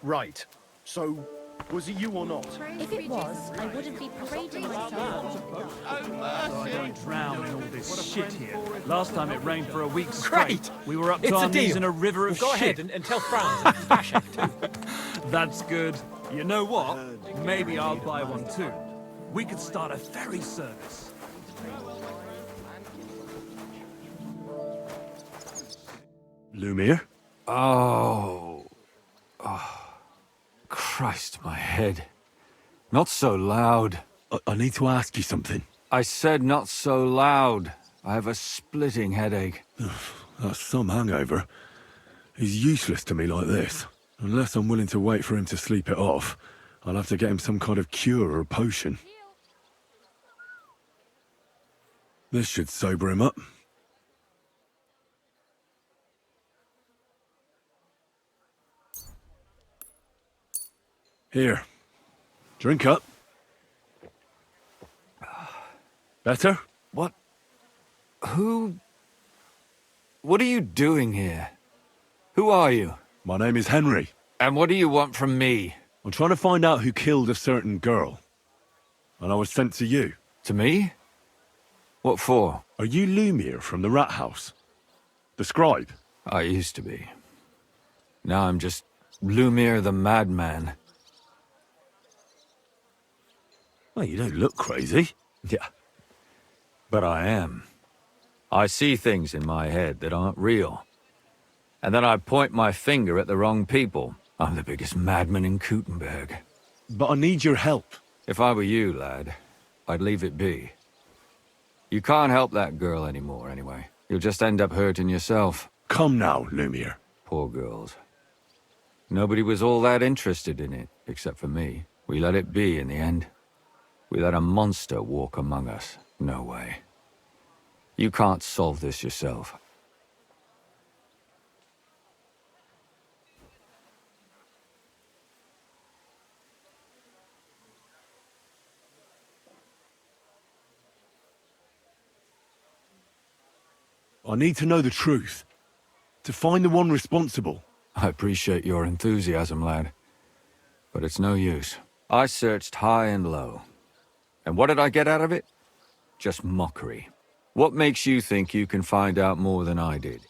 right. So, was it you or not? If it was, I wouldn't be parading myself. I don't drown in all this shit here. Last time it rained for a week straight. Great! We were up It's to a our knees deal. in a river of Go shit. ahead and tell Franz and Pashek too. That's good. You know what? Maybe I'll buy one too. We could start a ferry service. Lumiere? Oh. Christ, my head. Not so loud. I need to ask you something. I said not so loud. I have a splitting headache. That's some hangover. He's useless to me like this. Unless I'm willing to wait for him to sleep it off, I'll have to get him some kind of cure or potion. This should sober him up. Here. Drink up. Better? What? What are you doing here? Who are you? My name is Henry. And what do you want from me? I'm trying to find out who killed a certain girl. And I was sent to you. To me? What for? Are you Lumiere from the Rat House? The scribe? I used to be. Now I'm just Lumiere the madman. Well, you don't look crazy. Yeah. But I am. I see things in my head that aren't real. And then I point my finger at the wrong people. I'm the biggest madman in Kuttenberg. But I need your help. If I were you, lad, I'd leave it be. You can't help that girl anymore, anyway. You'll just end up hurting yourself. Come now, Lumiere. Poor girls. Nobody was all that interested in it, except for me. We let it be in the end. We let a monster walk among us. No way. You can't solve this yourself. I need to know the truth. To find the one responsible. I appreciate your enthusiasm, lad. But it's no use. I searched high and low. And what did I get out of it? Just mockery. What makes you think you can find out more than I did?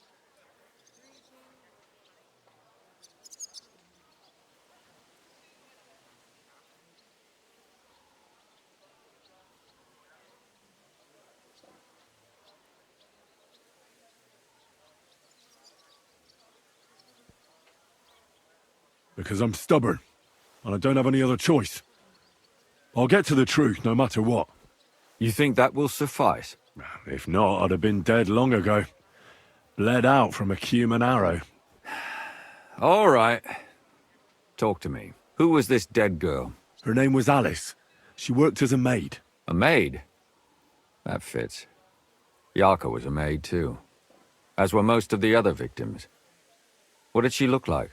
Because I'm stubborn. And I don't have any other choice. I'll get to the truth no matter what. You think that will suffice? If not, I'd have been dead long ago. Bled out from a human arrow. All right. Talk to me. Who was this dead girl? Her name was Alice. She worked as a maid. A maid? That fits. Yarka was a maid too. As were most of the other victims. What did she look like?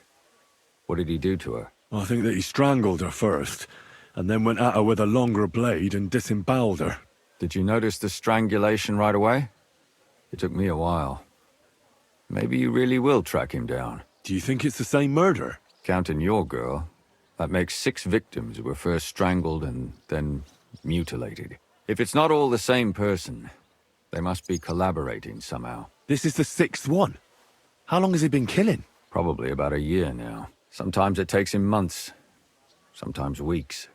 What did he do to her? I think that he strangled her first, and then went at her with a longer blade and disemboweled her. Did you notice the strangulation right away? It took me a while. Maybe you really will track him down. Do you think it's the same murder? Counting your girl, that makes 6 victims who were first strangled and then mutilated. If it's not all the same person, they must be collaborating somehow. This is the 6th one. How long has he been killing? Probably about a year now. Sometimes it takes him months, sometimes weeks.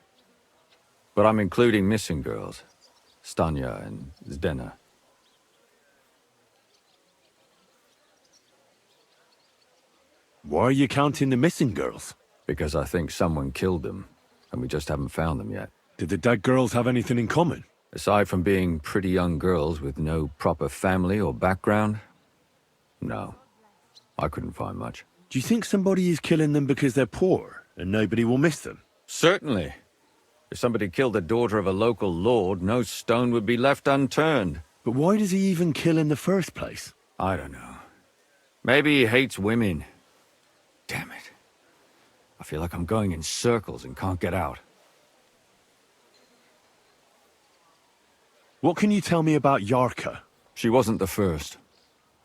But I'm including missing girls, Stanya and Zdena. Why are you counting the missing girls? Because I think someone killed them, and we just haven't found them yet. Did the dead girls have anything in common? Aside from being pretty young girls with no proper family or background, no. I couldn't find much. Do you think somebody is killing them because they're poor, and nobody will miss them? Certainly. If somebody killed the daughter of a local lord, no stone would be left unturned. But why does he even kill in the first place? I don't know. Maybe he hates women. Damn it. I feel like I'm going in circles and can't get out. What can you tell me about Yarka? She wasn't the first.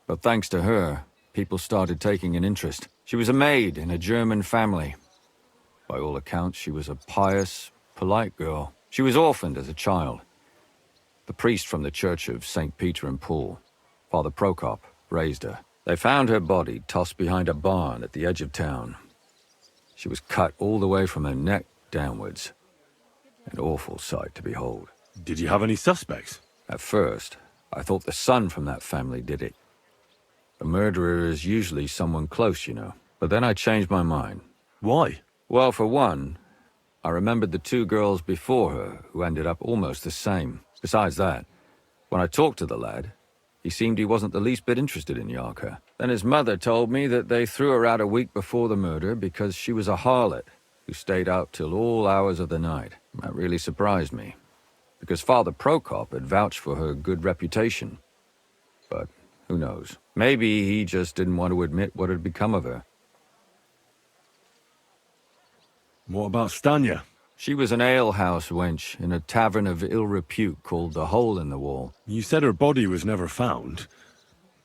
But thanks to her, people started taking an interest. She was a maid in a German family. By all accounts, she was a pious, polite girl. She was orphaned as a child. The priest from the Church of St. Peter and Paul, Father Prokop, raised her. They found her body tossed behind a barn at the edge of town. She was cut all the way from her neck downwards. An awful sight to behold. Did you have any suspects? At first, I thought the son from that family did it. A murderer is usually someone close, you know. But then I changed my mind. Why? Well, for one, I remembered the two girls before her who ended up almost the same. Besides that, when I talked to the lad, he seemed he wasn't the least bit interested in Yarka. Then his mother told me that they threw her out a week before the murder because she was a harlot who stayed out till all hours of the night. That really surprised me, because Father Prokop had vouched for her good reputation. But who knows? Maybe he just didn't want to admit what had become of her. What about Stanya? She was an alehouse wench in a tavern of ill repute called the Hole in the Wall. You said her body was never found.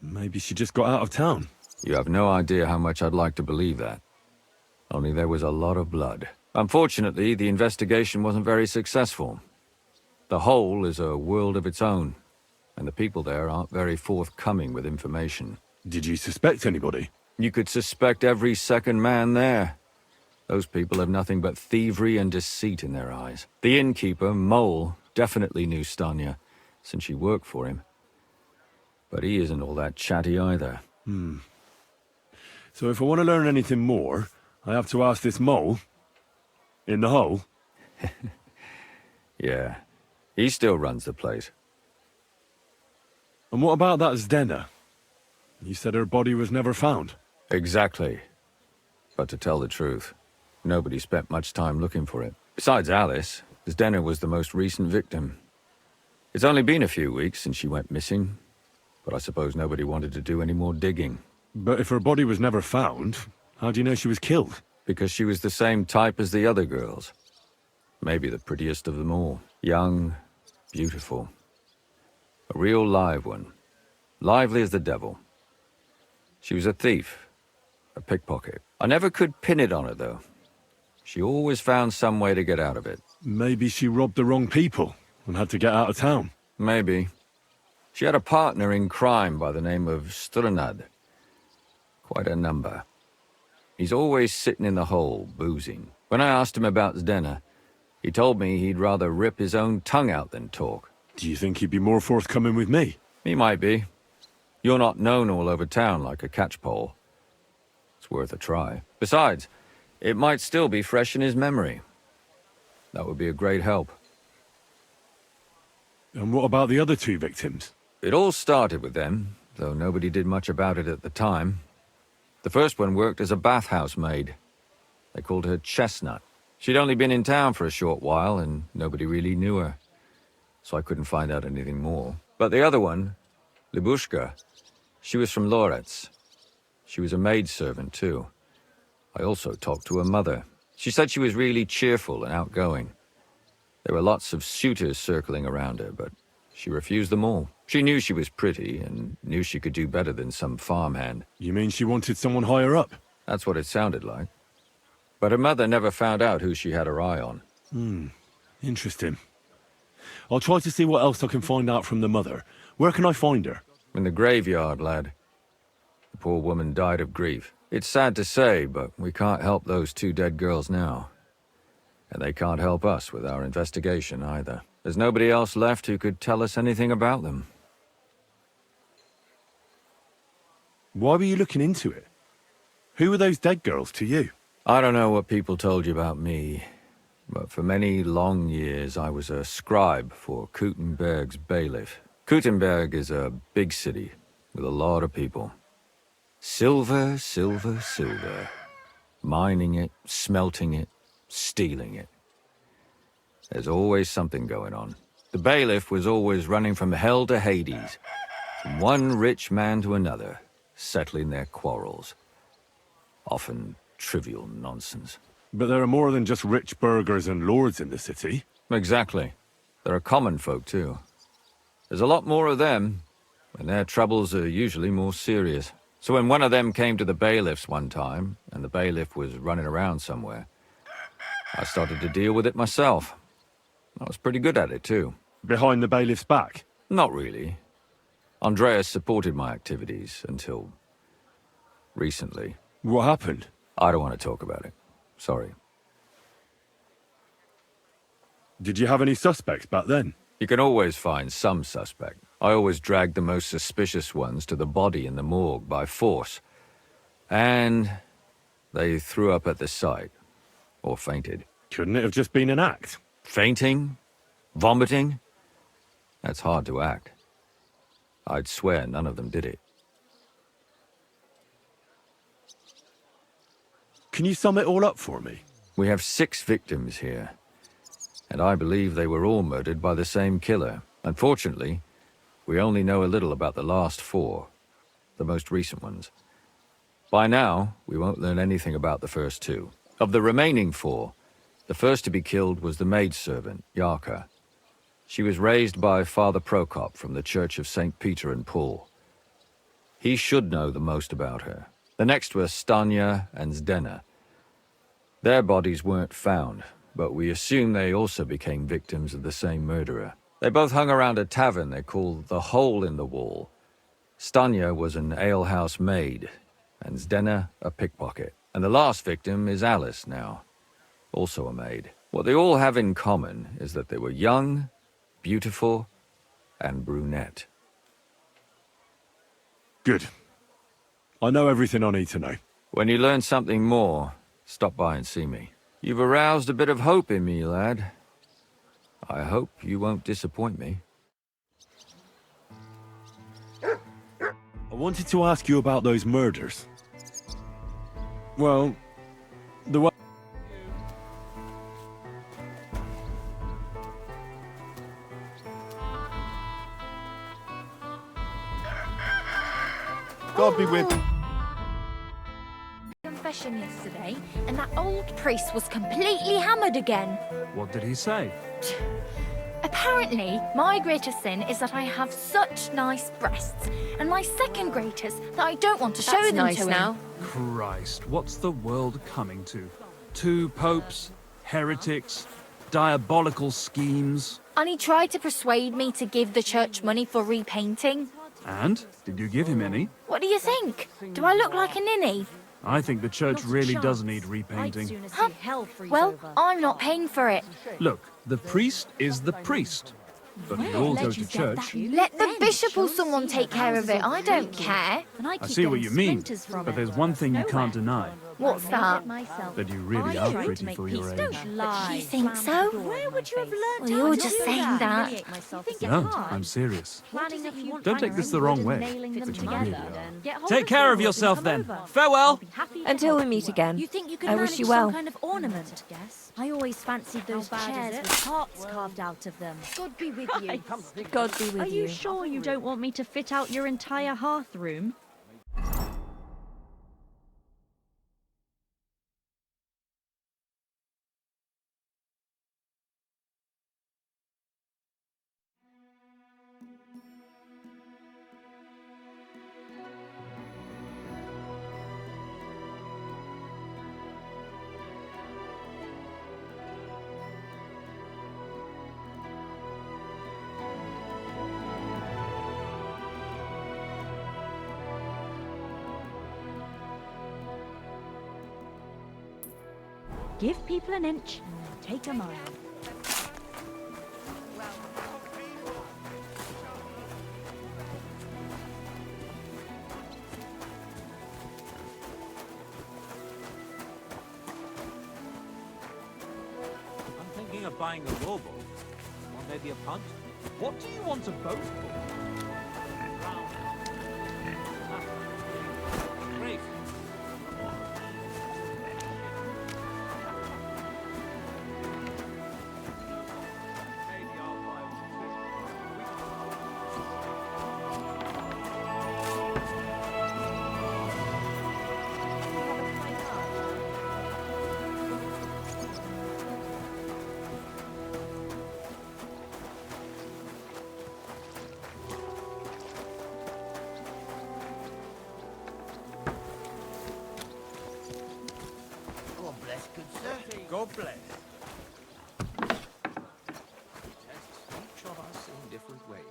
Maybe she just got out of town. You have no idea how much I'd like to believe that. Only there was a lot of blood. Unfortunately, the investigation wasn't very successful. The Hole is a world of its own, and the people there aren't very forthcoming with information. Did you suspect anybody? You could suspect every second man there. Those people have nothing but thievery and deceit in their eyes. The innkeeper, Mole, definitely knew Stanya, since she worked for him. But he isn't all that chatty either. So if I want to learn anything more, I have to ask this Mole? In the hole? Yeah. He still runs the place. And what about that Zdena? You said her body was never found. Exactly. But to tell the truth, nobody spent much time looking for it. Besides Alice, Zdena was the most recent victim. It's only been a few weeks since she went missing, but I suppose nobody wanted to do any more digging. But if her body was never found, how do you know she was killed? Because she was the same type as the other girls. Maybe the prettiest of them all. Young, beautiful. A real live one. Lively as the devil. She was a thief. A pickpocket. I never could pin it on her, though. She always found some way to get out of it. Maybe she robbed the wrong people and had to get out of town. Maybe. She had a partner in crime by the name of Strunad. Quite a number. He's always sitting in the hole, boozing. When I asked him about Zdena, he told me he'd rather rip his own tongue out than talk. Do you think he'd be more forthcoming with me? He might be. You're not known all over town like a catchpole. It's worth a try. Besides, it might still be fresh in his memory. That would be a great help. And what about the other two victims? It all started with them, though nobody did much about it at the time. The first one worked as a bathhouse maid. They called her Chestnut. She'd only been in town for a short while, and nobody really knew her. So I couldn't find out anything more. But the other one, Libushka, she was from Loretz. She was a maidservant, too. I also talked to her mother. She said she was really cheerful and outgoing. There were lots of suitors circling around her, but she refused them all. She knew she was pretty and knew she could do better than some farmhand. You mean she wanted someone higher up? That's what it sounded like. But her mother never found out who she had her eye on. Interesting. I'll try to see what else I can find out from the mother. Where can I find her? In the graveyard, lad. The poor woman died of grief. It's sad to say, but we can't help those two dead girls now. And they can't help us with our investigation either. There's nobody else left who could tell us anything about them. Why were you looking into it? Who were those dead girls to you? I don't know what people told you about me, but for many long years I was a scribe for Kuttenberg's bailiff. Kuttenberg is a big city with a lot of people. Silver, silver, silver. Mining it, smelting it, stealing it. There's always something going on. The bailiff was always running from hell to Hades, from one rich man to another, settling their quarrels. Often trivial nonsense. But there are more than just rich burghers and lords in the city. Exactly. There are common folk, too. There's a lot more of them, and their troubles are usually more serious. So when one of them came to the bailiffs one time, and the bailiff was running around somewhere, I started to deal with it myself. I was pretty good at it, too. Behind the bailiff's back? Not really. Andreas supported my activities until recently. What happened? I don't want to talk about it. Sorry. Did you have any suspects back then? You can always find some suspect. I always dragged the most suspicious ones to the body in the morgue by force. And they threw up at the sight. Or fainted. Couldn't it have just been an act? Fainting? Vomiting? That's hard to act. I'd swear none of them did it. Can you sum it all up for me? We have 6 victims here. And I believe they were all murdered by the same killer. Unfortunately, we only know a little about the last 4. The most recent ones. By now, we won't learn anything about the first 2. Of the remaining 4, the first to be killed was the maidservant, Yarka. She was raised by Father Prokop from the Church of St. Peter and Paul. He should know the most about her. The next were Stanya and Zdena. Their bodies weren't found, but we assume they also became victims of the same murderer. They both hung around a tavern they called the Hole in the Wall. Stanya was an alehouse maid, and Zdena a pickpocket. And the last victim is Alice now, also a maid. What they all have in common is that they were young, beautiful, and brunette. Good. I know everything I need to know. When you learn something more, stop by and see me. You've aroused a bit of hope in me, lad. I hope you won't disappoint me. I wanted to ask you about those murders. Well, the way... God be with... Confession yesterday, and that old priest was completely hammered again. What did he say? Apparently, my greatest sin is that I have such nice breasts, and my second greatest that I don't want to show them to him. Christ, what's the world coming to? 2 popes, heretics, diabolical schemes. And he tried to persuade me to give the church money for repainting. And? Did you give him any? What do you think? Do I look like a ninny? I think the church really does need repainting. Huh? Well, I'm not paying for it. Look, the priest is the priest. But we all go to church. Let the bishop or someone take care of it. I don't care. I see what you mean, but there's one thing you can't deny. What's that? That you really are pretty for your age. You think so? Where would you have learned? Well, you're just saying that. No, I'm serious. Don't take this the wrong way, but you really are. Take care of yourself then. Farewell. Until we meet again. You think you could I manage wish you some well. kind of ornament? I always fancied those chairs with hearts carved out of them. God be with you. God be with Are you you. sure you don't want me to fit out your entire hearth room? Give people an inch and they'll take a mile. I'm thinking of buying a rowboat. Or maybe a punt. What do you want a boat for? Great. God bless. Each of us in different ways.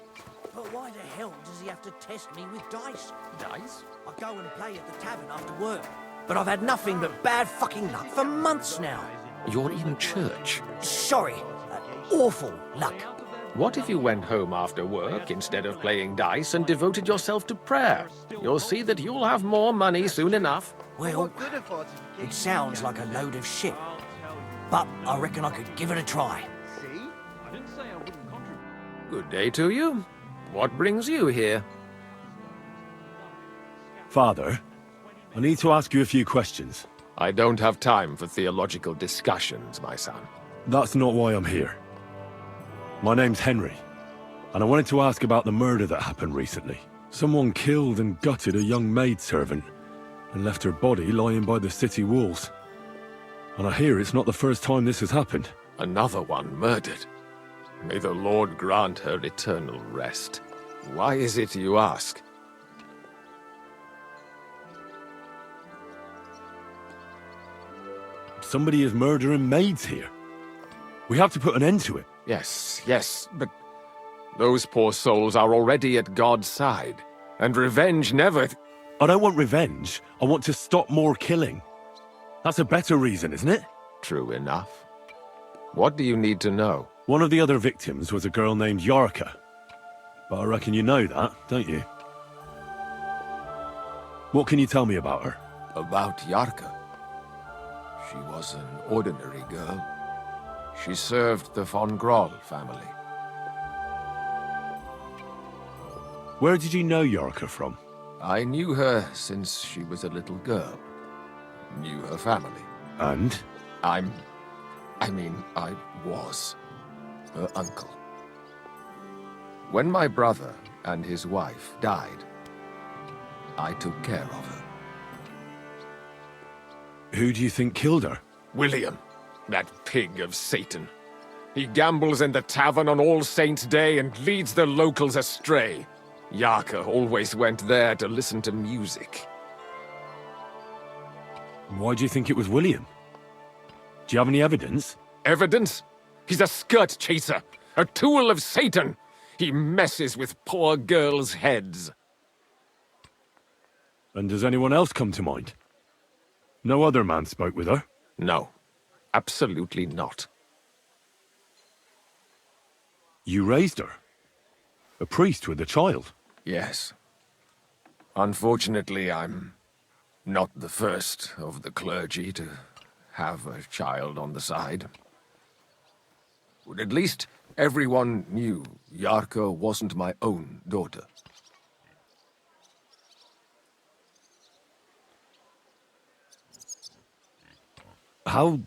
But why the hell does he have to test me with dice? Dice? I go and play at the tavern after work, but I've had nothing but bad fucking luck for months now. You're in church. Sorry, awful luck. What if you went home after work instead of playing dice and devoted yourself to prayer? You'll see that you'll have more money soon enough. Well, it sounds like a load of shit, but I reckon I could give it a try. Good day to you. What brings you here? Father, I need to ask you a few questions. I don't have time for theological discussions, my son. That's not why I'm here. My name's Henry, and I wanted to ask about the murder that happened recently. Someone killed and gutted a young maidservant and left her body lying by the city walls. And I hear it's not the first time this has happened. Another one murdered. May the Lord grant her eternal rest. Why is it you ask? Somebody is murdering maids here. We have to put an end to it. Yes, but those poor souls are already at God's side, and revenge never... I don't want revenge. I want to stop more killing. That's a better reason, isn't it? True enough. What do you need to know? One of the other victims was a girl named Yarka. But I reckon you know that, don't you? What can you tell me about her? About Yarka? She was an ordinary girl. She served the von Groll family. Where did you know Yarka from? I knew her since she was a little girl. Knew her family. And? I was her uncle. When my brother and his wife died, I took care of her. Who do you think killed her? William, that pig of Satan. He gambles in the tavern on All Saints' Day and leads the locals astray. Yarka always went there to listen to music. Why do you think it was William? Do you have any evidence? Evidence? He's a skirt chaser, a tool of Satan. He messes with poor girls' heads. And does anyone else come to mind? No other man spoke with her? No, absolutely not. You raised her? A priest with a child? Yes. Unfortunately, I'm not the first of the clergy to have a child on the side. But at least everyone knew Yarka wasn't my own daughter. How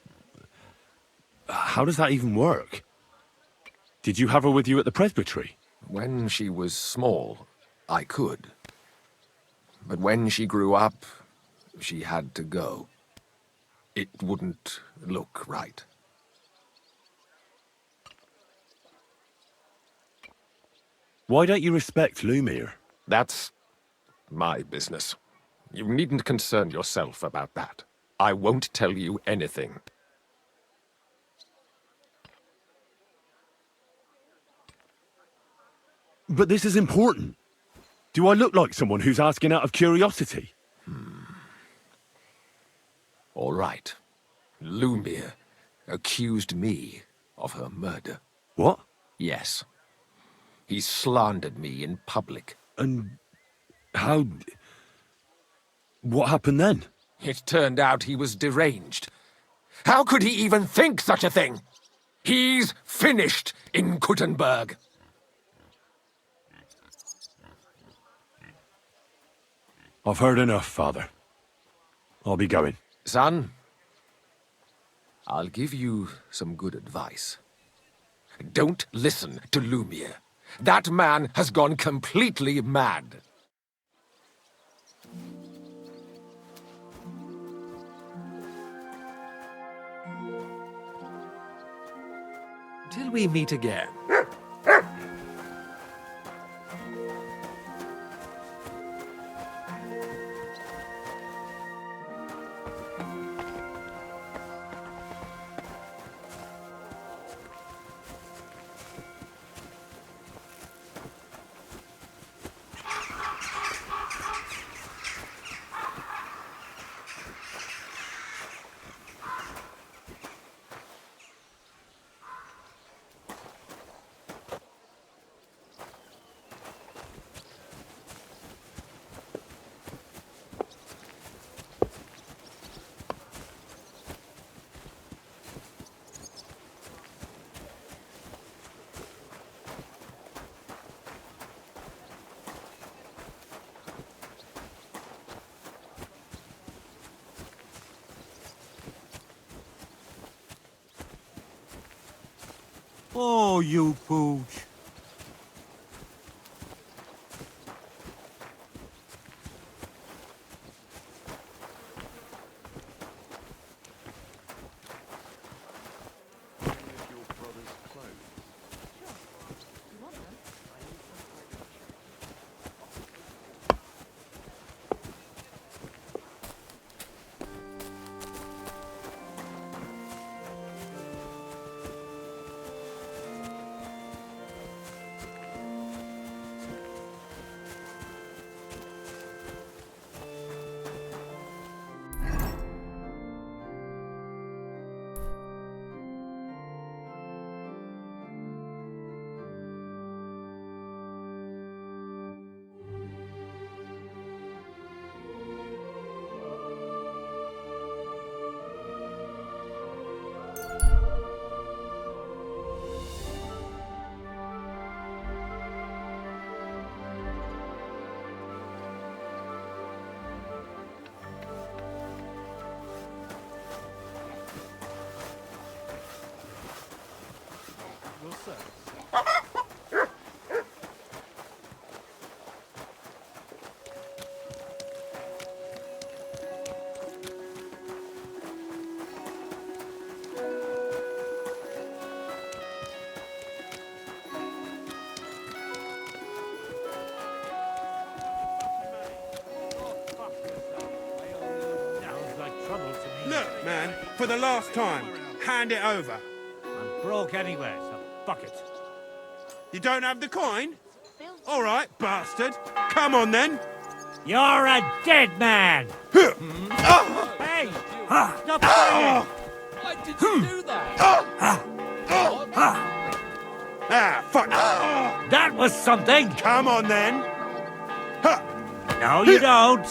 does that even work? Did you have her with you at the presbytery? When she was small, I could. But when she grew up, she had to go. It wouldn't look right. Why don't you respect Lumiere? That's my business. You needn't concern yourself about that. I won't tell you anything. But this is important. Do I look like someone who's asking out of curiosity? All right. Lumiere accused me of her murder. What? Yes. He slandered me in public. And how... What happened then? It turned out he was deranged. How could he even think such a thing? He's finished in Kuttenberg. I've heard enough, Father. I'll be going. Son, I'll give you some good advice. Don't listen to Lumiere. That man has gone completely mad. Till we meet again. Oh, you pooch. Look, man, for the last time, hand it over. I'm broke anyway, so fuck it. You don't have the coin? All right, bastard. Come on, then. You're a dead man! Hey! Stop fighting! Why did you do that? Ah, fuck. That was something! Come on, then. No, you don't!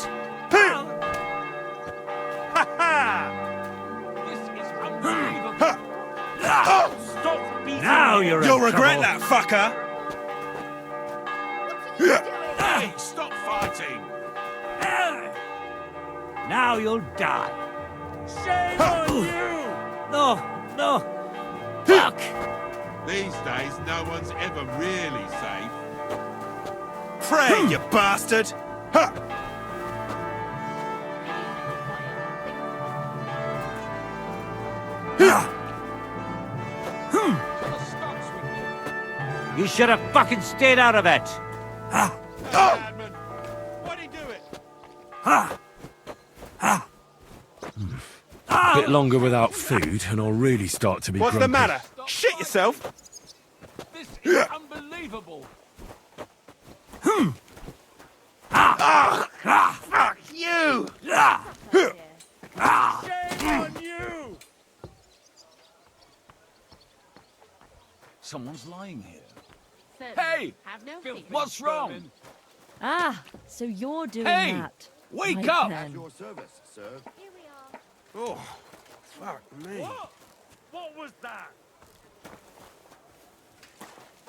Stop beating Now me. you're in You'll regret trouble. that, fucker. Hey, stop fighting! Now you'll die. Shame on you! No! Fuck! These days, no one's ever really safe. Pray, you bastard. You should have fucking stayed out of it! Badman, why'd he do it? A bit longer without food, and I'll really start to be What's grumpy. the matter? Shit yourself. This is unbelievable. Fuck you. Shame on you! Someone's lying here. Hey! Have no Phil, fear. what's wrong? Ah, so you're doing Hey, that. wake Right up! then. Your service, sir. Here we are. Oh, fuck me. What was that?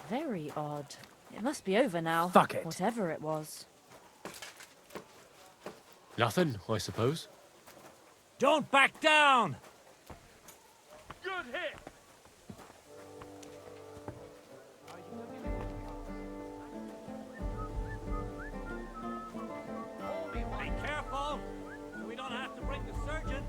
Very odd. It must be over now. Fuck it. Whatever it was. Nothing, I suppose. Don't back down! Good hit. Be careful, so we don't have to bring the surgeon.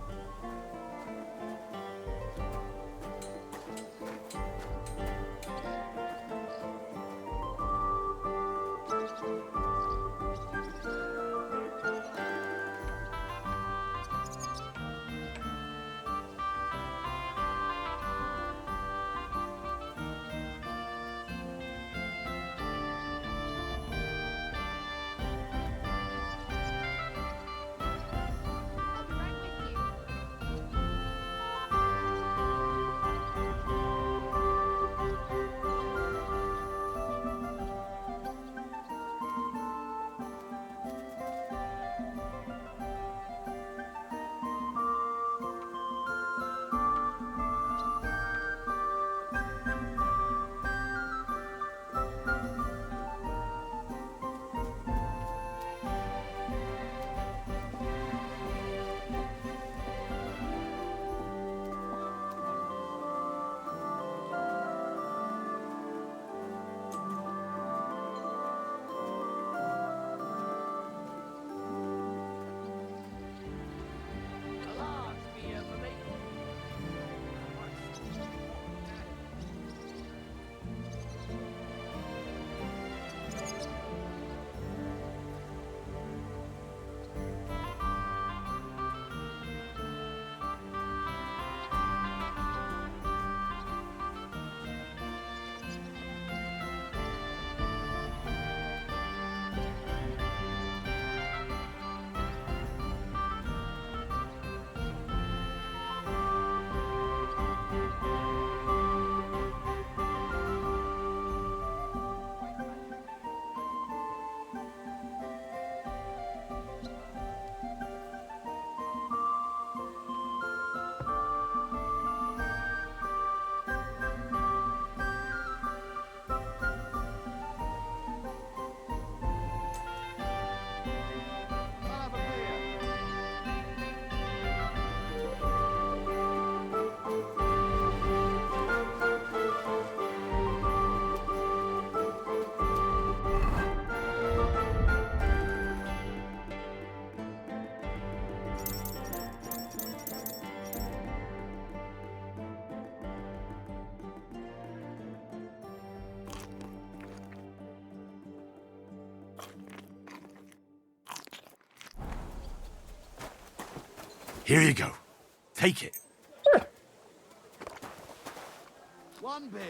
Here you go. Take it. One beer.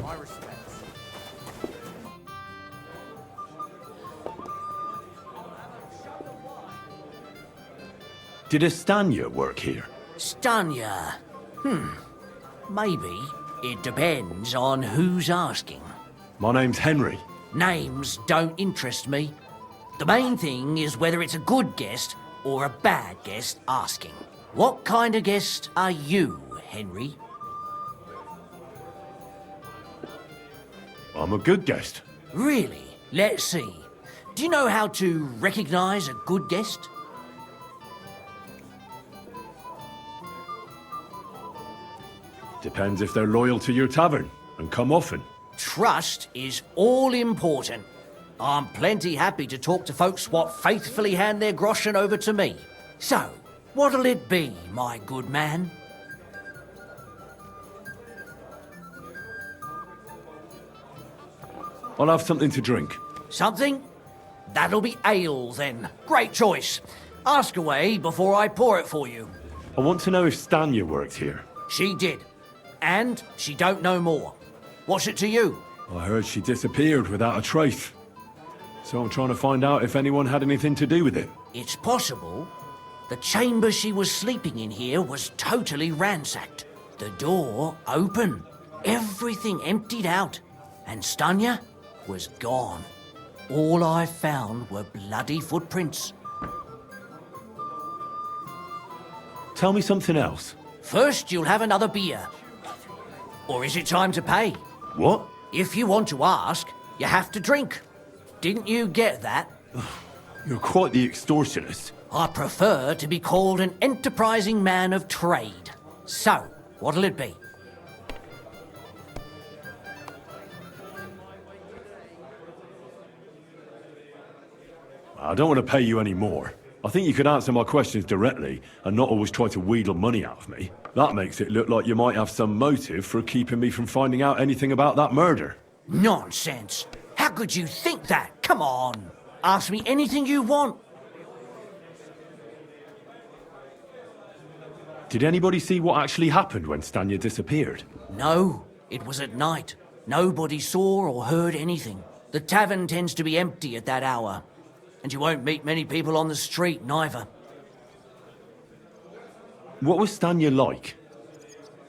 My respects. Did Estanya work here? Stanya. Maybe. It depends on who's asking. My name's Henry. Names don't interest me. The main thing is whether it's a good guest or a bad guest asking. What kind of guest are you, Henry? I'm a good guest. Really? Let's see. Do you know how to recognize a good guest? Depends if they're loyal to your tavern and come often. Trust is all important. I'm plenty happy to talk to folks what faithfully hand their groschen over to me. So, what'll it be, my good man? I'll have something to drink. Something? That'll be ale, then. Great choice. Ask away before I pour it for you. I want to know if Stanya worked here. She did. And she don't know more. What's it to you? I heard she disappeared without a trace. So I'm trying to find out if anyone had anything to do with it. It's possible. The chamber she was sleeping in here was totally ransacked. The door open. Everything emptied out. And Stanya was gone. All I found were bloody footprints. Tell me something else. First, you'll have another beer. Or is it time to pay? What? If you want to ask, you have to drink. Didn't you get that? You're quite the extortionist. I prefer to be called an enterprising man of trade. So, what'll it be? I don't want to pay you any more. I think you could answer my questions directly and not always try to wheedle money out of me. That makes it look like you might have some motive for keeping me from finding out anything about that murder. Nonsense. How could you think that? Come on. Ask me anything you want. Did anybody see what actually happened when Stanya disappeared? No, it was at night. Nobody saw or heard anything. The tavern tends to be empty at that hour. And you won't meet many people on the street, neither. What was Stanya like?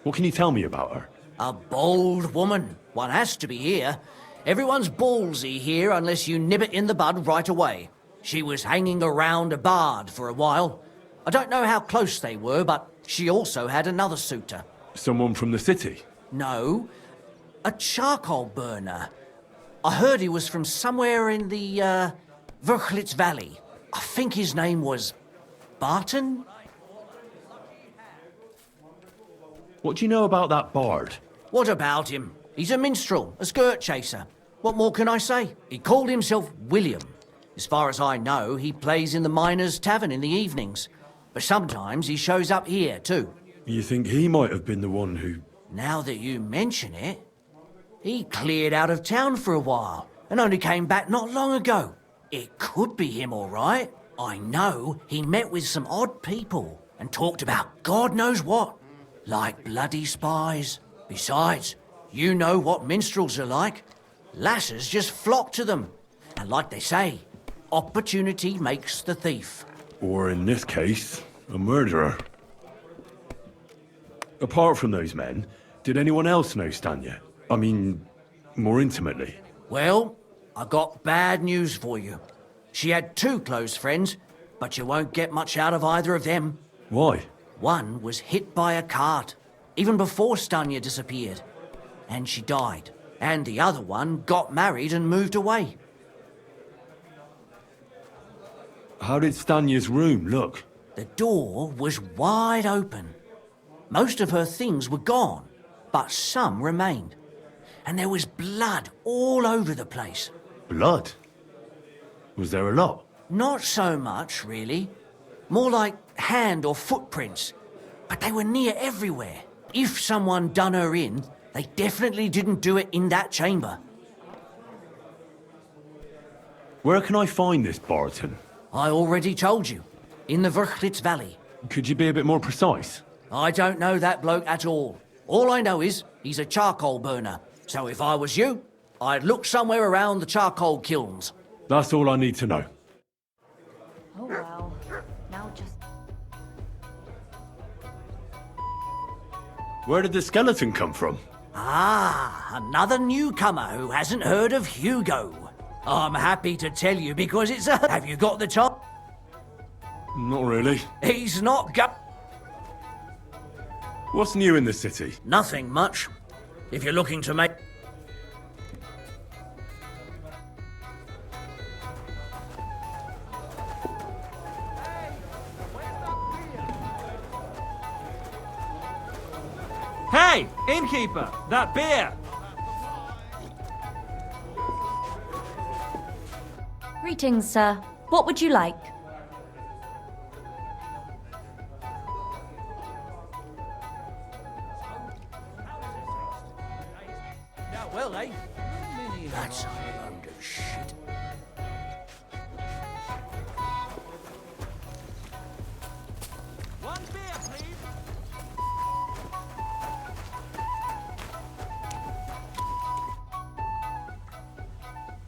What can you tell me about her? A bold woman. One has to be here. Everyone's ballsy here unless you nib it in the bud right away. She was hanging around a bard for a while. I don't know how close they were, but she also had another suitor. Someone from the city? No, a charcoal burner. I heard he was from somewhere in the, Verchlitz Valley. I think his name was Barton? What do you know about that bard? What about him? He's a minstrel, a skirt chaser. What more can I say? He called himself William. As far as I know, he plays in the miners' tavern in the evenings. But sometimes he shows up here, too. You think he might have been the one who... Now that you mention it, he cleared out of town for a while and only came back not long ago. It could be him, all right. I know he met with some odd people and talked about God knows what. Like bloody spies. Besides, you know what minstrels are like. Lasses just flock to them. And like they say, opportunity makes the thief. Or in this case, a murderer. Apart from those men, did anyone else know Stanya? I mean, more intimately. Well, I got bad news for you. She had 2 close friends, but you won't get much out of either of them. Why? One was hit by a cart, even before Stanya disappeared. And she died. And the other one got married and moved away. How did Stanya's room look? The door was wide open. Most of her things were gone, but some remained. And there was blood all over the place. Blood? Was there a lot? Not so much, really. More like hand or footprints. but they were near everywhere. If someone done her in, they definitely didn't do it in that chamber. Where can I find this Barton? I already told you. In the Verchlitz Valley. Could you be a bit more precise? I don't know that bloke at all. All I know is he's a charcoal burner. So if I was you, I'd look somewhere around the charcoal kilns. That's all I need to know. Oh well. Now just... Where did the skeleton come from? Ah, another newcomer who hasn't heard of Hugo. I'm happy to tell you because it's a... Have you got the top? Not really. He's not What's new in the city? Nothing much. If you're looking to make... Hey, innkeeper, that beer! Greetings, sir. What would you like? Well, eh? That's a load of shit. One beer, please.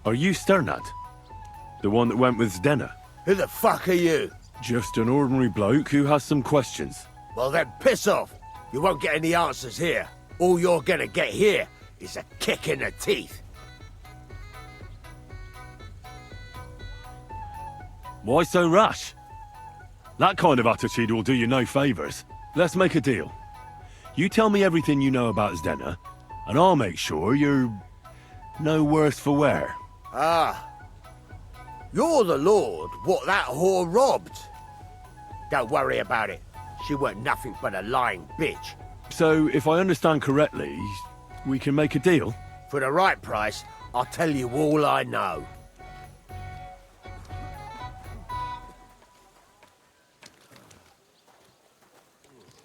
Are you Sternad? The one that went with Zdenna? Who the fuck are you? Just an ordinary bloke who has some questions. Well then, piss off. You won't get any answers here. All you're gonna get here is a kick in the teeth. Why so rash? That kind of attitude will do you no favours. Let's make a deal. You tell me everything you know about Zdenna, and I'll make sure you're no worse for wear. Ah. You're the lord what that whore robbed. Don't worry about it. She weren't nothing but a lying bitch. So, if I understand correctly, we can make a deal? For the right price, I'll tell you all I know.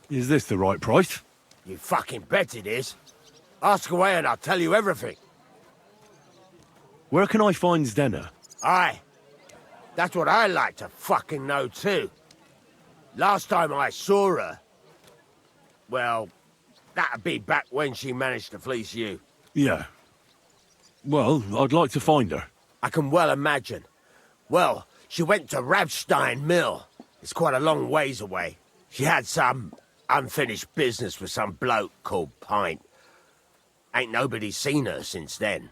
Is this the right price? You fucking bet it is. Ask away and I'll tell you everything. Where can I find Zdenna? Aye. That's what I like to fucking know too. Last time I saw her... Well, that'd be back when she managed to fleece you. Yeah. Well, I'd like to find her. I can well imagine. Well, she went to Rabstein Mill. It's quite a long ways away. She had some unfinished business with some bloke called Pint. Ain't nobody seen her since then.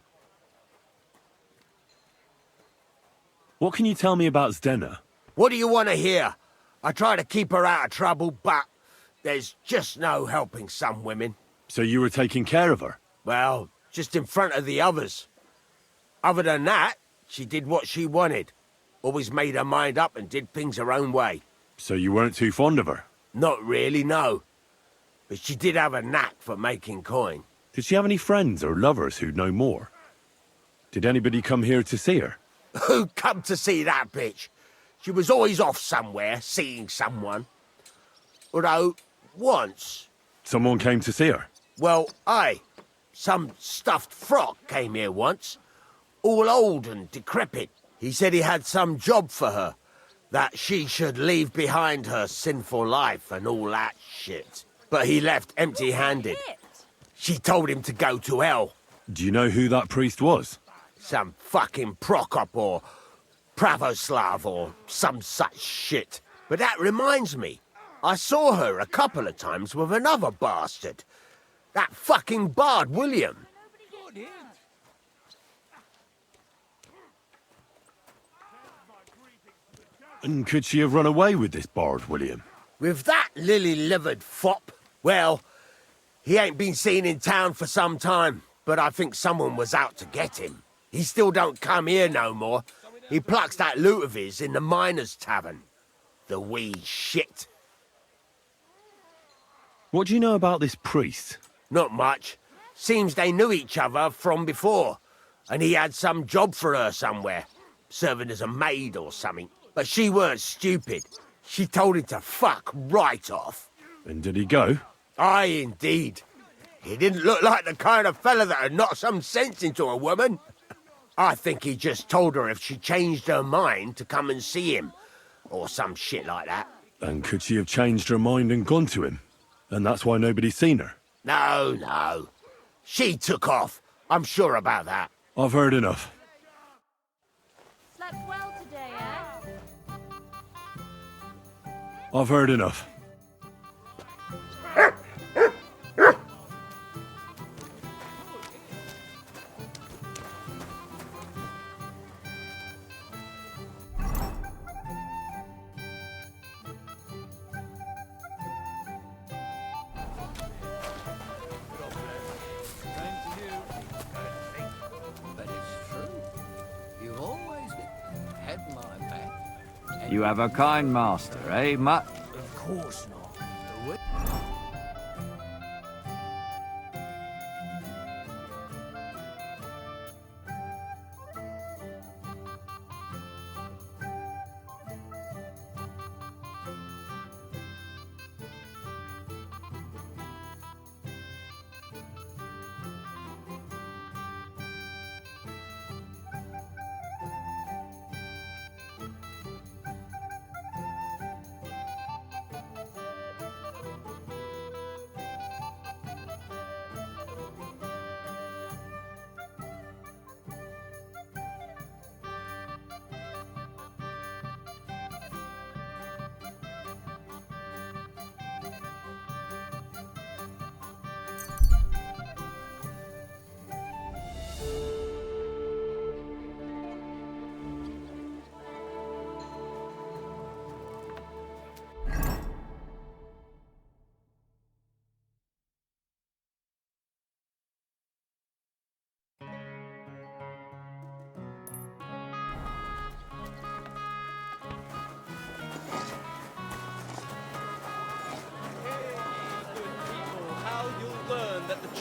What can you tell me about Zdenna? What do you want to hear? I try to keep her out of trouble, but there's just no helping some women. So you were taking care of her? Well, just in front of the others. Other than that, she did what she wanted. Always made her mind up and did things her own way. So you weren't too fond of her? Not really, no. But she did have a knack for making coin. Did she have any friends or lovers who'd know more? Did anybody come here to see her? Who'd come to see that bitch? She was always off somewhere, seeing someone. Although, once... Someone came to see her? Well, aye. Some stuffed frock came here once. All old and decrepit. He said he had some job for her. That she should leave behind her sinful life and all that shit. But he left empty-handed. She told him to go to hell. Do you know who that priest was? Some fucking Prokop or Pravoslav or some such shit. But that reminds me, I saw her a couple of times with another bastard. That fucking bard, William. And could she have run away with this bard, William? With that lily-livered fop? Well, he ain't been seen in town for some time, but I think someone was out to get him. He still don't come here no more. He plucks that loot of his in the miners' tavern. The wee shit. What do you know about this priest? Not much. Seems they knew each other from before. And he had some job for her somewhere. Serving as a maid or something. But she weren't stupid. She told him to fuck right off. And did he go? Aye, indeed. He didn't look like the kind of fella that'd knock some sense into a woman. I think he just told her if she changed her mind to come and see him, or some shit like that. And could she have changed her mind and gone to him? And that's why nobody's seen her? No. She took off. I'm sure about that. I've heard enough. Slept well today, eh? I've heard enough. You have a kind master, eh, Mutt? Of course not.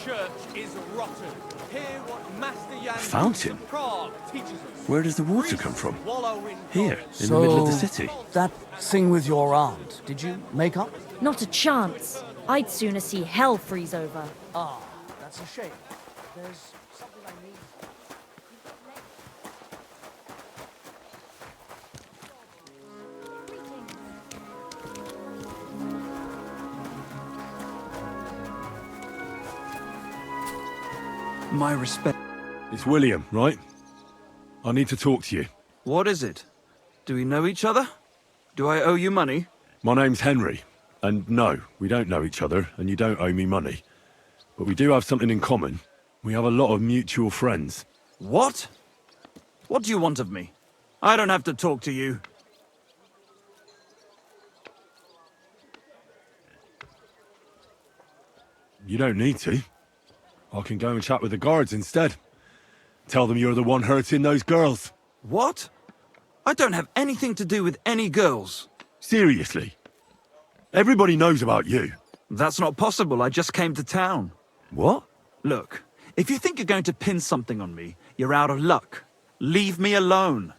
Church is rotten. Hear what Master Yan Fountain? Prague teaches us. Where does the water come from? Wallow in Here, in the middle of the city. That thing with your aunt, did you make up? Not a chance. I'd sooner see hell freeze over. Ah, that's a shame. There's something I need. My respect. It's William, right? I need to talk to you. What is it? Do we know each other? Do I owe you money? My name's Henry. And no, we don't know each other, and you don't owe me money. But we do have something in common. We have a lot of mutual friends. What? What do you want of me? I don't have to talk to you. You don't need to. I can go and chat with the guards instead. Tell them you're the one hurting those girls. What? I don't have anything to do with any girls. Seriously? Everybody knows about you. That's not possible. I just came to town. What? Look, if you think you're going to pin something on me, you're out of luck. Leave me alone.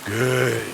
Good.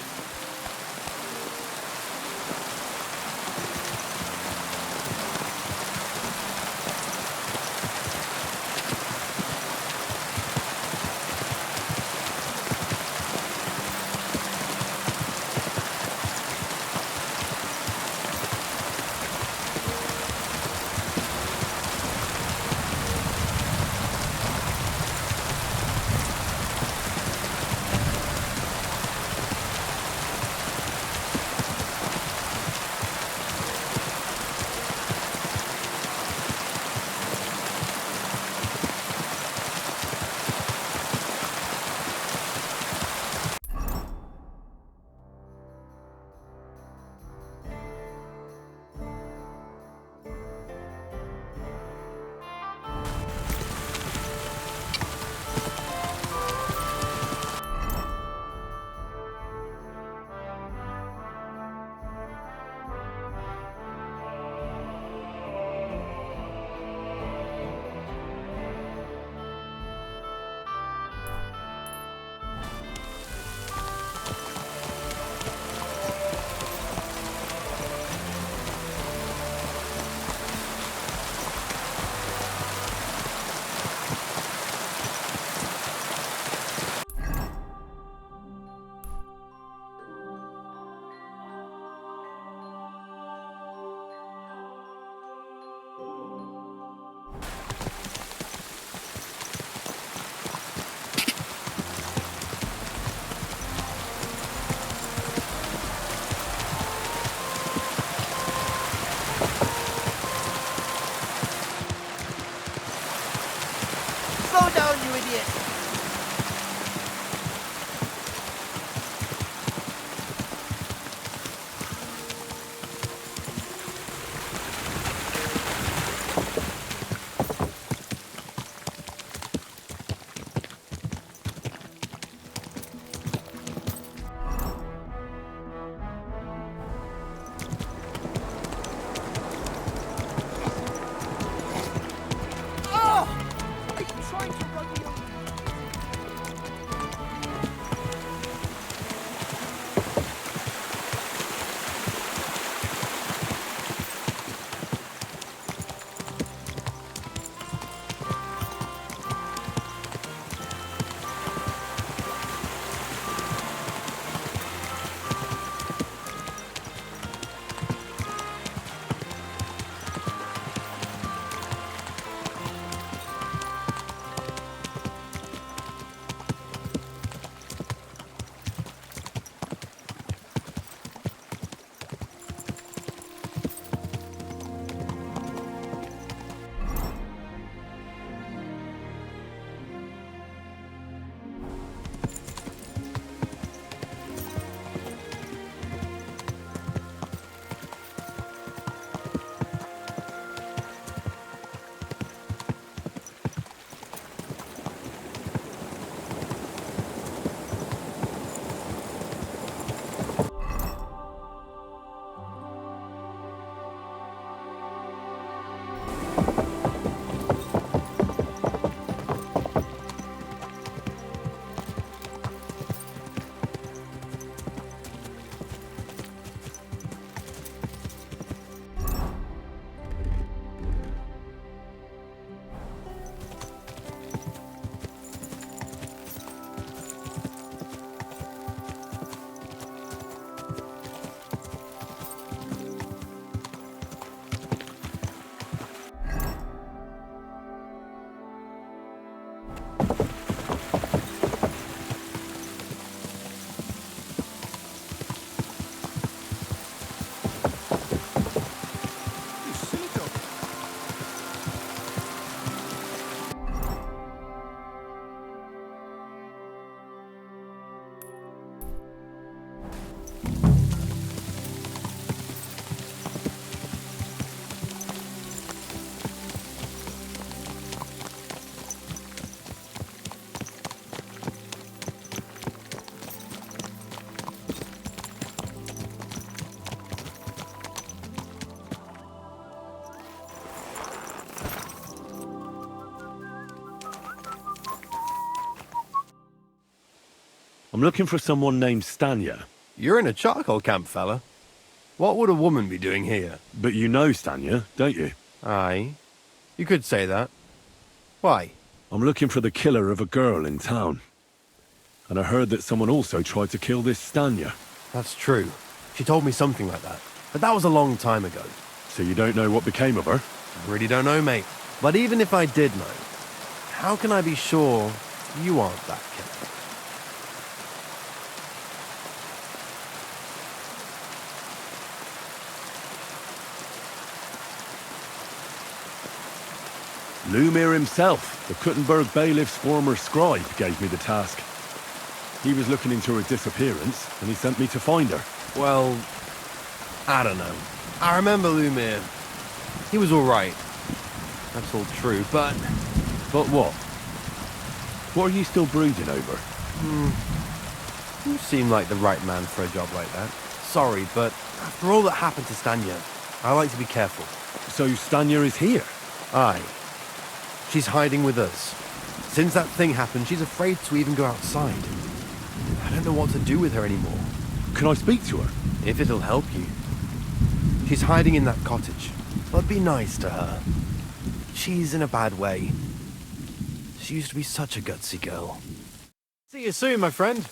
Slow down, you idiot! Oh! Are you trying to run me over? I'm looking for someone named Stanya. You're in a charcoal camp, fella. What would a woman be doing here? But you know Stanya, don't you? Aye. You could say that. Why? I'm looking for the killer of a girl in town. And I heard that someone also tried to kill this Stanya. That's true. She told me something like that. But that was a long time ago. So you don't know what became of her? I really don't know, mate. But even if I did know, how can I be sure you aren't that killer? Lumir himself, the Kuttenberg bailiff's former scribe, gave me the task. He was looking into her disappearance, and he sent me to find her. Well, I don't know. I remember Lumir. He was alright. That's all true, but... But what? What are you still brooding over? You seem like the right man for a job like that. Sorry, but after all that happened to Stanya, I like to be careful. So Stanya is here? Aye. She's hiding with us. Since that thing happened, she's afraid to even go outside. I don't know what to do with her anymore. Can I speak to her? If it'll help you. She's hiding in that cottage. But be nice to her. She's in a bad way. She used to be such a gutsy girl. See you soon, my friend.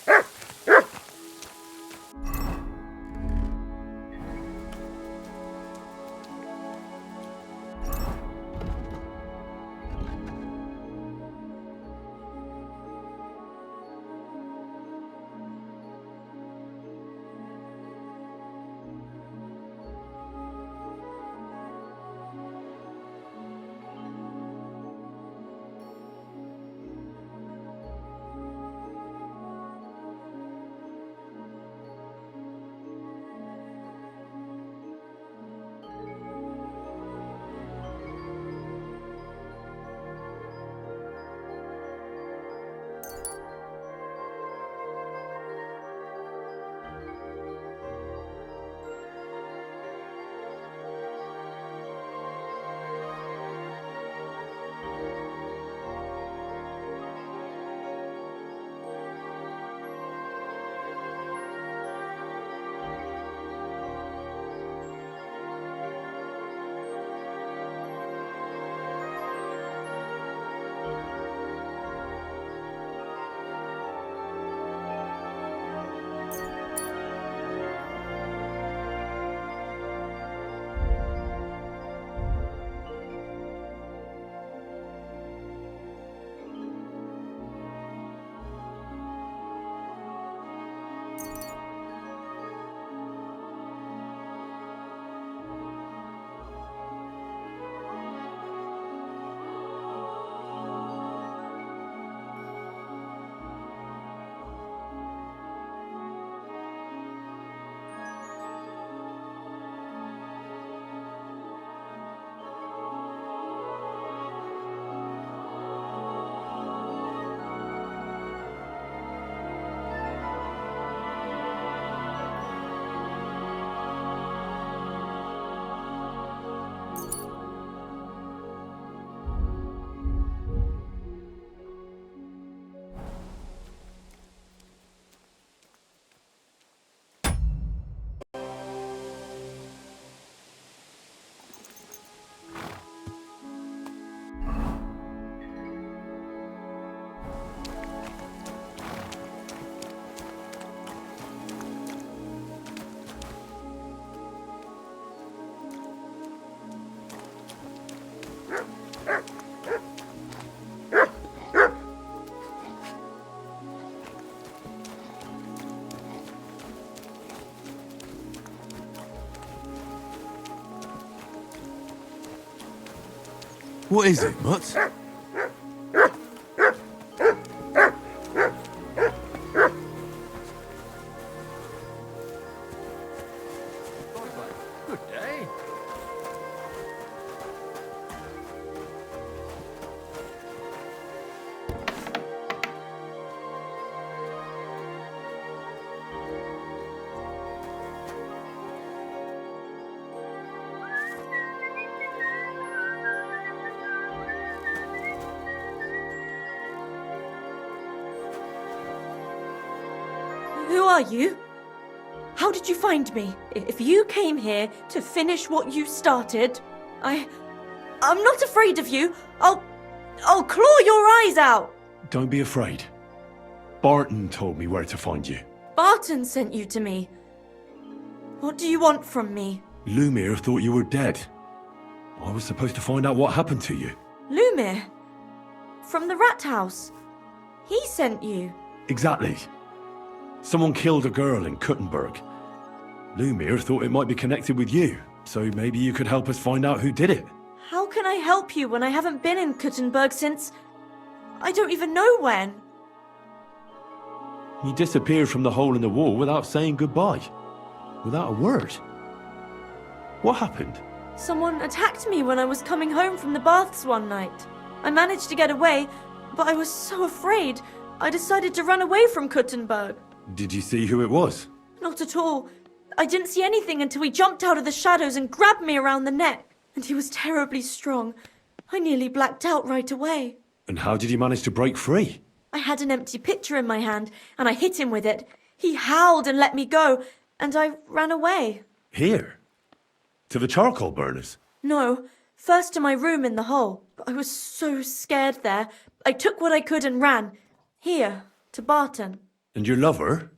What is it, Mutt? Good day. Who are you? How did you find me? If you came here to finish what you started, I'm not afraid of you. I'll claw your eyes out. Don't be afraid. Barton told me where to find you. Barton sent you to me. What do you want from me? Lumir thought you were dead. I was supposed to find out what happened to you. Lumir? From the rat house. He sent you. Exactly. Someone killed a girl in Kuttenberg. Lumir thought it might be connected with you, so maybe you could help us find out who did it. How can I help you when I haven't been in Kuttenberg since... I don't even know when. You disappeared from the hole in the wall without saying goodbye. Without a word. What happened? Someone attacked me when I was coming home from the baths one night. I managed to get away, but I was so afraid, I decided to run away from Kuttenberg. Did you see who it was? Not at all. I didn't see anything until he jumped out of the shadows and grabbed me around the neck. And he was terribly strong. I nearly blacked out right away. And how did you manage to break free? I had an empty pitcher in my hand, and I hit him with it. He howled and let me go, and I ran away. Here? To the charcoal burners? No, first to my room in the hole. I was so scared there. I took what I could and ran. Here, to Barton. And your lover?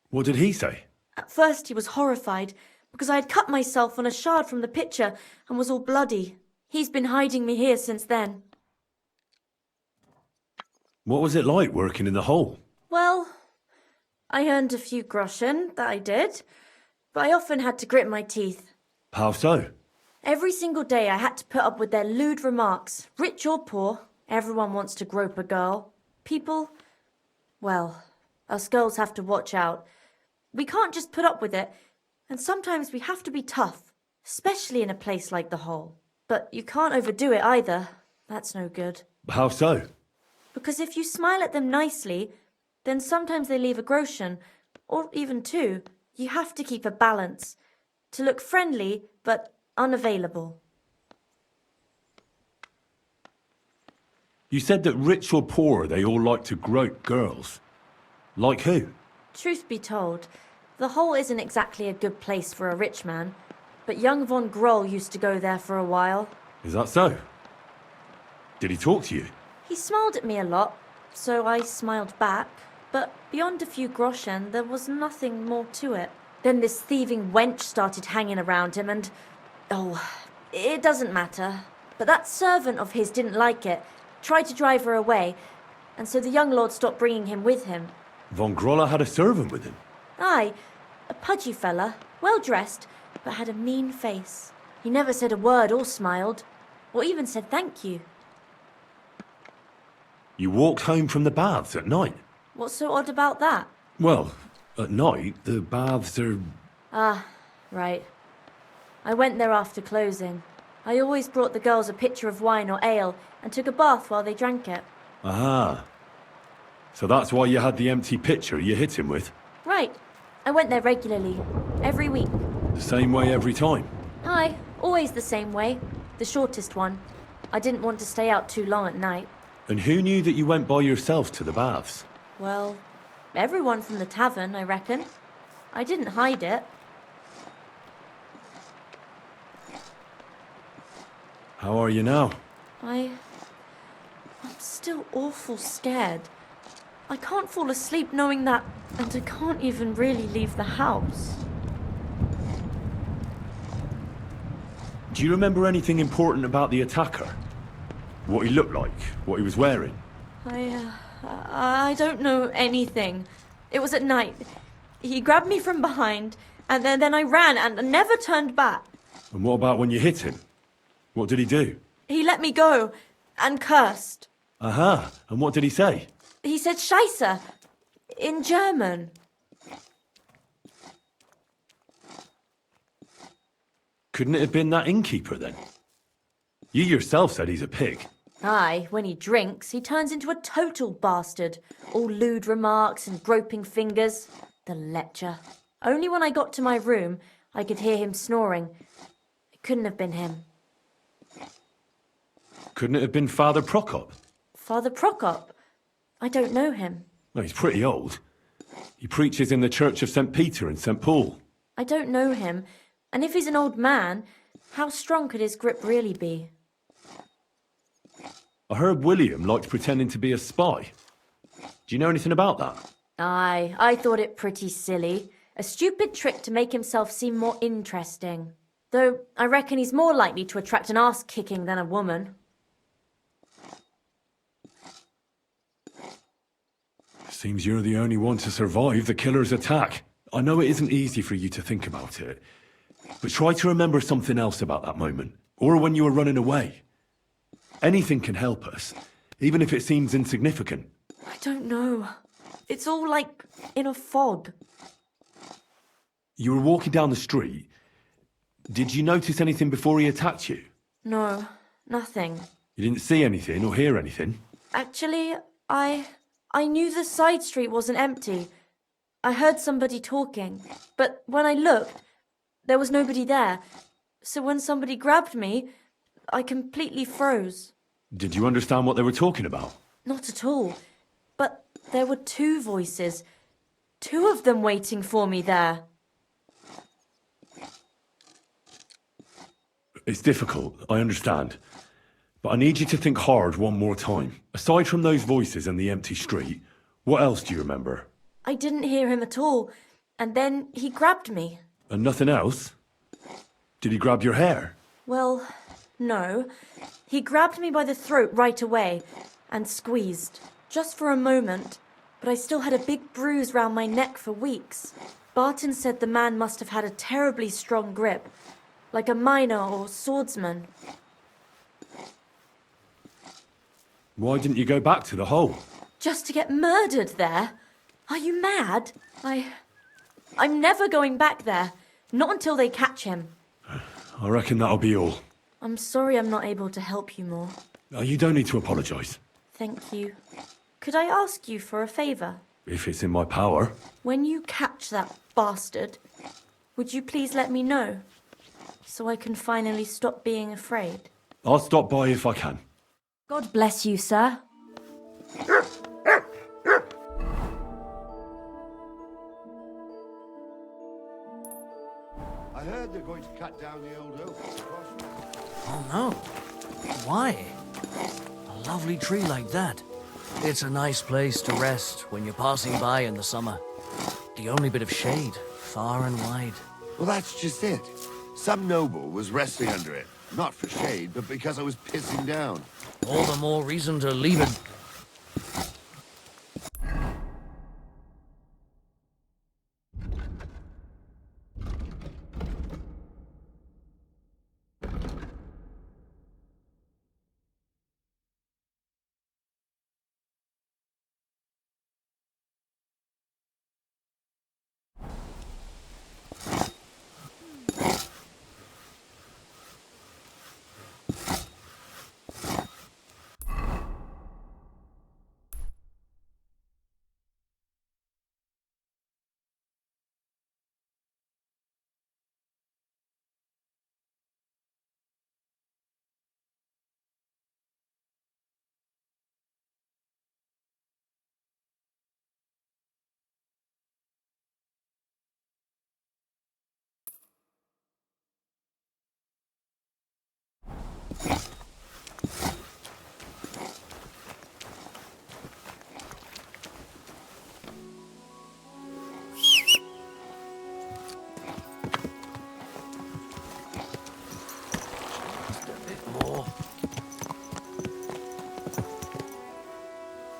What did he say? At first he was horrified, because I had cut myself on a shard from the pitcher and was all bloody. He's been hiding me here since then. What was it like working in the hole? Well, I earned a few groschen, that I did, but I often had to grit my teeth. How so? Every single day I had to put up with their lewd remarks. Rich or poor, everyone wants to grope a girl. People, well, us girls have to watch out. We can't just put up with it, and sometimes we have to be tough, especially in a place like the hole. But you can't overdo it either. That's no good. How so? Because if you smile at them nicely, then sometimes they leave a groschen, or even two. You have to keep a balance. To look friendly, but unavailable. You said that rich or poor, they all like to grope girls. Like who? Truth be told, the hole isn't exactly a good place for a rich man, but young von Groll used to go there for a while. Is that so? Did he talk to you? He smiled at me a lot, so I smiled back, but beyond a few groschen, there was nothing more to it. Then this thieving wench started hanging around him and... oh, it doesn't matter. But that servant of his didn't like it, tried to drive her away, and so the young lord stopped bringing him with him. Von Groller had a servant with him? Aye, a pudgy fella, well-dressed, but had a mean face. He never said a word or smiled, or even said thank you. You walked home from the baths at night? What's so odd about that? Well, at night, the baths are... Ah, right. I went there after closing. I always brought the girls a pitcher of wine or ale and took a bath while they drank it. Ah. So that's why you had the empty pitcher you hit him with? Right. I went there regularly, every week. The same way every time? Aye, always the same way. The shortest one. I didn't want to stay out too long at night. And who knew that you went by yourself to the baths? Well, everyone from the tavern, I reckon. I didn't hide it. How are you now? I'm still awful scared. I can't fall asleep knowing that, and I can't even really leave the house. Do you remember anything important about the attacker? What he looked like? What he was wearing? I don't know anything. It was at night. He grabbed me from behind, and then I ran and never turned back. And what about when you hit him? What did he do? He let me go, and cursed. Aha, and what did he say? He said Scheisse, in German. Couldn't it have been that innkeeper then? You yourself said he's a pig. Aye, when he drinks, he turns into a total bastard. All lewd remarks and groping fingers. The lecher. Only when I got to my room, I could hear him snoring. It couldn't have been him. Couldn't it have been Father Prokop? Father Prokop? I don't know him. Well, he's pretty old. He preaches in the Church of St. Peter and St. Paul. I don't know him, and if he's an old man, how strong could his grip really be? I heard William liked pretending to be a spy. Do you know anything about that? Aye, I thought it pretty silly. A stupid trick to make himself seem more interesting. Though I reckon he's more likely to attract an arse-kicking than a woman. Seems you're the only one to survive the killer's attack. I know it isn't easy for you to think about it, but try to remember something else about that moment, or when you were running away. Anything can help us, even if it seems insignificant. I don't know. It's all like in a fog. You were walking down the street. Did you notice anything before he attacked you? No, nothing. You didn't see anything or hear anything? Actually, I knew the side street wasn't empty. I heard somebody talking, but when I looked, there was nobody there. So when somebody grabbed me, I completely froze. Did you understand what they were talking about? Not at all. But there were two voices. Two of them waiting for me there. It's difficult, I understand. But I need you to think hard one more time. Aside from those voices and the empty street, what else do you remember? I didn't hear him at all, and then he grabbed me. And nothing else? Did he grab your hair? Well, no. He grabbed me by the throat right away and squeezed. Just for a moment, but I still had a big bruise round my neck for weeks. Barton said the man must have had a terribly strong grip, like a miner or swordsman. Why didn't you go back to the hole? Just to get murdered there? Are you mad? I'm never going back there. Not until they catch him. I reckon that'll be all. I'm sorry I'm not able to help you more. You don't need to apologise. Thank you. Could I ask you for a favour? If it's in my power. When you catch that bastard, would you please let me know? So I can finally stop being afraid. I'll stop by if I can. God bless you, sir. I heard they're going to cut down the old oak. Oh no. Why? A lovely tree like that. It's a nice place to rest when you're passing by in the summer. The only bit of shade, far and wide. Well, that's just it. Some noble was resting under it. Not for shade, but because I was pissing down. All the more reason to leave it.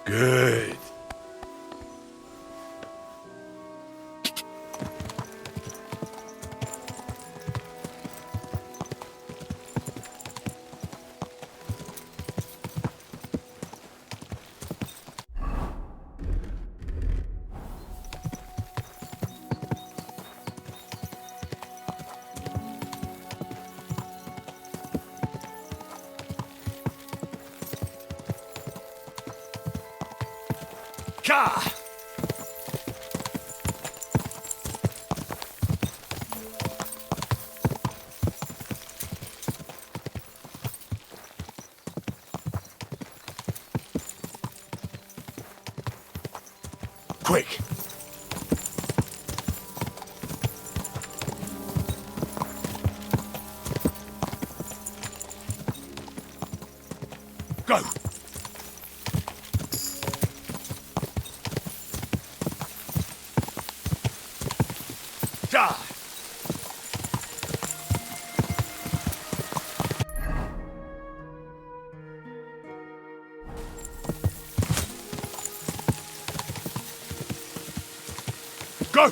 Good. Ka! Quick! Go! Die! Go!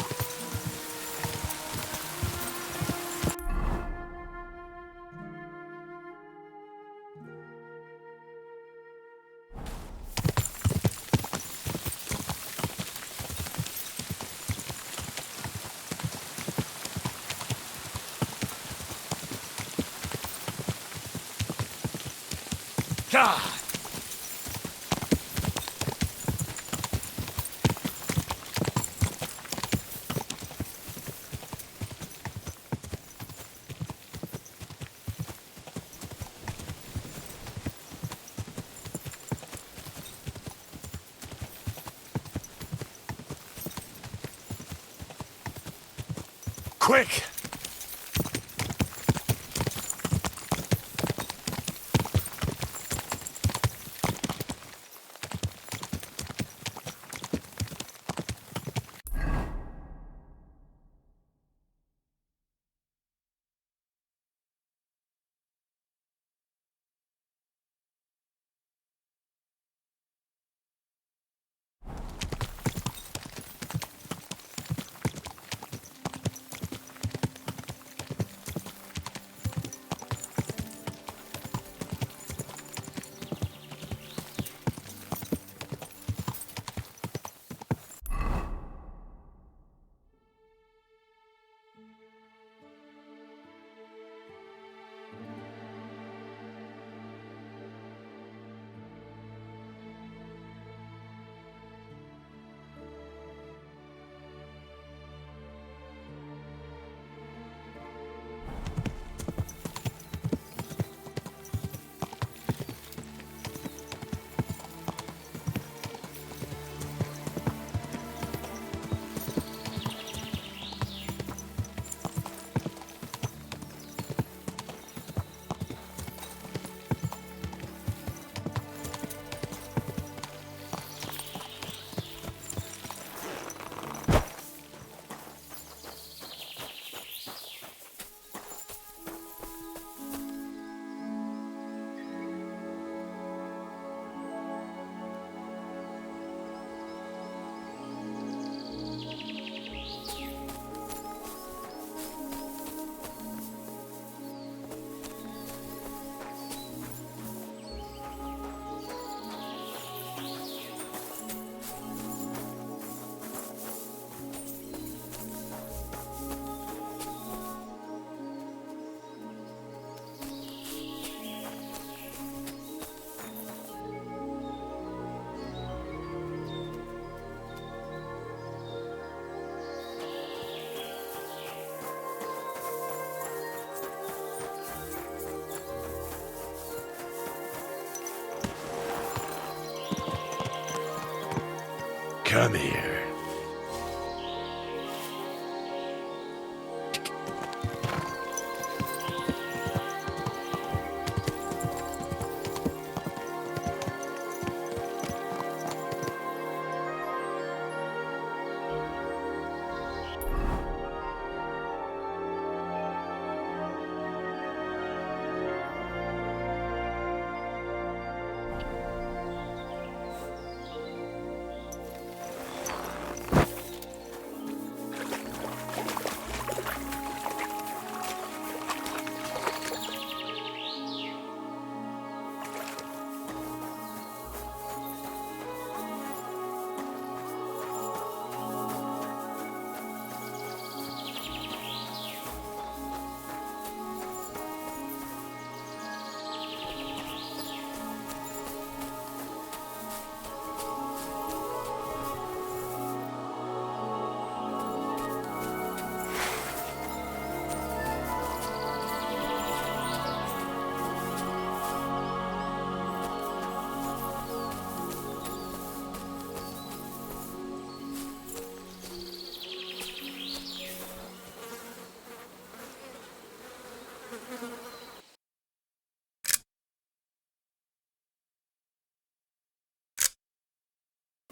Die! Quick! Come here.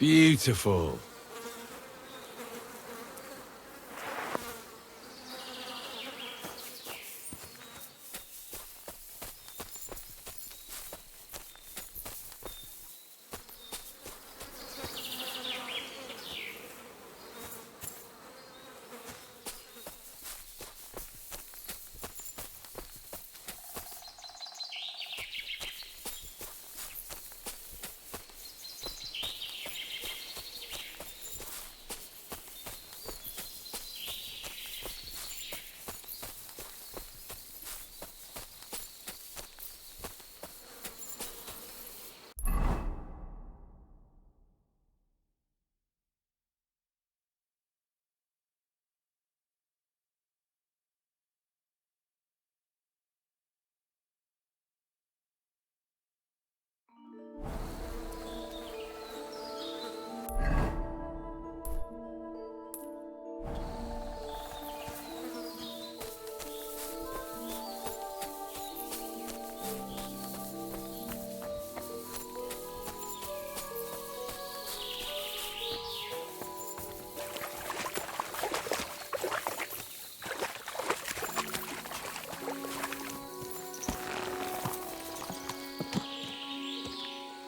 Beautiful.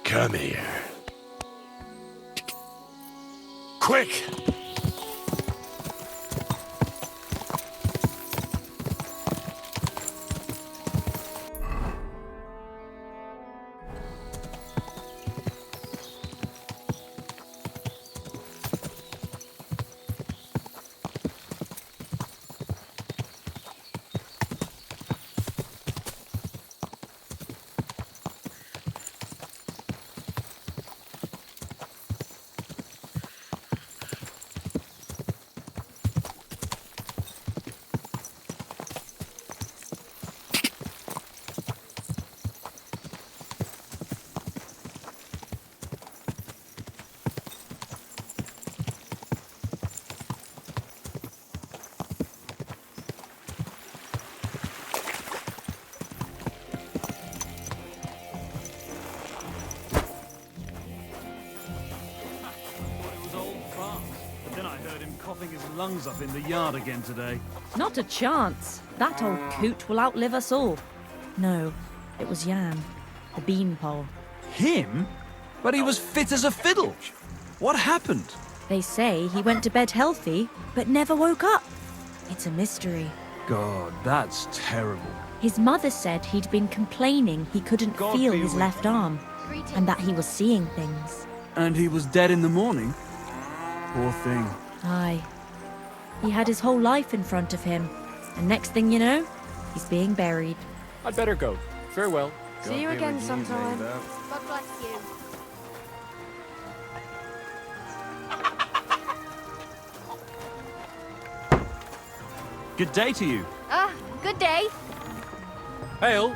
Come here. Quick! Coughing his lungs up in the yard again today. Not a chance. That old coot will outlive us all. No, it was Jan, the beanpole. Him? But he was fit as a fiddle. What happened? They say he went to bed healthy, but never woke up. It's a mystery. God, that's terrible. His mother said he'd been complaining he couldn't feel his left arm, and that he was seeing things. And he was dead in the morning? Poor thing. Aye. He had his whole life in front of him, and next thing you know, he's being buried. I'd better go. Farewell. See you again sometime. God bless you. Good day to you. Good day. Hail.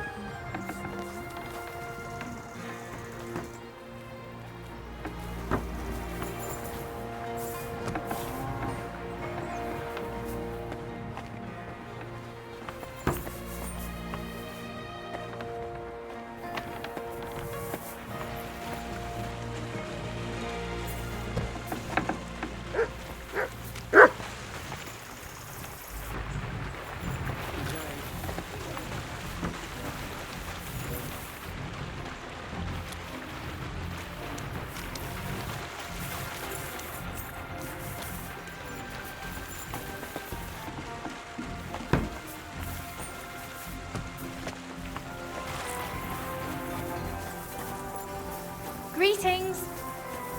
Greetings.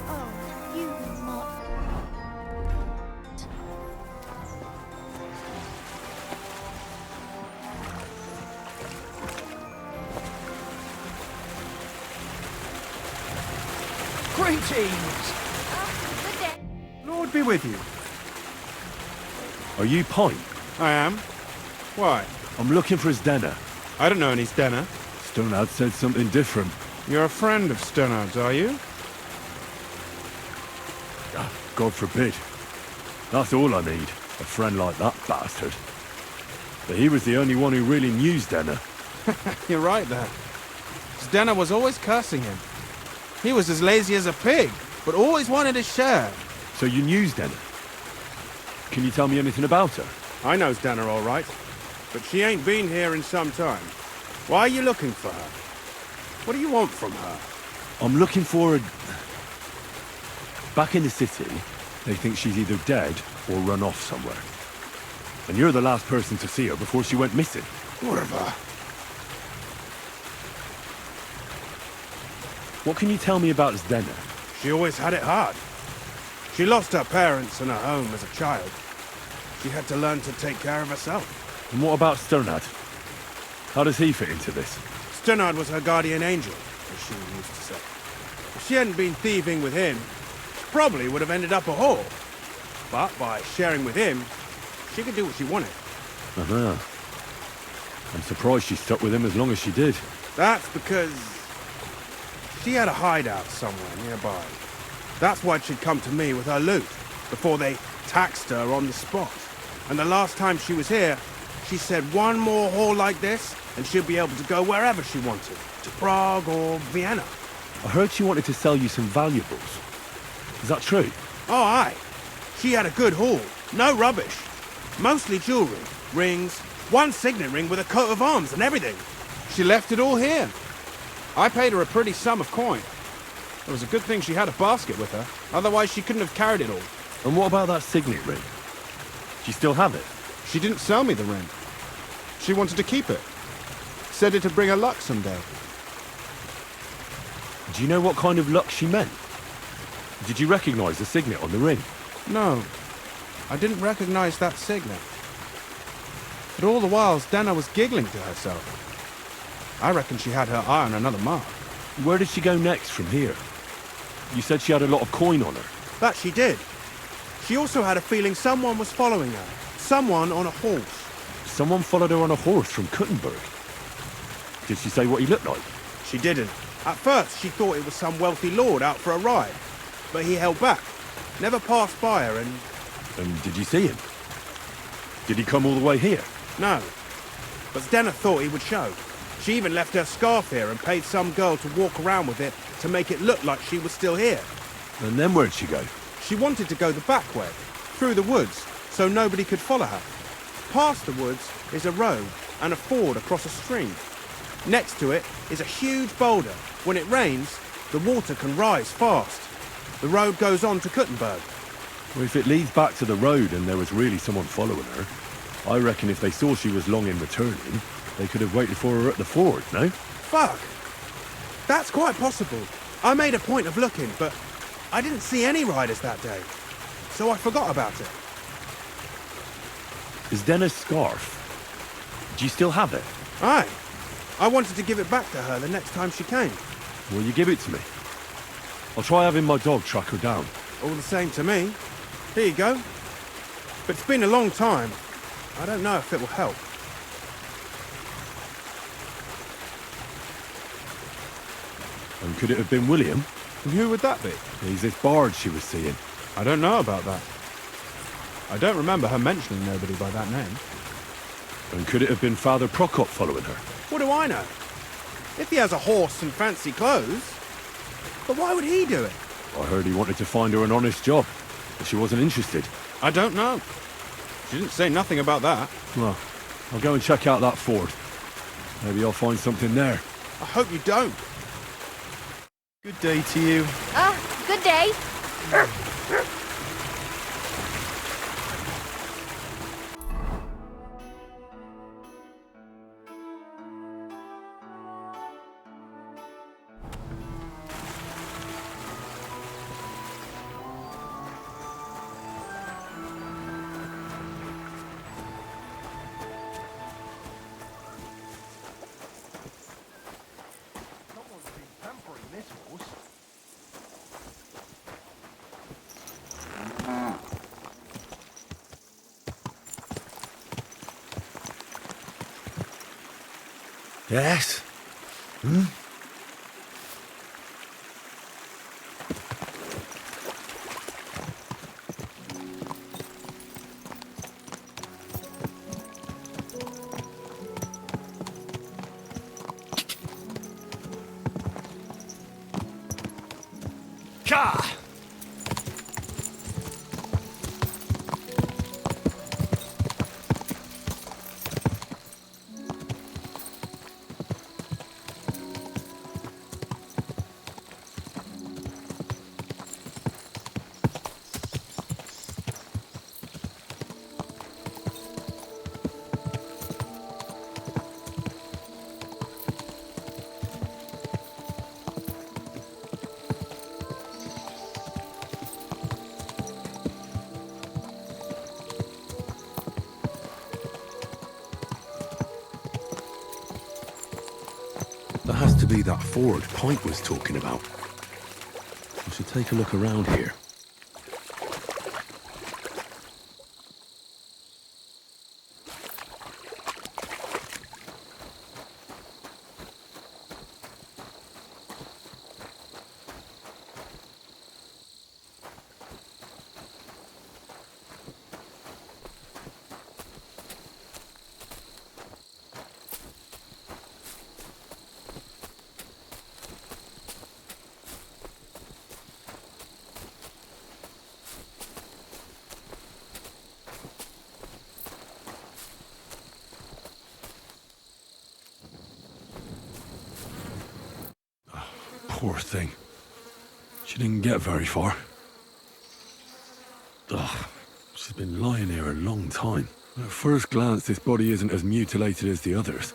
Oh, you not. Greetings. Good day. Lord be with you. Are you Pint? I am. Why? I'm looking for his denner. I don't know any Stenner. Stonehard said something different. You're a friend of Stonehard's, are you? God forbid. That's all I need. A friend like that bastard. But he was the only one who really knew Denner. You're right there. Stenner was always cursing him. He was as lazy as a pig. but always wanted to share. So you knew Denner? Can you tell me anything about her? I knows Dana all right, but she ain't been here in some time. Why are you looking for her? What do you want from her? I'm looking for her... Back in the city, they think she's either dead or run off somewhere. And you're the last person to see her before she went missing. Whatever. What can you tell me about Zdena? She always had it hard. She lost her parents and her home as a child. She had to learn to take care of herself. And what about Sternad? How does he fit into this? Sternad was her guardian angel, as she used to say. If she hadn't been thieving with him, she probably would have ended up a whore. But by sharing with him, she could do what she wanted. Uh-huh. I'm surprised she stuck with him as long as she did. That's because she had a hideout somewhere nearby. That's why she'd come to me with her loot, before they taxed her on the spot. And the last time she was here, she said one more haul like this, and she'll be able to go wherever she wanted. To Prague or Vienna. I heard she wanted to sell you some valuables. Is that true? Oh, aye. She had a good haul. No rubbish. Mostly jewelry, rings, one signet ring with a coat of arms and everything. She left it all here. I paid her a pretty sum of coin. It was a good thing she had a basket with her, otherwise she couldn't have carried it all. And what about that signet ring? Do you still have it? She didn't sell me the ring. She wanted to keep it. Said it'd bring her luck someday. Do you know what kind of luck she meant? Did you recognize the signet on the ring? No, I didn't recognize that signet. But all the while, Dana was giggling to herself. I reckon she had her eye on another mark. Where did she go next from here? You said she had a lot of coin on her. That she did. She also had a feeling someone was following her. Someone on a horse. Someone followed her on a horse from Kuttenberg. Did she say what he looked like? She didn't. At first, she thought it was some wealthy lord out for a ride. But he held back. Never passed by her and... And did you see him? Did he come all the way here? No. But Stena thought he would show. She even left her scarf here and paid some girl to walk around with it to make it look like she was still here. And then where'd she go? She wanted to go the back way, through the woods, so nobody could follow her. Past the woods is a road and a ford across a stream. Next to it is a huge boulder. When it rains, the water can rise fast. The road goes on to Kuttenberg. Well, if it leads back to the road and there was really someone following her, I reckon if they saw she was long in returning, they could have waited for her at the ford, no? Fuck! That's quite possible. I made a point of looking, but I didn't see any riders that day. So I forgot about it. Is Denna's scarf? Do you still have it? Aye. I wanted to give it back to her the next time she came. Will you give it to me? I'll try having my dog track her down. All the same to me. Here you go. But it's been a long time. I don't know if it will help. And could it have been William? And who would that be? He's this bard she was seeing. I don't know about that. I don't remember her mentioning nobody by that name. And could it have been Father Prokop following her? What do I know? If he has a horse and fancy clothes. But why would he do it? I heard he wanted to find her an honest job, but she wasn't interested. I don't know. She didn't say nothing about that. Well, I'll go and check out that ford. Maybe I'll find something there. I hope you don't. Good day to you. Good day. Yes? Hmm? Ka! That has to be that ford Pike was talking about. I should take a look around here. Poor thing. She didn't get very far. Ugh, she's been lying here a long time. At first glance, this body isn't as mutilated as the others.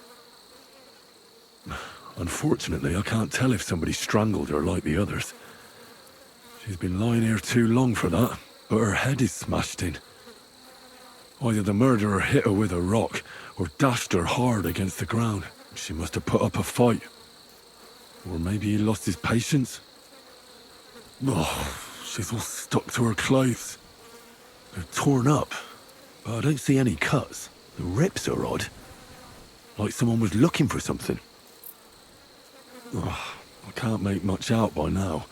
Unfortunately, I can't tell if somebody strangled her like the others. She's been lying here too long for that, but her head is smashed in. Either the murderer hit her with a rock, or dashed her hard against the ground. She must have put up a fight. Or maybe he lost his patience. Oh, she's all stuck to her clothes. They're torn up, but I don't see any cuts. The rips are odd. Like someone was looking for something. Oh, I can't make much out by now,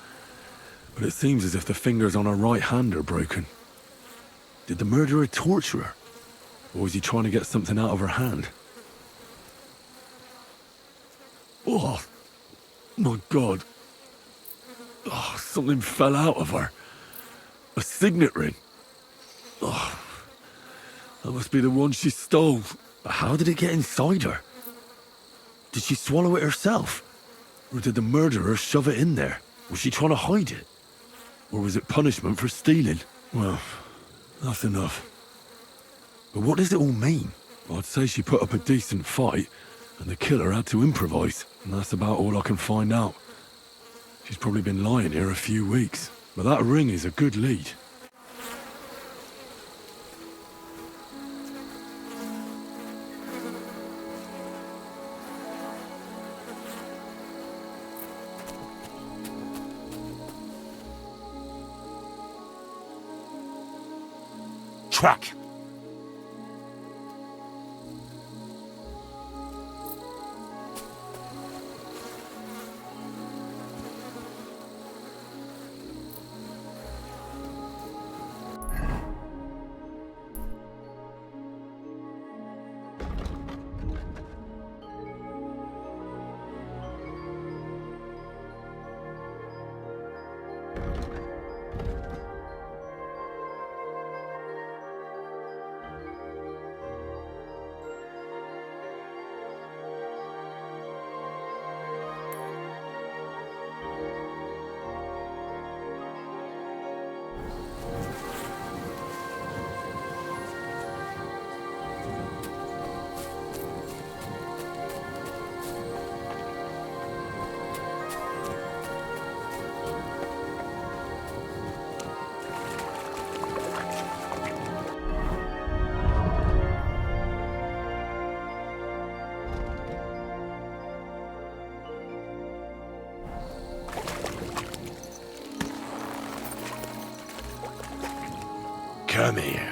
but it seems as if the fingers on her right hand are broken. Did the murderer torture her? Or was he trying to get something out of her hand? Oh! My God. Oh, something fell out of her. A signet ring. Oh, that must be the one she stole. How did it get inside her? Did she swallow it herself? Or did the murderer shove it in there? Was she trying to hide it? Or was it punishment for stealing? Well, that's enough. But what does it all mean? I'd say she put up a decent fight, and the killer had to improvise, and that's about all I can find out. She's probably been lying here a few weeks, but that ring is a good lead. Track! Come here.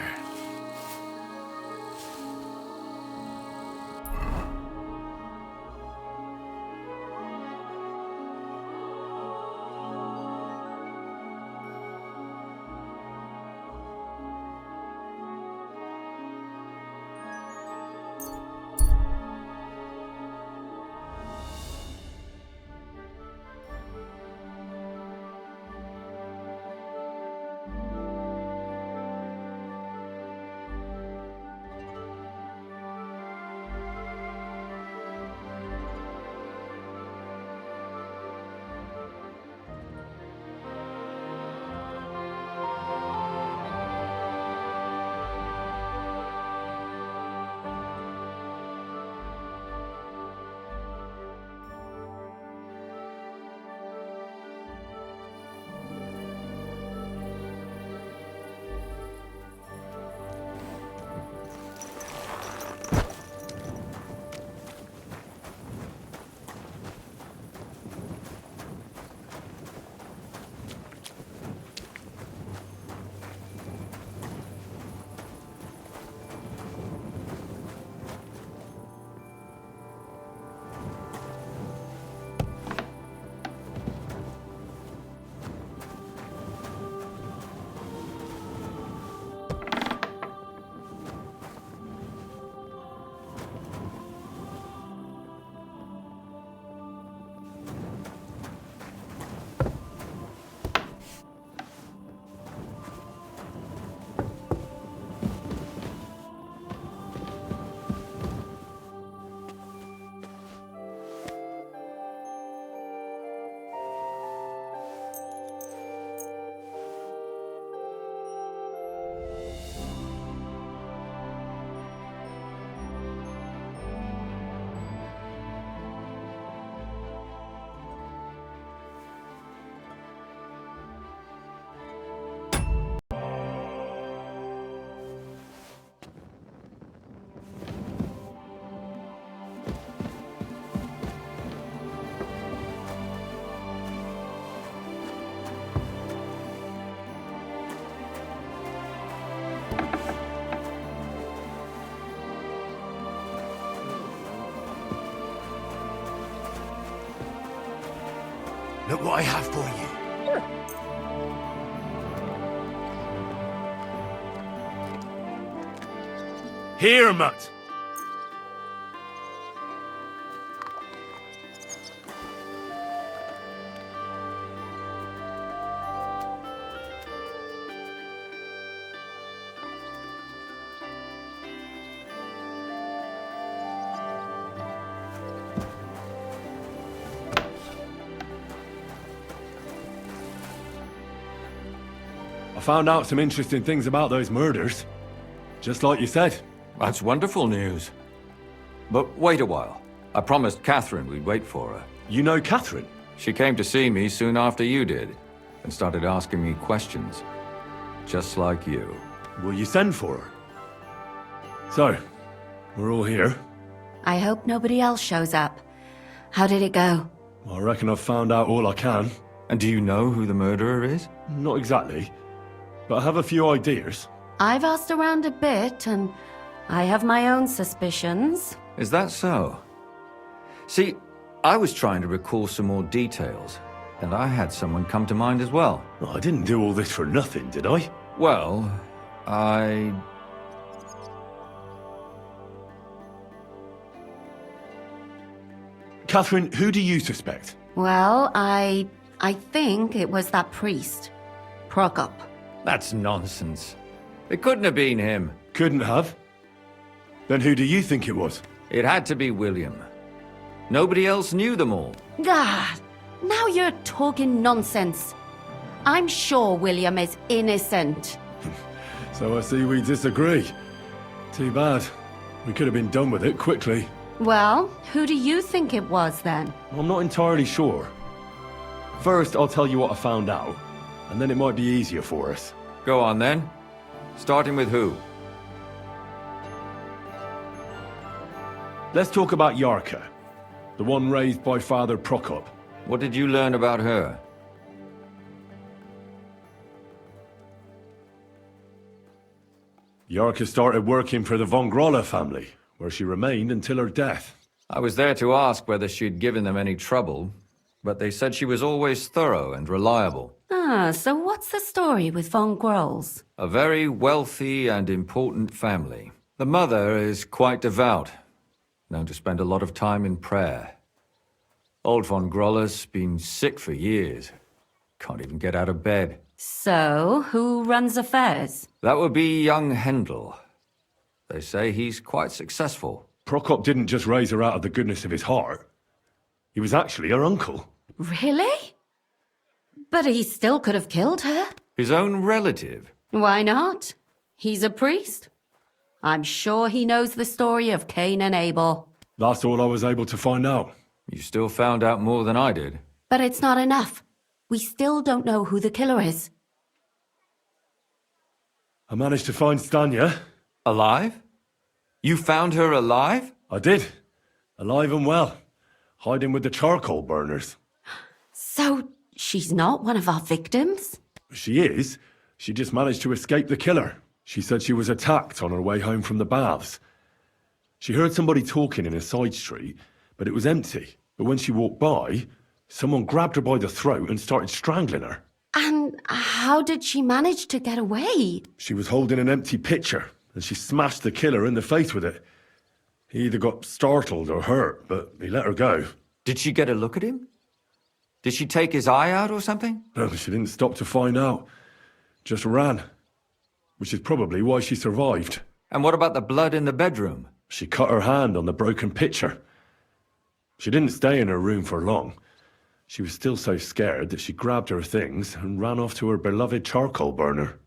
Look what I have for you. Here, Mutt! I found out some interesting things about those murders. Just like you said. That's wonderful news. But wait a while. I promised Catherine we'd wait for her. You know Catherine? She came to see me soon after you did, and started asking me questions. Just like you. Will you send for her? So, we're all here. I hope nobody else shows up. How did it go? I reckon I've found out all I can. And do you know who the murderer is? Not exactly, but I have a few ideas. I've asked around a bit, and I have my own suspicions. Is that so? See, I was trying to recall some more details, and I had someone come to mind as well. I didn't do all this for nothing, did I? Well, Catherine, who do you suspect? Well, I think it was that priest, Prokop. That's nonsense. It couldn't have been him. Couldn't have? Then who do you think it was? It had to be William. Nobody else knew them all. God, now you're talking nonsense. I'm sure William is innocent. So I see we disagree. Too bad. We could have been done with it quickly. Well, who do you think it was then? I'm not entirely sure. First, I'll tell you what I found out, and then it might be easier for us. Go on then. Starting with who? Let's talk about Yarka, the one raised by Father Prokop. What did you learn about her? Yarka started working for the von Grolle family, where she remained until her death. I was there to ask whether she'd given them any trouble, but they said she was always thorough and reliable. So what's the story with von Grolls? A very wealthy and important family. The mother is quite devout, known to spend a lot of time in prayer. Old von Grolle's been sick for years. Can't even get out of bed. So, who runs affairs? That would be young Hendel. They say he's quite successful. Prokop didn't just raise her out of the goodness of his heart. He was actually her uncle. Really? But he still could have killed her. His own relative? Why not? He's a priest. I'm sure he knows the story of Cain and Abel. That's all I was able to find out. You still found out more than I did. But it's not enough. We still don't know who the killer is. I managed to find Stanya. Alive? You found her alive? I did. Alive and well. Hiding with the charcoal burners. So, she's not one of our victims? She is. She just managed to escape the killer. She said she was attacked on her way home from the baths. She heard somebody talking in a side street, but it was empty. But when she walked by, someone grabbed her by the throat and started strangling her. And how did she manage to get away? She was holding an empty pitcher, and she smashed the killer in the face with it. He either got startled or hurt, but he let her go. Did she get a look at him? Did she take his eye out or something? No, she didn't stop to find out. Just ran. Which is probably why she survived. And what about the blood in the bedroom? She cut her hand on the broken pitcher. She didn't stay in her room for long. She was still so scared that she grabbed her things and ran off to her beloved charcoal burner.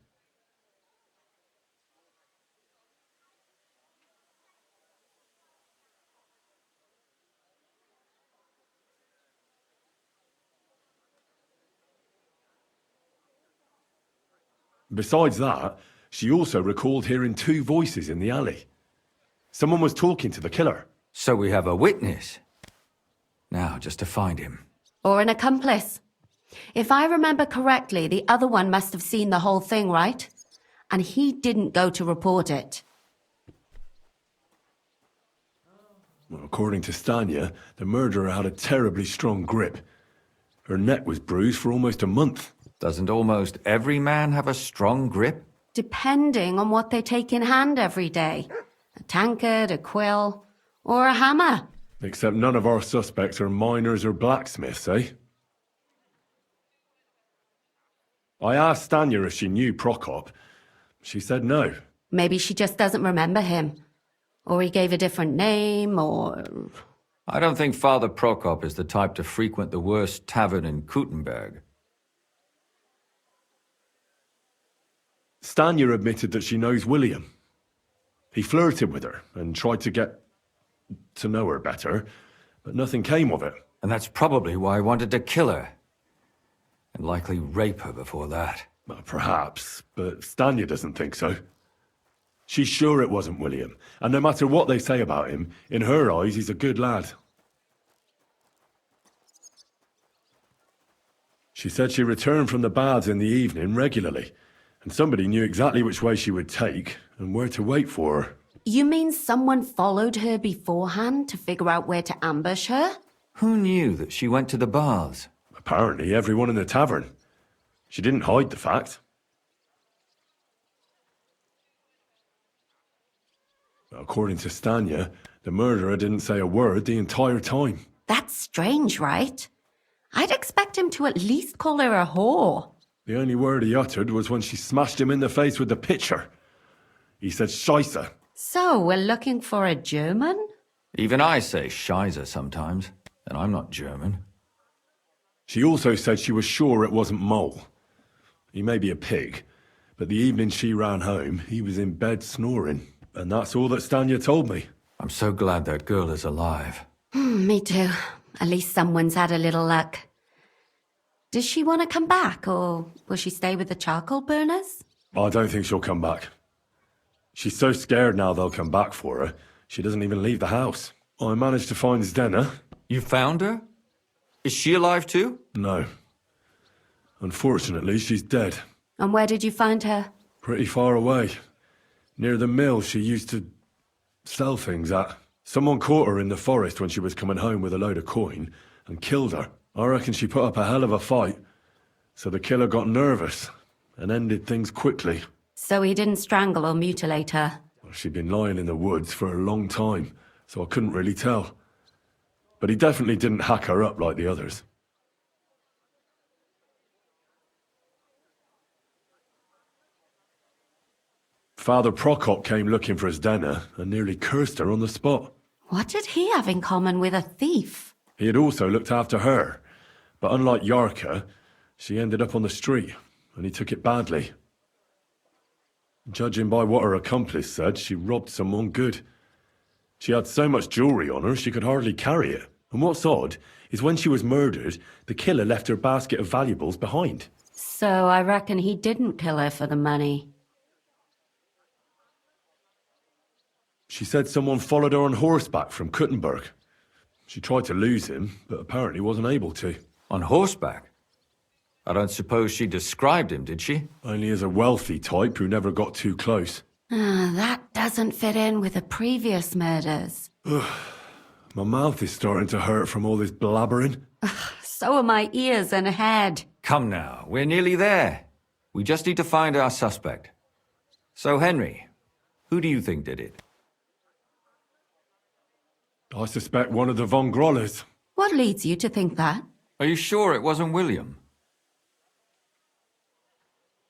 Besides that, she also recalled hearing two voices in the alley. Someone was talking to the killer. So we have a witness. Now, just to find him. Or an accomplice. If I remember correctly, the other one must have seen the whole thing, right? And he didn't go to report it. Well, according to Stanya, the murderer had a terribly strong grip. Her neck was bruised for almost a month. Doesn't almost every man have a strong grip? Depending on what they take in hand every day. A tankard, a quill, or a hammer. Except none of our suspects are miners or blacksmiths, eh? I asked Stanya if she knew Prokop. She said no. Maybe she just doesn't remember him. Or he gave a different name, or... I don't think Father Prokop is the type to frequent the worst tavern in Kuttenberg. Stanya admitted that she knows William. He flirted with her and tried to get to know her better, but nothing came of it. And that's probably why he wanted to kill her. And likely rape her before that. Well, perhaps, but Stanya doesn't think so. She's sure it wasn't William, and no matter what they say about him, in her eyes he's a good lad. She said she returned from the baths in the evening regularly, and somebody knew exactly which way she would take and where to wait for her. You mean someone followed her beforehand to figure out where to ambush her? Who knew that she went to the baths? Apparently everyone in the tavern. She didn't hide the fact. According to Stanya, the murderer didn't say a word the entire time. That's strange, right? I'd expect him to at least call her a whore. The only word he uttered was when she smashed him in the face with the pitcher. He said Scheisse. So, we're looking for a German? Even I say Scheiße sometimes, and I'm not German. She also said she was sure it wasn't Mole. He may be a pig, but the evening she ran home, he was in bed snoring. And that's all that Stanya told me. I'm so glad that girl is alive. Me too. At least someone's had a little luck. Does she want to come back, or will she stay with the charcoal burners? I don't think she'll come back. She's so scared now they'll come back for her, she doesn't even leave the house. I managed to find Zdena. You found her? Is she alive too? No. Unfortunately, she's dead. And where did you find her? Pretty far away. Near the mill she used to sell things at. Someone caught her in the forest when she was coming home with a load of coin and killed her. I reckon she put up a hell of a fight. So the killer got nervous and ended things quickly. So he didn't strangle or mutilate her? She'd been lying in the woods for a long time, so I couldn't really tell. But he definitely didn't hack her up like the others. Father Prokop came looking for Zdena and nearly cursed her on the spot. What did he have in common with a thief? He had also looked after her, but unlike Yarka, she ended up on the street, and he took it badly. Judging by what her accomplice said, she robbed someone good. She had so much jewellery on her, she could hardly carry it. And what's odd is when she was murdered, the killer left her basket of valuables behind. So I reckon he didn't kill her for the money. She said someone followed her on horseback from Kuttenberg. She tried to lose him, but apparently wasn't able to. On horseback? I don't suppose she described him, did she? Only as a wealthy type who never got too close. That doesn't fit in with the previous murders. My mouth is starting to hurt from all this blabbering. So are my ears and head. Come now, we're nearly there. We just need to find our suspect. So, Henry, who do you think did it? I suspect one of the Von Grollers. What leads you to think that? Are you sure it wasn't William?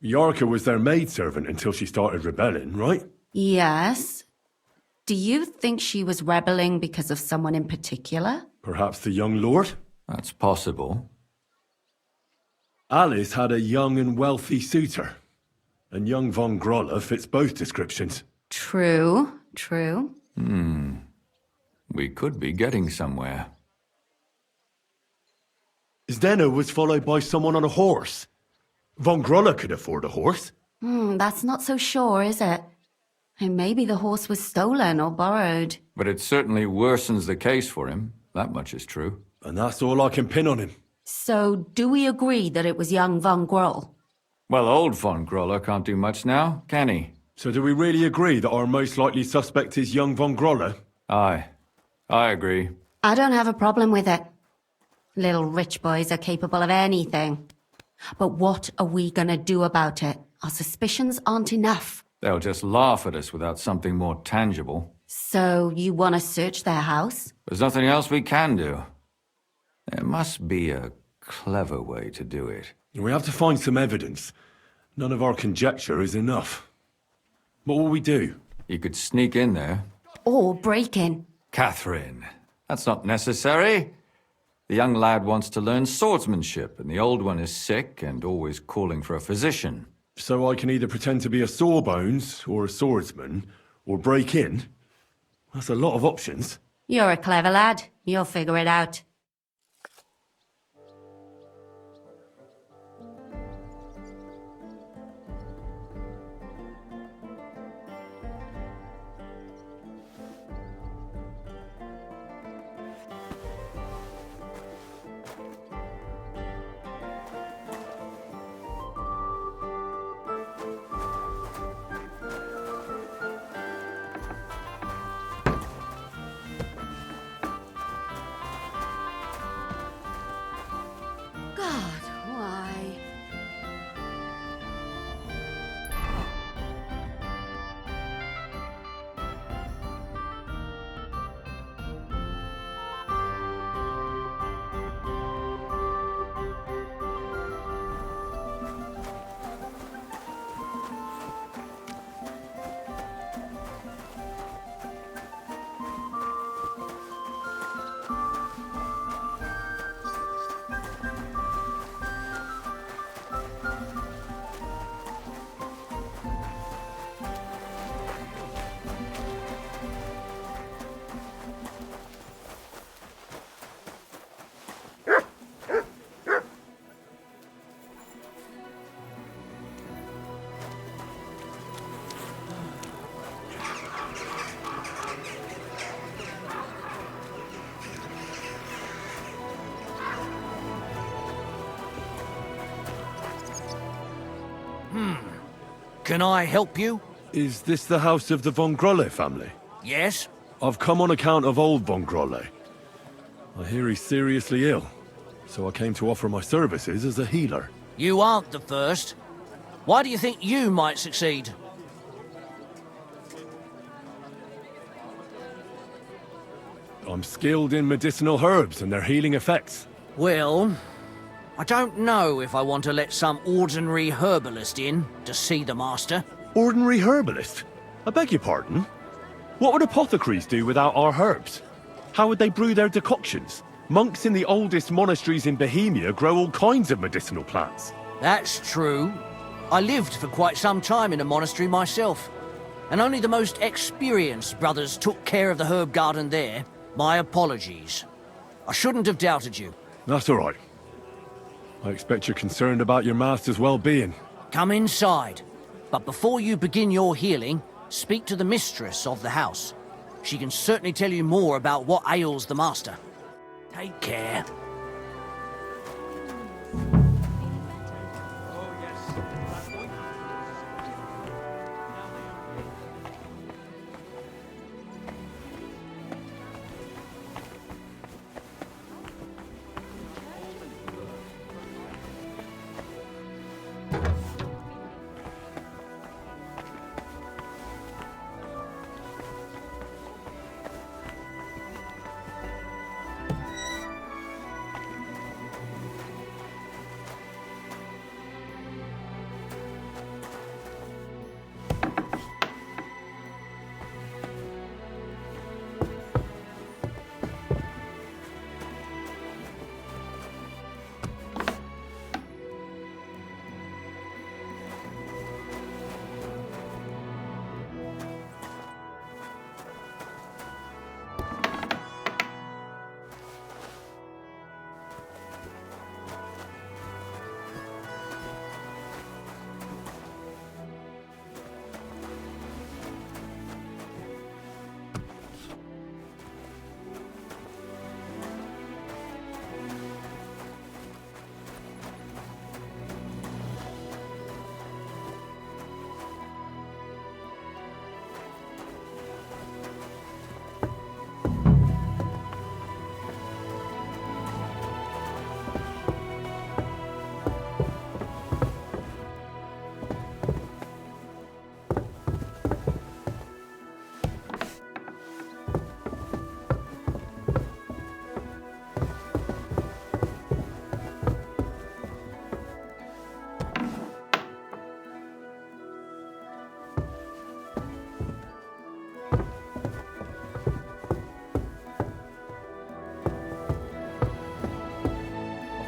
Yarka was their maidservant until she started rebelling, right? Yes. Do you think she was rebelling because of someone in particular? Perhaps the young lord? That's possible. Alice had a young and wealthy suitor, and young Von Groller fits both descriptions. True. We could be getting somewhere. Zdena was followed by someone on a horse. Von Groller could afford a horse. That's not so sure, is it? And maybe the horse was stolen or borrowed. But it certainly worsens the case for him. That much is true. And that's all I can pin on him. So, do we agree that it was young Von Groll? Well, old Von Groller can't do much now, can he? So do we really agree that our most likely suspect is young Von Groller? Aye. I agree. I don't have a problem with it. Little rich boys are capable of anything. But what are we gonna do about it? Our suspicions aren't enough. They'll just laugh at us without something more tangible. So you want to search their house? There's nothing else we can do. There must be a clever way to do it. We have to find some evidence. None of our conjecture is enough. What will we do? You could sneak in there. Or break in. Catherine, that's not necessary. The young lad wants to learn swordsmanship, and the old one is sick and always calling for a physician. So I can either pretend to be a sawbones or a swordsman, or break in? That's a lot of options. You're a clever lad. You'll figure it out. God, why? Can I help you? Is this the house of the Von Grolle family? Yes? I've come on account of old Von Grolle. I hear he's seriously ill, so I came to offer my services as a healer. You aren't the first. Why do you think you might succeed? I'm skilled in medicinal herbs and their healing effects. Well, I don't know if I want to let some ordinary herbalist in to see the master. Ordinary herbalist? I beg your pardon? What would apothecaries do without our herbs? How would they brew their decoctions? Monks in the oldest monasteries in Bohemia grow all kinds of medicinal plants. That's true. I lived for quite some time in a monastery myself, and only the most experienced brothers took care of the herb garden there. My apologies. I shouldn't have doubted you. That's all right. I expect you're concerned about your master's well-being. Come inside. But before you begin your healing, speak to the mistress of the house. She can certainly tell you more about what ails the master. Take care.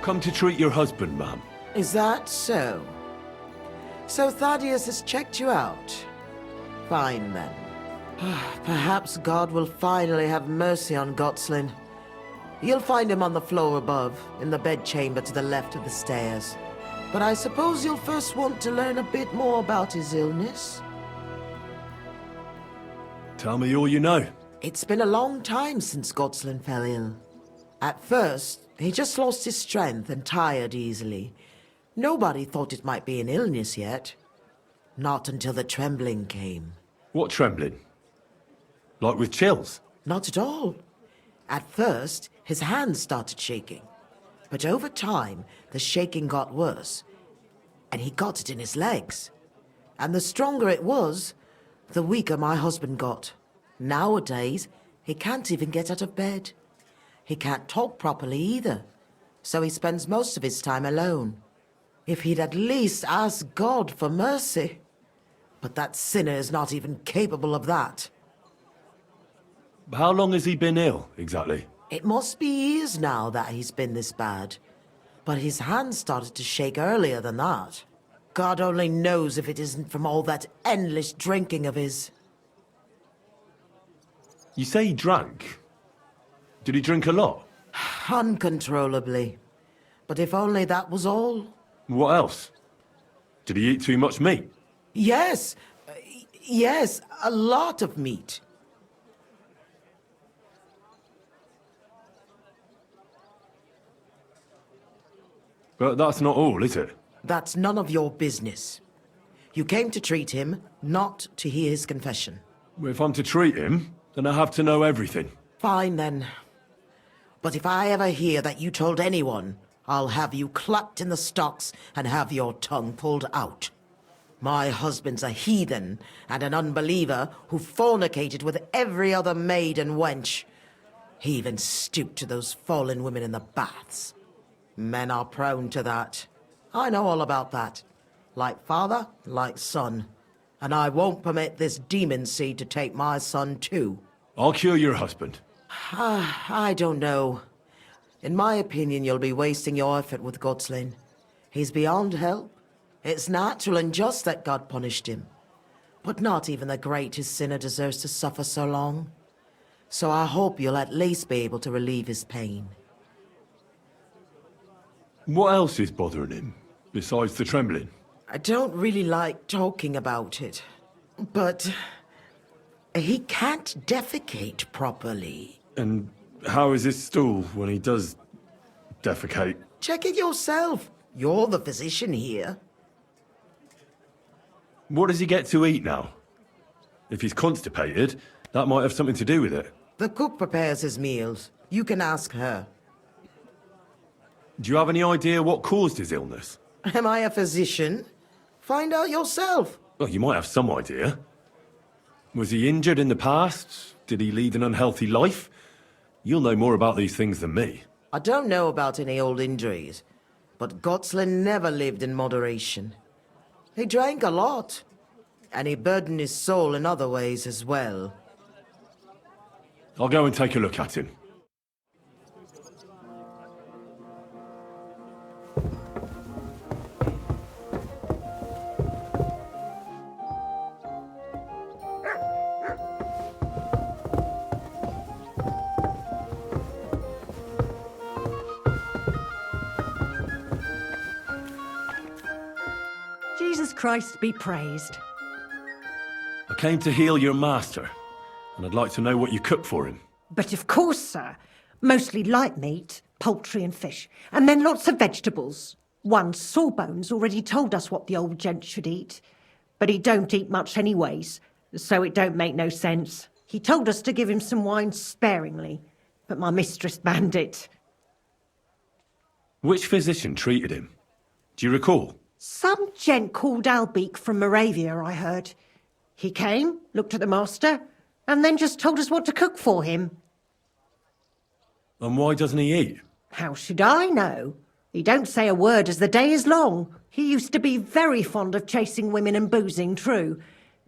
come to treat your husband, ma'am. Is that so? So Thaddeus has checked you out? Fine then. Perhaps God will finally have mercy on Gotslin. You'll find him on the floor above, in the bedchamber to the left of the stairs. But I suppose you'll first want to learn a bit more about his illness. Tell me all you know. It's been a long time since Gotslin fell ill. At first, he just lost his strength and tired easily. Nobody thought it might be an illness yet. Not until the trembling came. What trembling? Like with chills? Not at all. At first, his hands started shaking. But over time, the shaking got worse. And he got it in his legs. And the stronger it was, the weaker my husband got. Nowadays, he can't even get out of bed. He can't talk properly either. So he spends most of his time alone. If he'd at least ask God for mercy. But that sinner is not even capable of that. How long has he been ill, exactly? It must be years now that he's been this bad. But his hands started to shake earlier than that. God only knows if it isn't from all that endless drinking of his. You say he drank? Did he drink a lot? Uncontrollably. But if only that was all. What else? Did he eat too much meat? Yes. Yes, a lot of meat. But that's not all, is it? That's none of your business. You came to treat him, not to hear his confession. If I'm to treat him, then I have to know everything. Fine, then. But if I ever hear that you told anyone, I'll have you clapped in the stocks and have your tongue pulled out. My husband's a heathen and an unbeliever who fornicated with every other maid and wench. He even stooped to those fallen women in the baths. Men are prone to that. I know all about that. Like father, like son. And I won't permit this demon seed to take my son too. I'll cure your husband. I don't know. In my opinion, you'll be wasting your effort with Gotslin. He's beyond help. It's natural and just that God punished him. But not even the greatest sinner deserves to suffer so long. So I hope you'll at least be able to relieve his pain. What else is bothering him, besides the trembling? I don't really like talking about it, but he can't defecate properly. And how is his stool when he does defecate? Check it yourself. You're the physician here. What does he get to eat now? If he's constipated, that might have something to do with it. The cook prepares his meals. You can ask her. Do you have any idea what caused his illness? Am I a physician? Find out yourself. Well, you might have some idea. Was he injured in the past? Did he lead an unhealthy life? You'll know more about these things than me. I don't know about any old injuries, but Gotslin never lived in moderation. He drank a lot, and he burdened his soul in other ways as well. I'll go and take a look at him. Jesus Christ be praised. I came to heal your master, and I'd like to know what you cook for him. But of course, sir. Mostly light meat, poultry and fish, and then lots of vegetables. One Sawbones already told us what the old gent should eat, but he don't eat much anyways, so it don't make no sense. He told us to give him some wine sparingly, but my mistress banned it. Which physician treated him? Do you recall? Some gent called Albeek from Moravia, I heard. He came, looked at the master, and then just told us what to cook for him. And why doesn't he eat? How should I know? He don't say a word as the day is long. He used to be very fond of chasing women and boozing, true,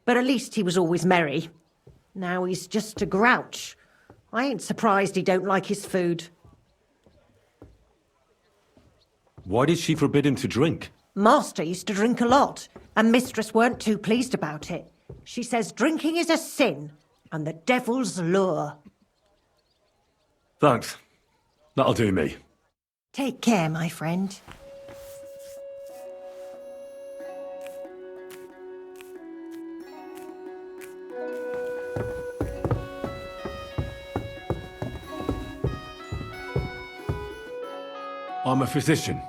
but at least he was always merry. Now he's just a grouch. I ain't surprised he don't like his food. Why did she forbid him to drink? Master used to drink a lot, and Mistress weren't too pleased about it. She says drinking is a sin, and the devil's lure. Thanks. That'll do me. Take care, my friend. I'm a physician,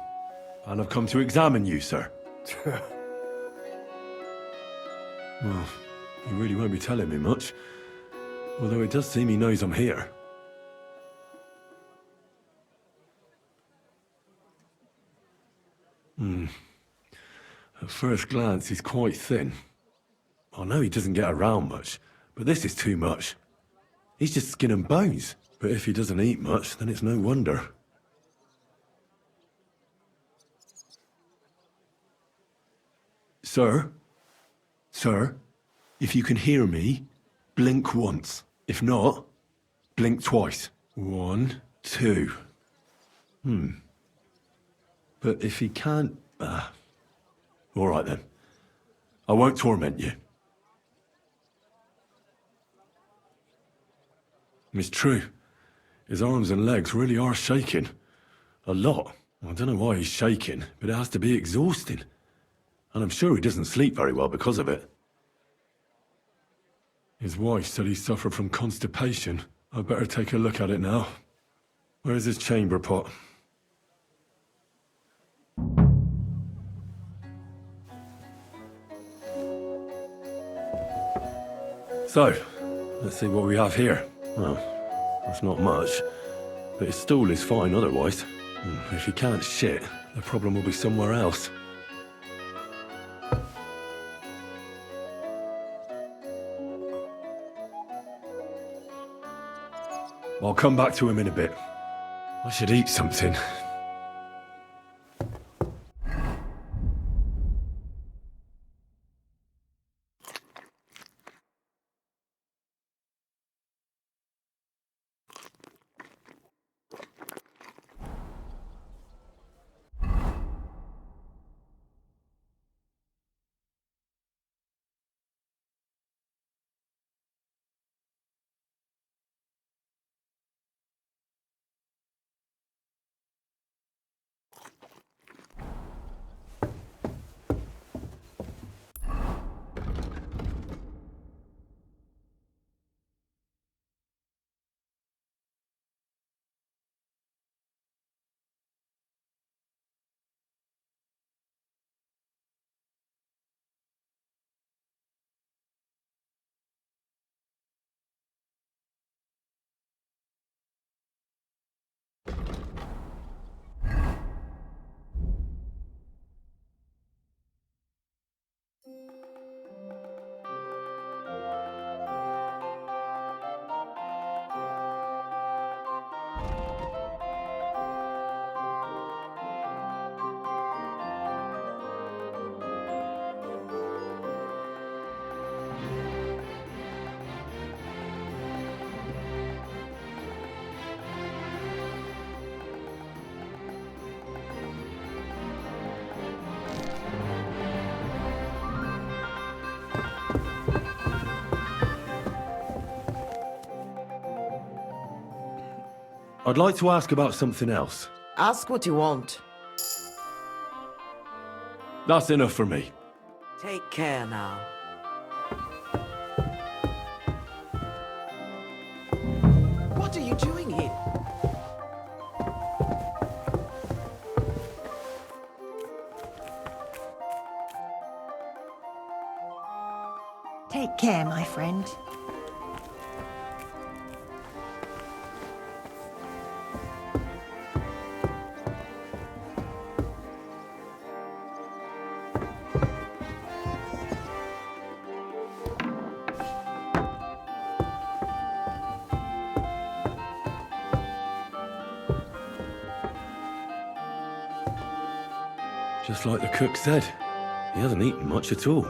and I've come to examine you, sir. Well, he really won't be telling me much, although it does seem he knows I'm here. At first glance, he's quite thin. I know he doesn't get around much, but this is too much. He's just skin and bones, but if he doesn't eat much, then it's no wonder. Sir? Sir? If you can hear me, blink once. If not, blink twice. 1, 2. But if he can't... all right then. I won't torment you. It's true. His arms and legs really are shaking. A lot. I don't know why he's shaking, but it has to be exhausting. And I'm sure he doesn't sleep very well because of it. His wife said he suffered from constipation. I'd better take a look at it now. Where's his chamber pot? So, let's see what we have here. Well, that's not much, but his stool is fine otherwise. If he can't shit, the problem will be somewhere else. I'll come back to him in a bit. I should eat something. I'd like to ask about something else. Ask what you want. That's enough for me. Take care now. What are you doing here? Take care, my friend. Just like the cook said, he hasn't eaten much at all.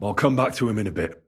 I'll come back to him in a bit.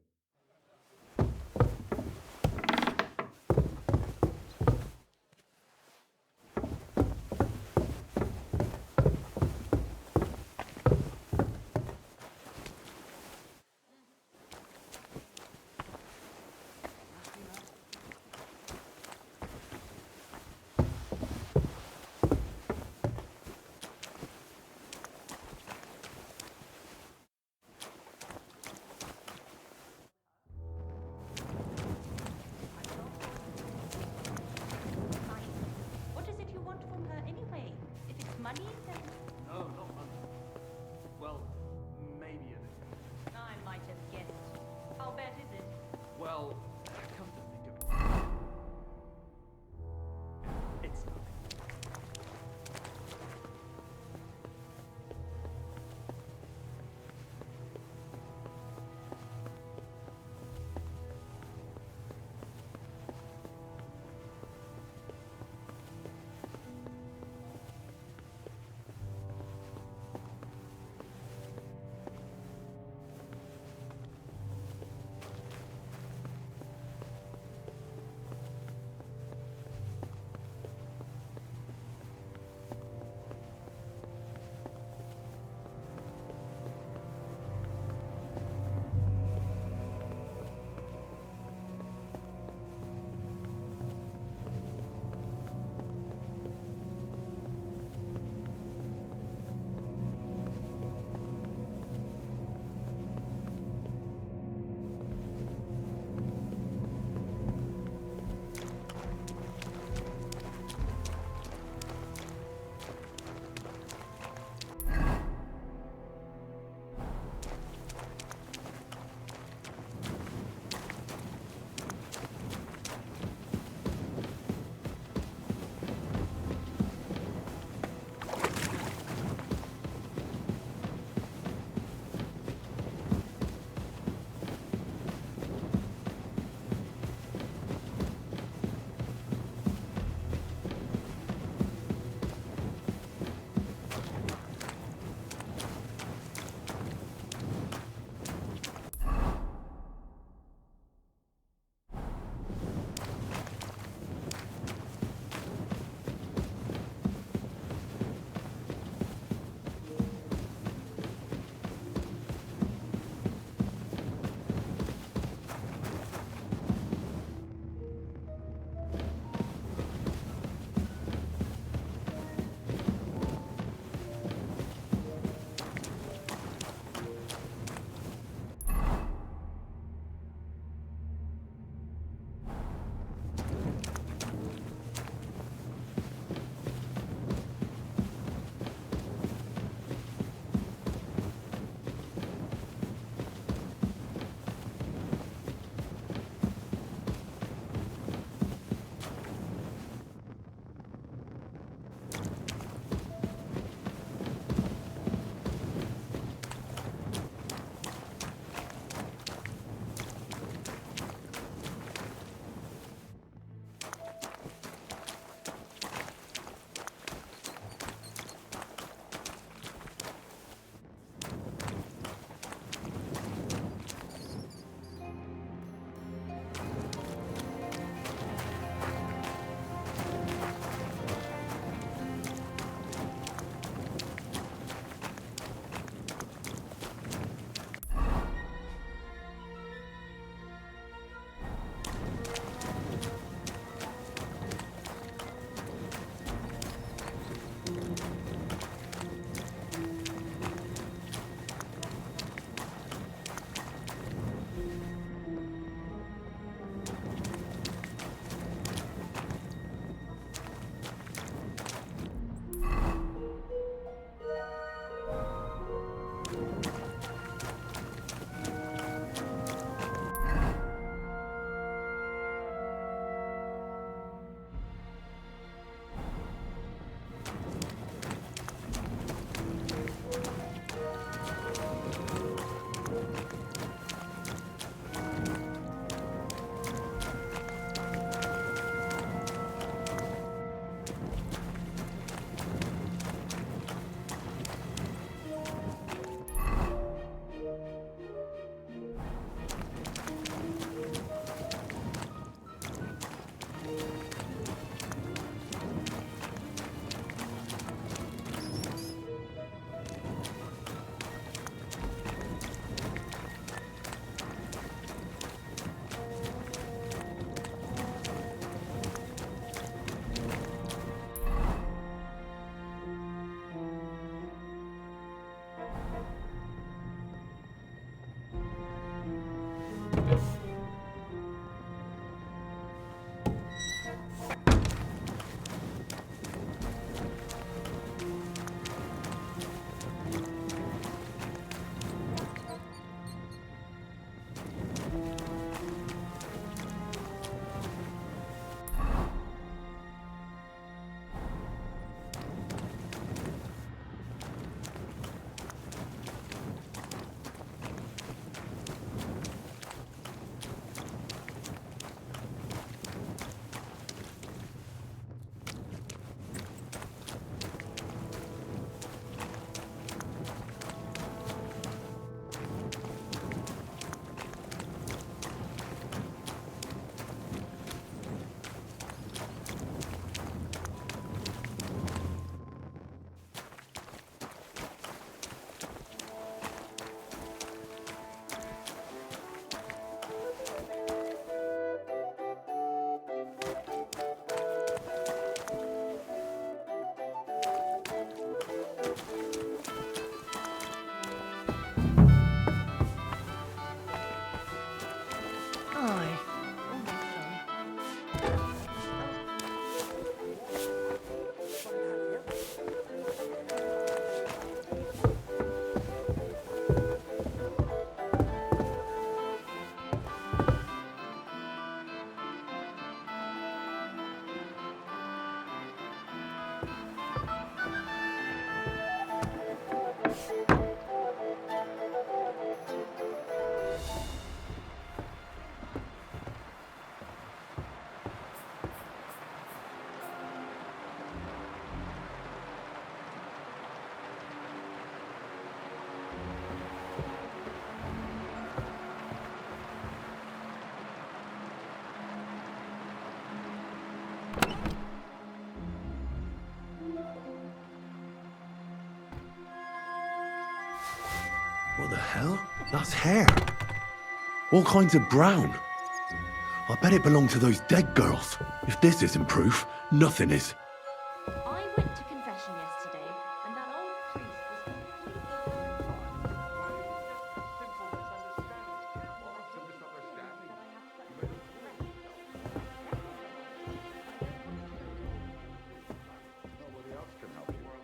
What the hell? That's hair. All kinds of brown. I bet it belonged to those dead girls. If this isn't proof, nothing is. I went to confession yesterday, and that old priest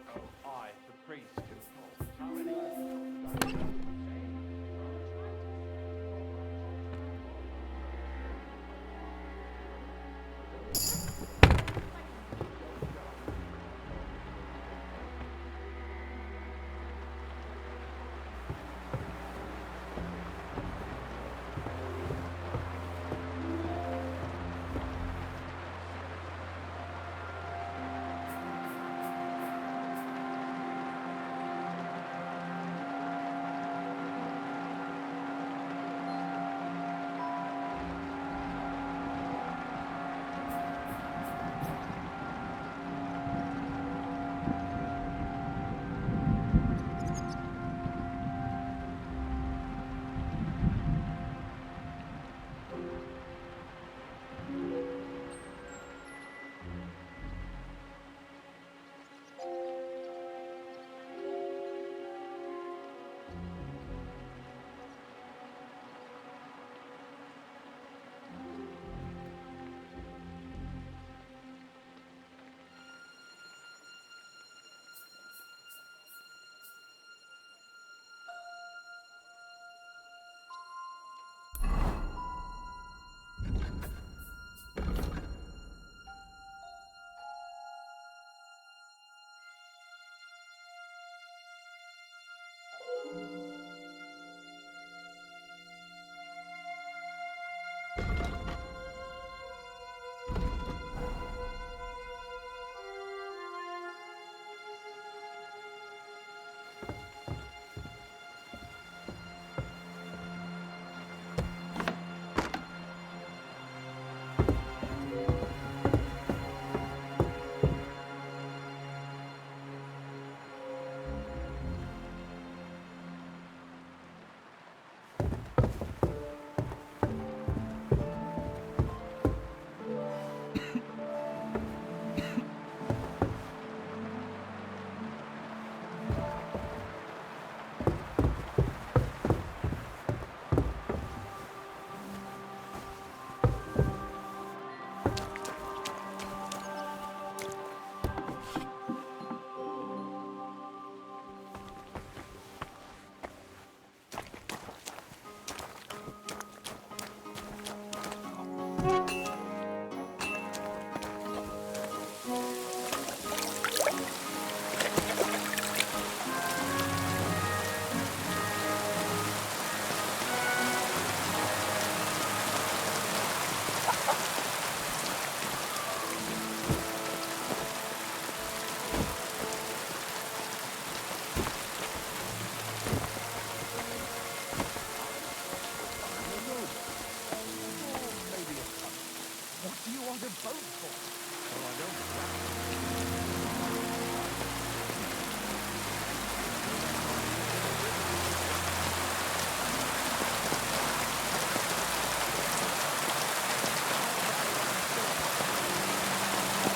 was I, the priest, can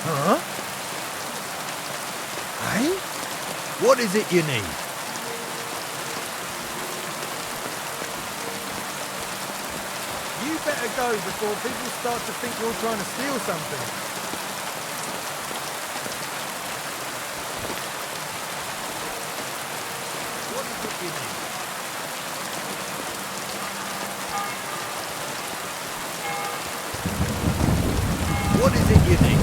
Huh? Hey? What is it you need? You better go before people start to think you're trying to steal something. What is it you need? What is it you need?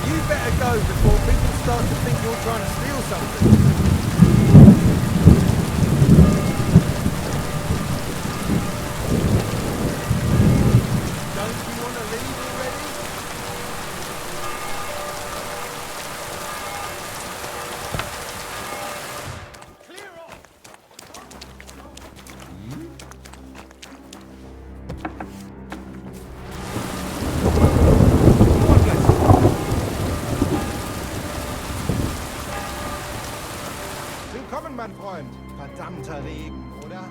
You better go before people start to think you're trying to steal something. Don't you want to leave already? Clear off! Damn the order.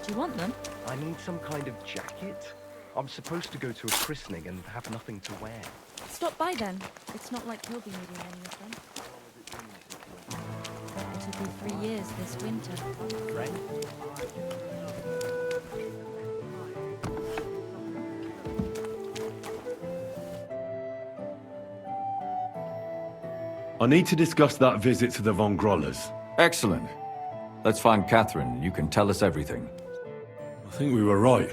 Do you want them? I need some kind of jacket. I'm supposed to go to a christening and have nothing to wear. Stop by then. It's not like he'll be needing any of them. It'll be 3 years this winter. I need to discuss that visit to the Von Grollers. Excellent. Let's find Catherine. You can tell us everything. I think we were right.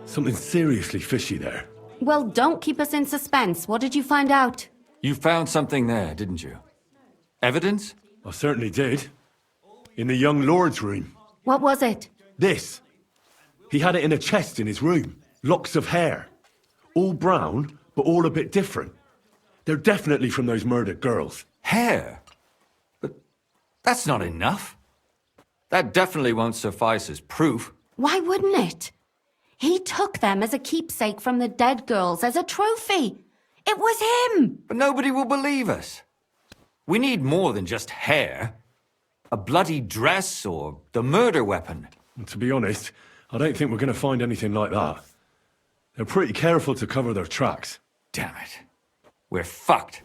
Something seriously fishy there. Well, don't keep us in suspense. What did you find out? You found something there, didn't you? Evidence? I certainly did. In the young lord's room. What was it? This. He had it in a chest in his room. Locks of hair. All brown, but all a bit different. They're definitely from those murdered girls. Hair? But that's not enough. That definitely won't suffice as proof. Why wouldn't it? He took them as a keepsake from the dead girls, as a trophy. It was him! But nobody will believe us. We need more than just hair. A bloody dress or the murder weapon. And to be honest, I don't think we're going to find anything like that. They're pretty careful to cover their tracks. Damn it. We're fucked.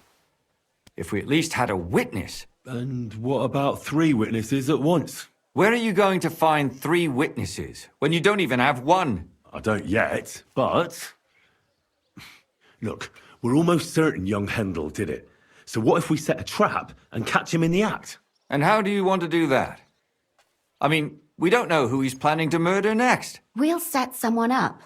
If we at least had a witness. And what about 3 witnesses at once? Where are you going to find 3 witnesses when you don't even have one? I don't yet, but... Look, we're almost certain young Hendel did it. So what if we set a trap and catch him in the act? And how do you want to do that? I mean, we don't know who he's planning to murder next. We'll set someone up.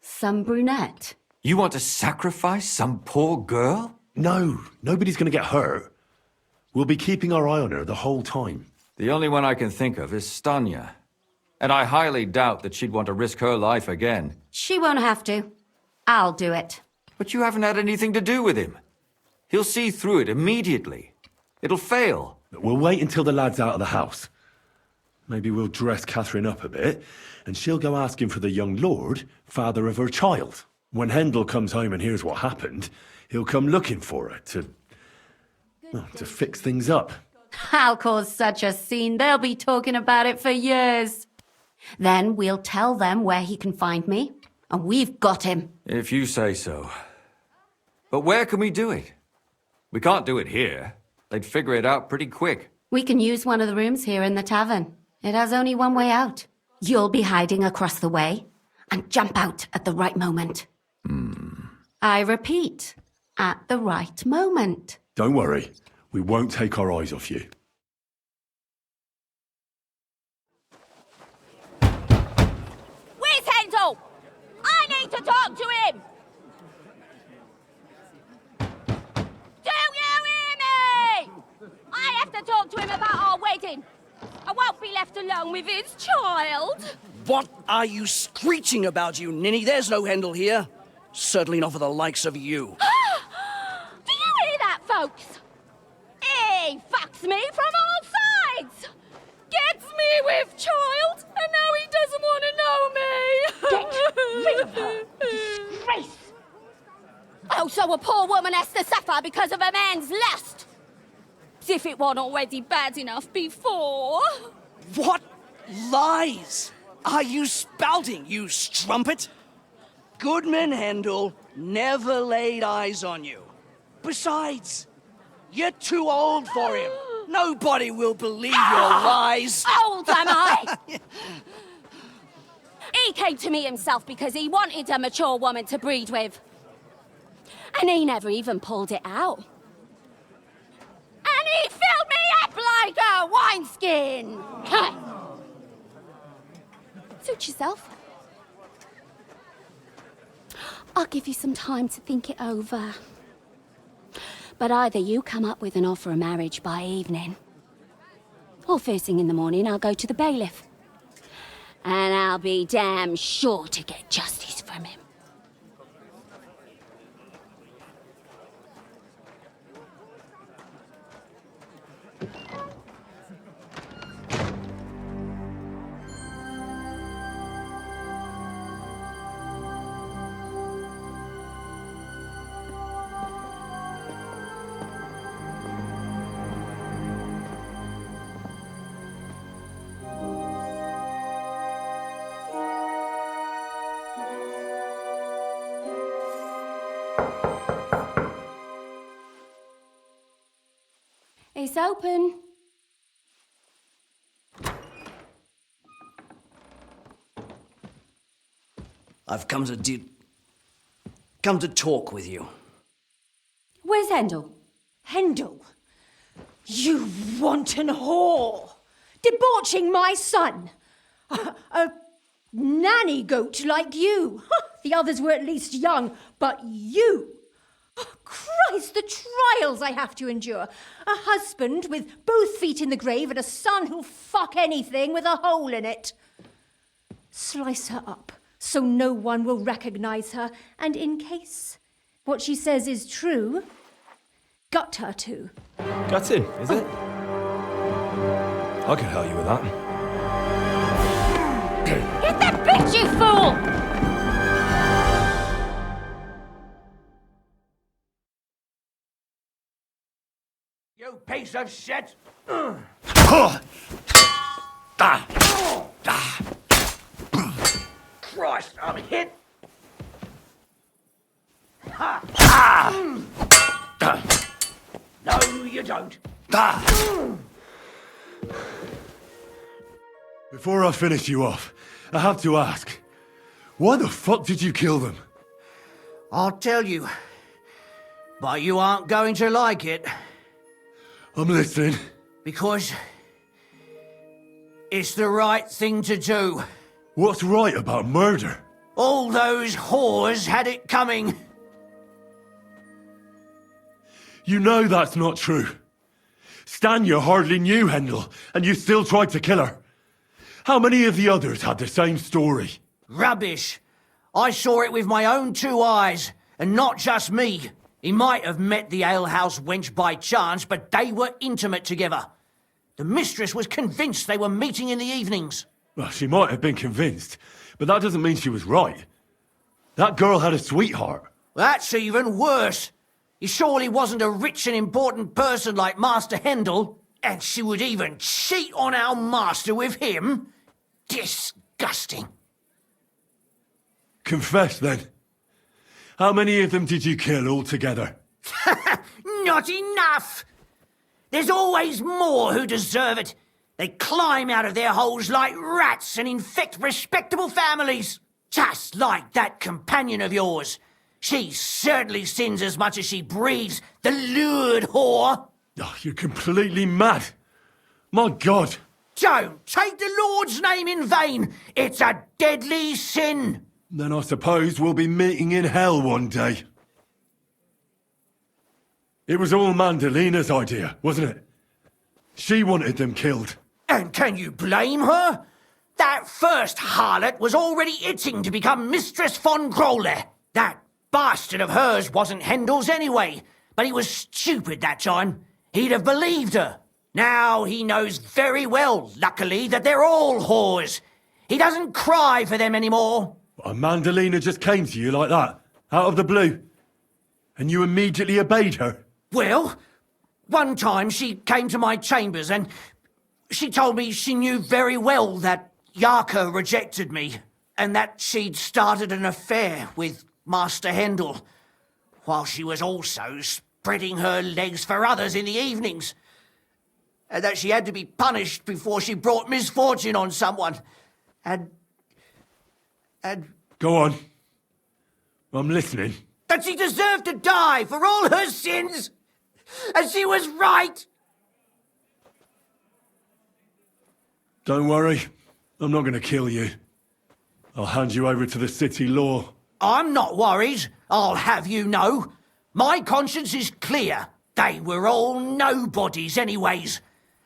Some brunette. You want to sacrifice some poor girl? No, nobody's going to get hurt. We'll be keeping our eye on her the whole time. The only one I can think of is Stanya. And I highly doubt that she'd want to risk her life again. She won't have to. I'll do it. But you haven't had anything to do with him. He'll see through it immediately. It'll fail. We'll wait until the lad's out of the house. Maybe we'll dress Catherine up a bit, and she'll go asking for the young lord, father of her child. When Hendel comes home and hears what happened, he'll come looking for her to fix things up. I'll cause such a scene, they'll be talking about it for years. Then we'll tell them where he can find me, and we've got him. If you say so. But where can we do it? We can't do it here. They'd figure it out pretty quick. We can use one of the rooms here in the tavern. It has only one way out. You'll be hiding across the way, and jump out at the right moment. I repeat, at the right moment. Don't worry. We won't take our eyes off you. Where's Hendel? I need to talk to him! Do you hear me? I have to talk to him about our wedding. I won't be left alone with his child. What are you screeching about, you ninny? There's no Hendel here. Certainly not for the likes of you. Do you jokes. He fucks me from all sides. Gets me with child, and now he doesn't want to know me. Get rid of her. Disgrace. Oh, so a poor woman has to suffer because of a man's lust. As if it wasn't already bad enough before. What lies are you spouting, you strumpet? Goodman Hendel never laid eyes on you. Besides, you're too old for him. Nobody will believe your lies. Old am I? He came to me himself because he wanted a mature woman to breed with. And he never even pulled it out. And he filled me up like a wineskin. Suit yourself. I'll give you some time to think it over. But either you come up with an offer of marriage by evening, or first thing in the morning I'll go to the bailiff. And I'll be damn sure to get justice from him. It's open. I've come to talk with you. Where's Hendel? Hendel? You wanton whore! Debauching my son! A nanny goat like you! The others were at least young, but you! Oh, Christ, the trials I have to endure! A husband with both feet in the grave and a son who'll fuck anything with a hole in it. Slice her up so no one will recognize her, and in case what she says is true, gut her too. Gutting, is it? I can help you with that. Get that bitch, you fool! You piece of shit! Christ, I'm hit! No, you don't. Before I finish you off, I have to ask, why the fuck did you kill them? I'll tell you, but you aren't going to like it. I'm listening. Because it's the right thing to do. What's right about murder? All those whores had it coming. You know that's not true. Stan, you hardly knew Hendel, and you still tried to kill her. How many of the others had the same story? Rubbish. I saw it with my own two eyes, and not just me. He might have met the alehouse wench by chance, but they were intimate together. The mistress was convinced they were meeting in the evenings. Well, she might have been convinced, but that doesn't mean she was right. That girl had a sweetheart. That's even worse. He surely wasn't a rich and important person like Master Hendel, and she would even cheat on our master with him? Disgusting. Confess, then. How many of them did you kill altogether? Not enough! There's always more who deserve it. They climb out of their holes like rats and infect respectable families. Just like that companion of yours. She certainly sins as much as she breeds, the lured whore. Oh, you're completely mad. My God. Don't take the Lord's name in vain. It's a deadly sin. Then I suppose we'll be meeting in hell one day. It was all Mandalina's idea, wasn't it? She wanted them killed. And can you blame her? That first harlot was already itching to become Mistress von Grole. That bastard of hers wasn't Hendel's anyway, but he was stupid that time. He'd have believed her. Now he knows very well, luckily, that they're all whores. He doesn't cry for them anymore. And Mandalina just came to you like that, out of the blue, and you immediately obeyed her? Well, one time she came to my chambers and she told me she knew very well that Yarka rejected me and that she'd started an affair with Master Hendel, while she was also spreading her legs for others in the evenings, and that she had to be punished before she brought misfortune on someone. And... Go on. I'm listening. That she deserved to die for all her sins, and she was right. Don't worry, I'm not going to kill you. I'll hand you over to the city law. I'm not worried, I'll have you know. My conscience is clear. They were all nobodies anyways.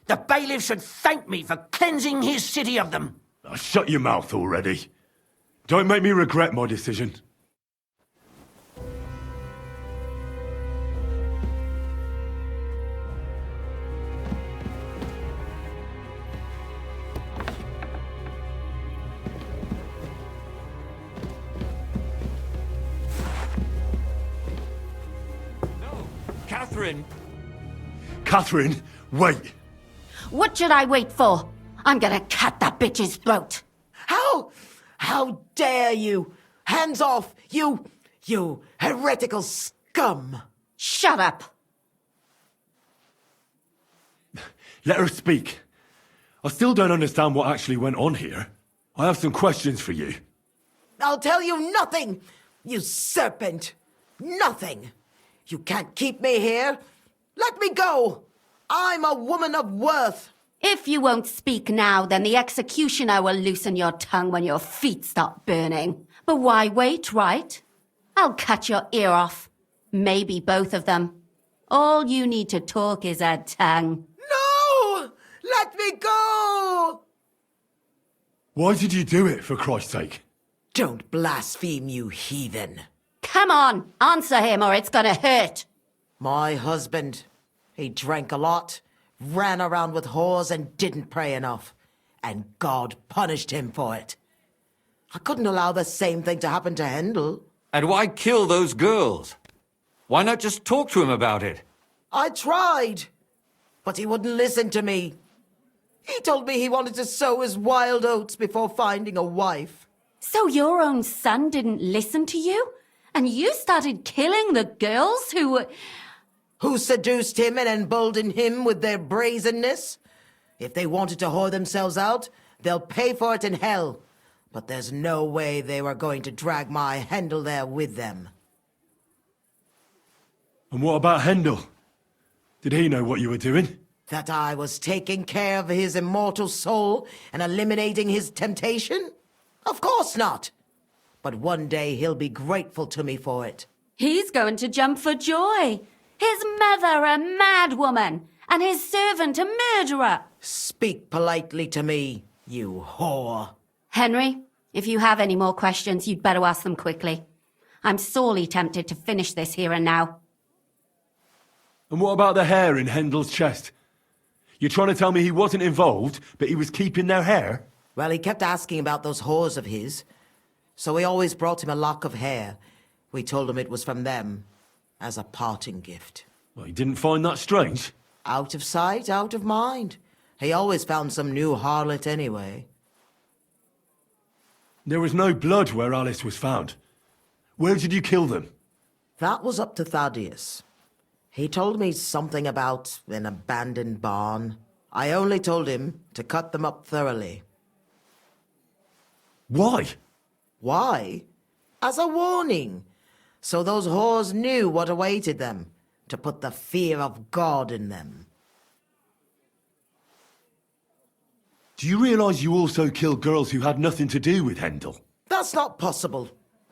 The bailiff should thank me for cleansing his city of them. Now shut your mouth already. Don't make me regret my decision. Catherine! Catherine, wait! What should I wait for? I'm gonna cut that bitch's throat. How dare you? Hands off, you heretical scum! Shut up! Let her speak. I still don't understand what actually went on here. I have some questions for you. I'll tell you nothing, you serpent! Nothing! You can't keep me here. Let me go! I'm a woman of worth. If you won't speak now, then the executioner will loosen your tongue when your feet start burning. But why wait, right? I'll cut your ear off. Maybe both of them. All you need to talk is a tongue. No! Let me go! Why did you do it, for Christ's sake? Don't blaspheme, you heathen. Come on, answer him or it's gonna hurt. My husband, he drank a lot, ran around with whores and didn't pray enough. And God punished him for it. I couldn't allow the same thing to happen to Hendel. And why kill those girls? Why not just talk to him about it? I tried, but he wouldn't listen to me. He told me he wanted to sow his wild oats before finding a wife. So your own son didn't listen to you? And you started killing the girls who seduced him and emboldened him with their brazenness? If they wanted to whore themselves out, they'll pay for it in hell. But there's no way they were going to drag my Hendel there with them. And what about Hendel? Did he know what you were doing? That I was taking care of his immortal soul and eliminating his temptation? Of course not. But one day he'll be grateful to me for it. He's going to jump for joy. His mother a mad woman, and his servant a murderer. Speak politely to me, you whore. Henry, if you have any more questions, you'd better ask them quickly. I'm sorely tempted to finish this here and now. And what about the hair in Hendel's chest? You're trying to tell me he wasn't involved, but he was keeping their hair? Well, he kept asking about those whores of his. So we always brought him a lock of hair. We told him it was from them, as a parting gift. Well, he didn't find that strange? Out of sight, out of mind. He always found some new harlot anyway. There was no blood where Alice was found. Where did you kill them? That was up to Thaddeus. He told me something about an abandoned barn. I only told him to cut them up thoroughly. Why? Why? As a warning. So those whores knew what awaited them. To put the fear of God in them. Do you realise you also killed girls who had nothing to do with Hendel? That's not possible.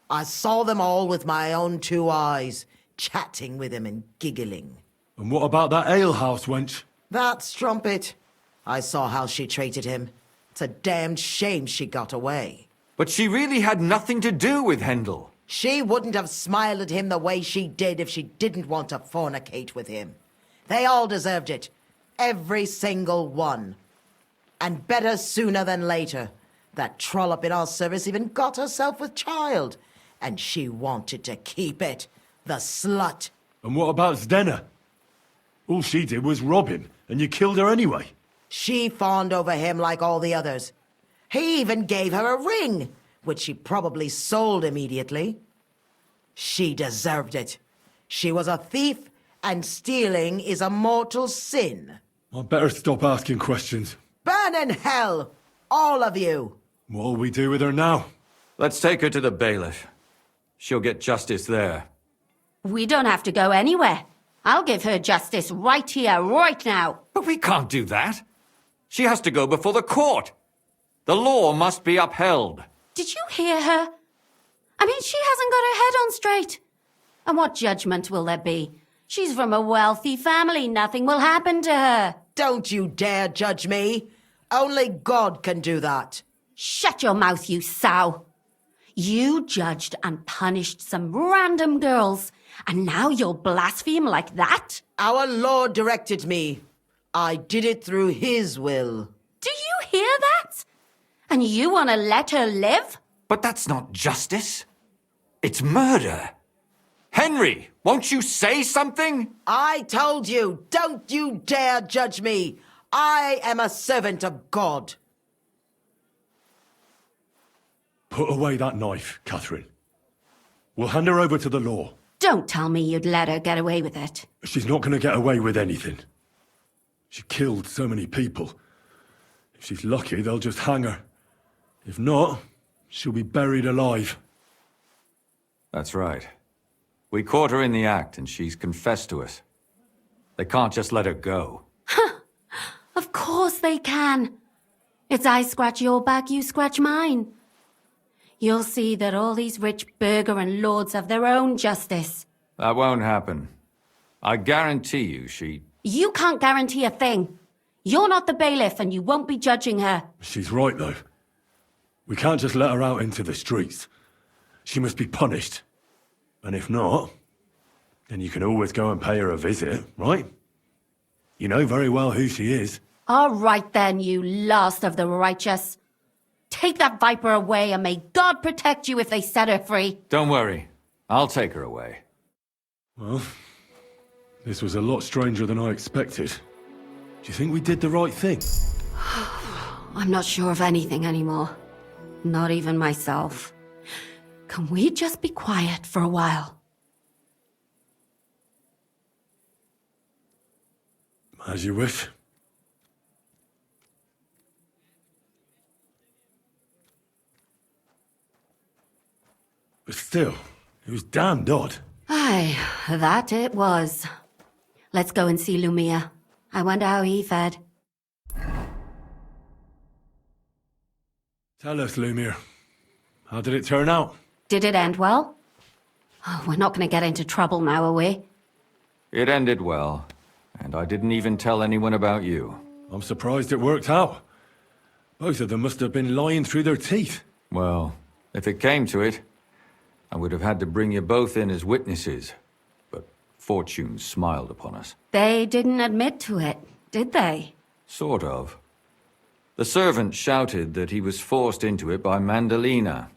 I saw them all with my own 2 eyes, chatting with him and giggling. And what about that alehouse wench? That strumpet. I saw how she treated him. It's a damned shame she got away. But she really had nothing to do with Hendel. She wouldn't have smiled at him the way she did if she didn't want to fornicate with him. They all deserved it. Every single one. And better sooner than later. That trollop in our service even got herself with child. And she wanted to keep it. The slut. And what about Zdenna? All she did was rob him, and you killed her anyway. She fawned over him like all the others. He even gave her a ring, which she probably sold immediately. She deserved it. She was a thief, and stealing is a mortal sin. I'd better stop asking questions. Burn in hell, all of you. What'll we do with her now? Let's take her to the bailiff. She'll get justice there. We don't have to go anywhere. I'll give her justice right here, right now. But we can't do that. She has to go before the court. The law must be upheld. Did you hear her? I mean, she hasn't got her head on straight. And what judgment will there be? She's from a wealthy family. Nothing will happen to her. Don't you dare judge me. Only God can do that. Shut your mouth, you sow. You judged and punished some random girls, and now you'll blaspheme like that? Our Lord directed me. I did it through His will. Do you hear that? And you want to let her live? But that's not justice. It's murder. Henry, won't you say something? I told you, don't you dare judge me. I am a servant of God. Put away that knife, Catherine. We'll hand her over to the law. Don't tell me you'd let her get away with it. She's not going to get away with anything. She killed so many people. If she's lucky, they'll just hang her. If not, she'll be buried alive. That's right. We caught her in the act, and she's confessed to us. They can't just let her go. Of course they can. It's I scratch your back, you scratch mine. You'll see that all these rich burgher and lords have their own justice. That won't happen. I guarantee you she... You can't guarantee a thing. You're not the bailiff, and you won't be judging her. She's right, though. We can't just let her out into the streets. She must be punished. And if not, then you can always go and pay her a visit, right? You know very well who she is. All right then, you last of the righteous. Take that viper away, and may God protect you if they set her free. Don't worry. I'll take her away. Well, this was a lot stranger than I expected. Do you think we did the right thing? I'm not sure of anything anymore. Not even myself. Can we just be quiet for a while? As you wish. But still, it was damned odd. Aye, that it was. Let's go and see Lumia. I wonder how he fared. Tell us, Lumiere. How did it turn out? Did it end well? Oh, we're not going to get into trouble now, are we? It ended well, and I didn't even tell anyone about you. I'm surprised it worked out. Both of them must have been lying through their teeth. Well, if it came to it, I would have had to bring you both in as witnesses. But fortune smiled upon us. They didn't admit to it, did they? Sort of. The servant shouted that he was forced into it by Mandalina.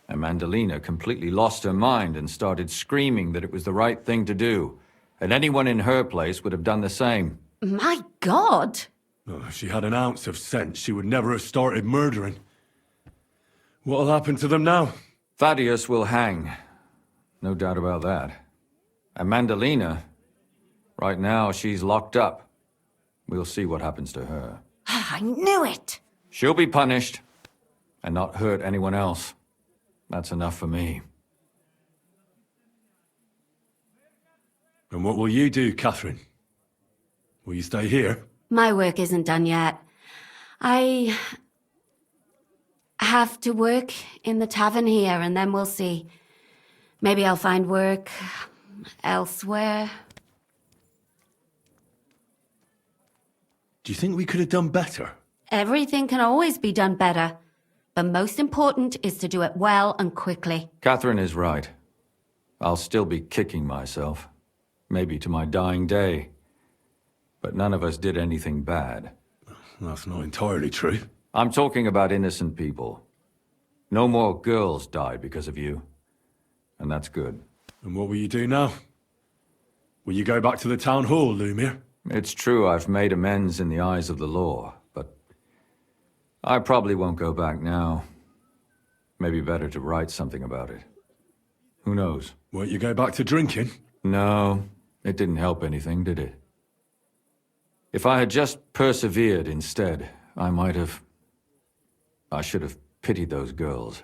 And Mandalina completely lost her mind and started screaming that it was the right thing to do. And anyone in her place would have done the same. My God! Oh, if she had an ounce of sense, she would never have started murdering. What'll happen to them now? Thaddeus will hang. No doubt about that. And Mandalina, right now she's locked up. We'll see what happens to her. I knew it! She'll be punished, and not hurt anyone else. That's enough for me. And what will you do, Catherine? Will you stay here? My work isn't done yet. I have to work in the tavern here, and then we'll see. Maybe I'll find work elsewhere. Do you think we could have done better? Everything can always be done better. But most important is to do it well and quickly. Catherine is right. I'll still be kicking myself, maybe to my dying day. But none of us did anything bad. That's not entirely true. I'm talking about innocent people. No more girls died because of you. And that's good. And what will you do now? Will you go back to the town hall, Lumir? It's true I've made amends in the eyes of the law, but I probably won't go back now. Maybe better to write something about it. Who knows? Won't you go back to drinking? No, it didn't help anything, did it? If I had just persevered instead, I should have pitied those girls,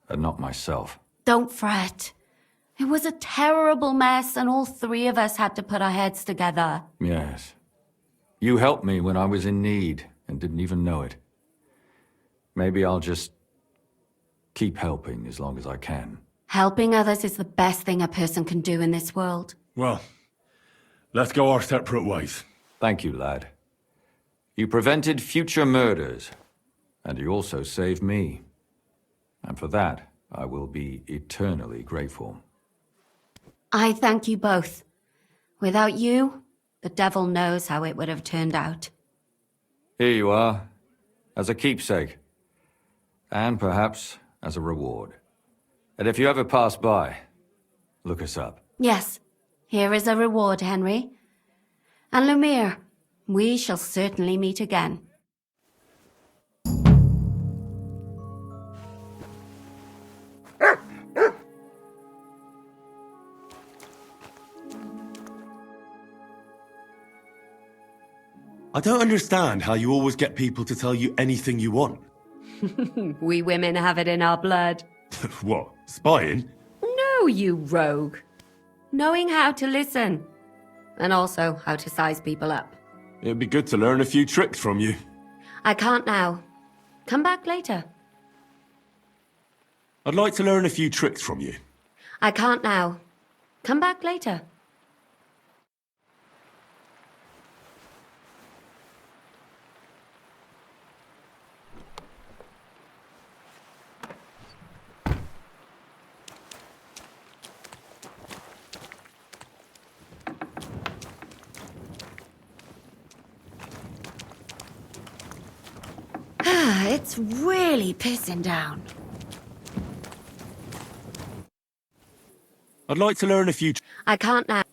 and not myself. Don't fret. It was a terrible mess, and all three of us had to put our heads together. Yes. You helped me when I was in need, and didn't even know it. Maybe I'll just keep helping as long as I can. Helping others is the best thing a person can do in this world. Well, let's go our separate ways. Thank you, lad. You prevented future murders, and you also saved me. And for that, I will be eternally grateful. I thank you both. Without you, the devil knows how it would have turned out. Here you are, as a keepsake. And perhaps as a reward. And if you ever pass by, look us up. Yes, here is a reward, Henry. And Lumir, we shall certainly meet again. I don't understand how you always get people to tell you anything you want. We women have it in our blood. What, spying? No, you rogue. Knowing how to listen. And also how to size people up. It'd be good to learn a few tricks from you. I can't now. Come back later. I'd like to learn a few tricks from you. I can't now. Come back later. It's really pissing down. I'd like to learn a few... I can't now.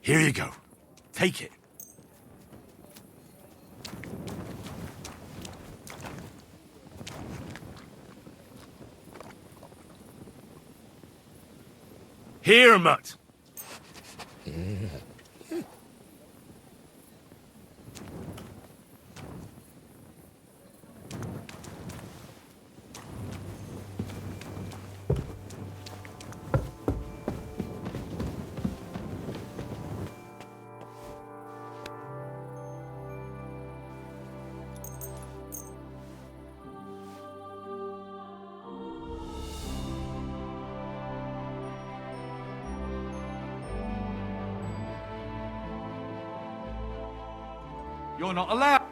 Here you go. Take it. Here, Mutt. You're not allowed.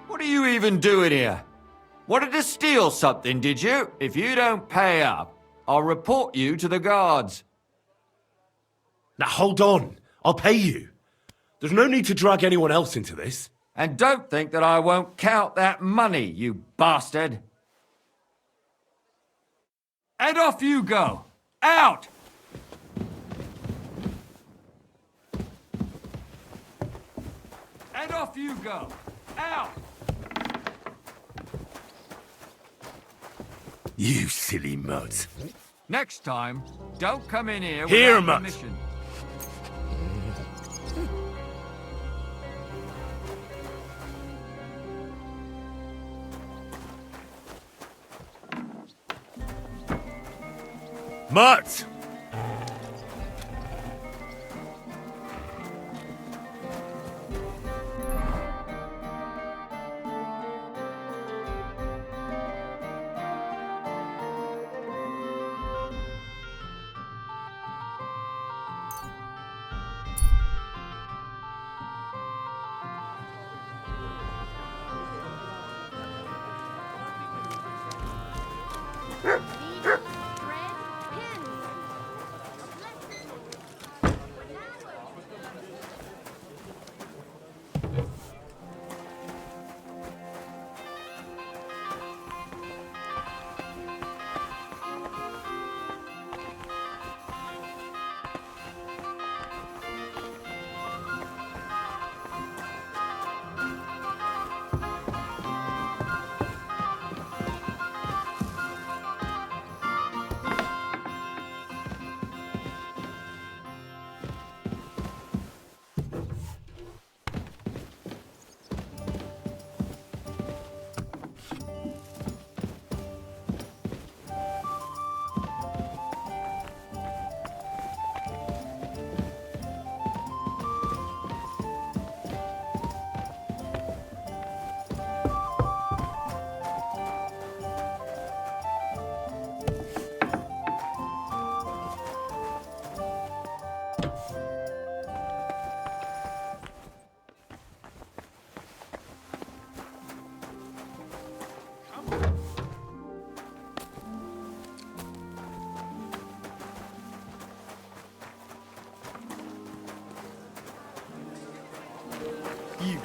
What are you even doing here? Wanted to steal something, did you? If you don't pay up, I'll report you to the guards. Now hold on. I'll pay you. There's no need to drag anyone else into this. And don't think that I won't count that money, you bastard. And off you go. Out! And off you go. Out! You silly mutt. Next time, don't come in here Here, without Mutt. permission. Mutt!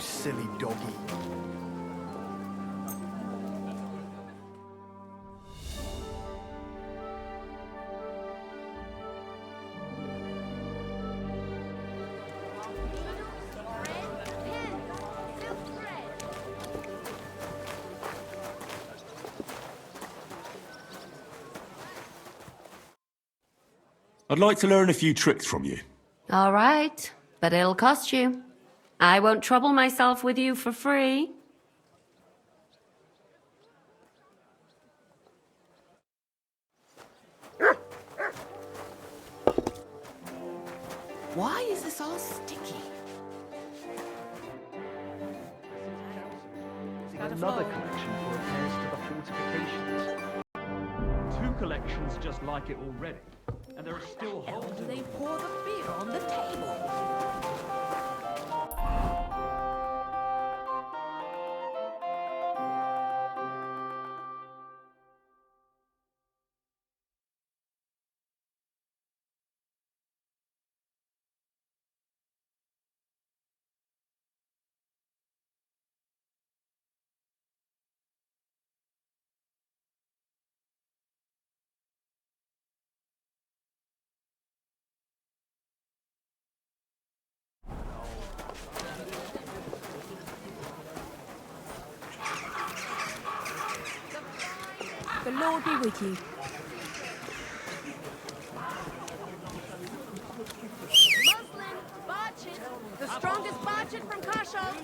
silly doggy. I'd like to learn a few tricks from you. All right, but it'll cost you. I won't trouble myself with you for free. Why is this all sticky? Another collection for repairs to the fortifications. 2 collections just like it already, and there are still holes. Do they pour the beer on the table? The Lord be with you. Muslim, Barchet, the strongest Barchet from Kasha.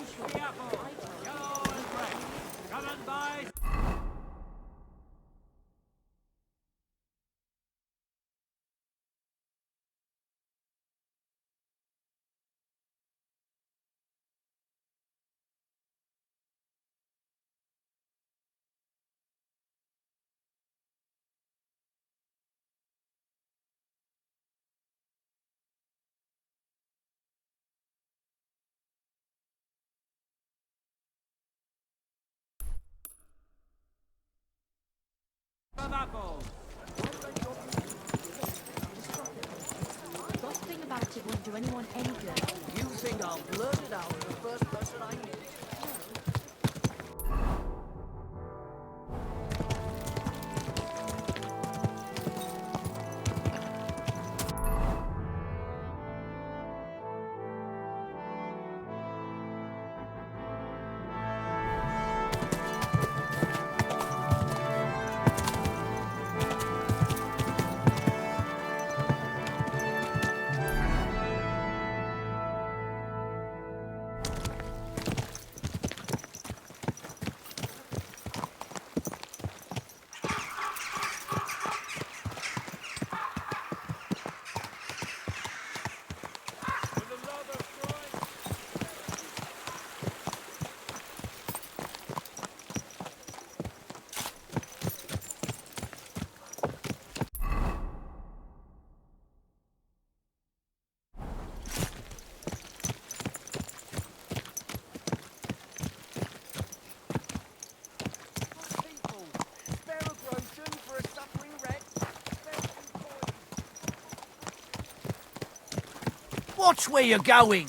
Gossiping about it won't do anyone any good. You think I'll blurt it out to the first person I meet? Watch where you're going!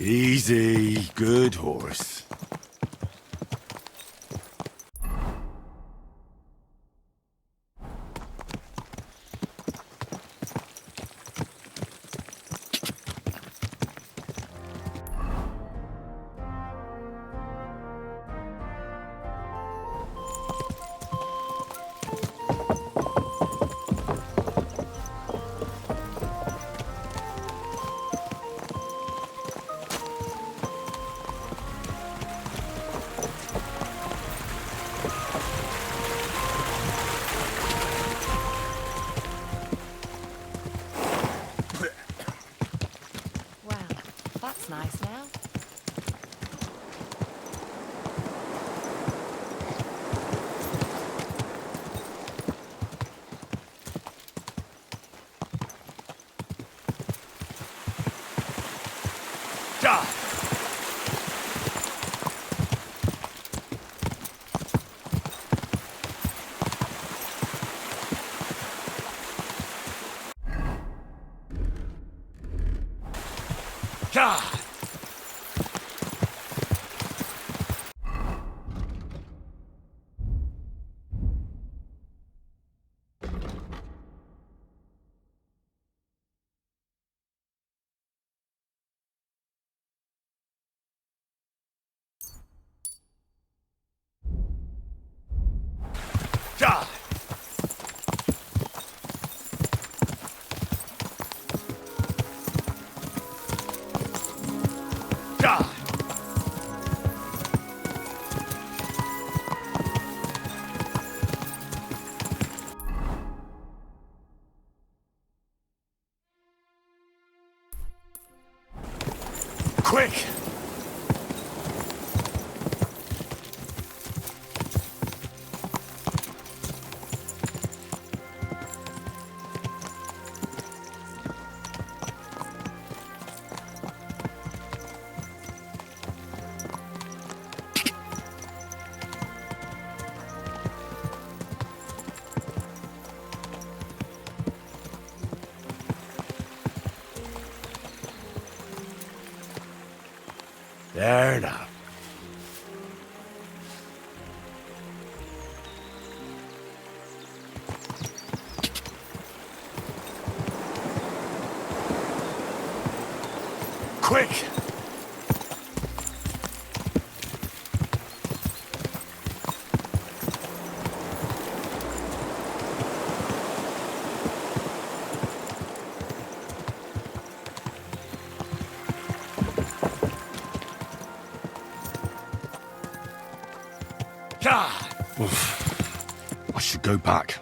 Easy, good horse. That's nice now. Quick! There now. Quick! I should go back.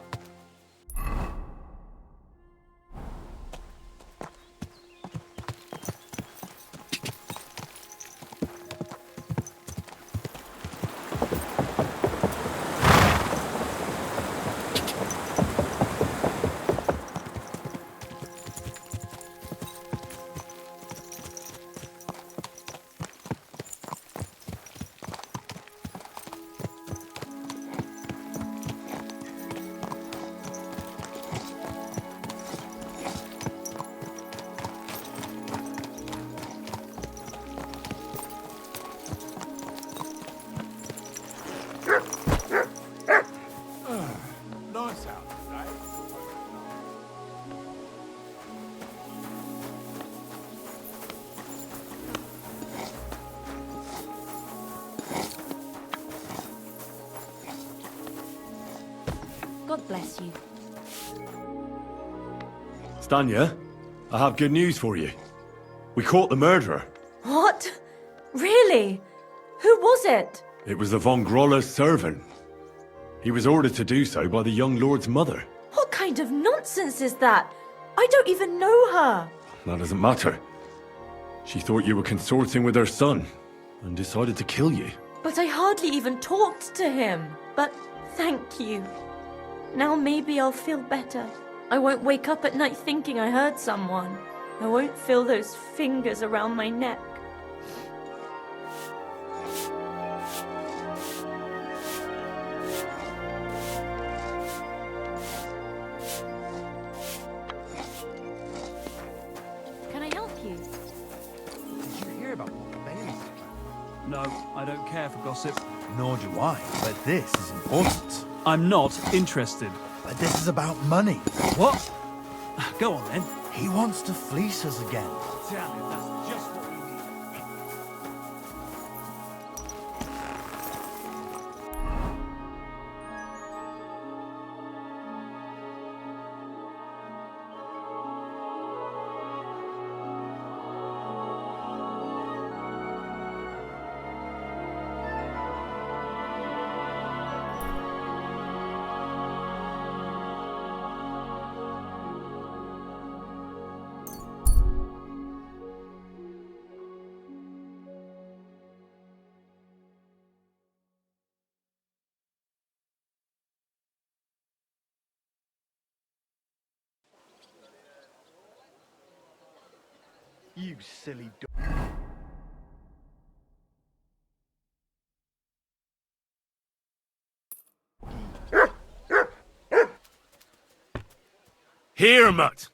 Nice out, right? God bless you. Stanya, I have good news for you. We caught the murderer. What? Really? Who was it? It was the von Groller's servant. He was ordered to do so by the young lord's mother. What kind of nonsense is that? I don't even know her. That doesn't matter. She thought you were consorting with her son and decided to kill you. But I hardly even talked to him. But thank you. Now maybe I'll feel better. I won't wake up at night thinking I hurt someone. I won't feel those fingers around my neck. Can I help you? Did you hear about what the Bailey's planning? No, I don't care for gossip. Nor do I, but this is important. I'm not interested. But this is about money. What? Go on then. He wants to fleece us again. Damn it, that's just what we need. You silly dog. Here, mutt!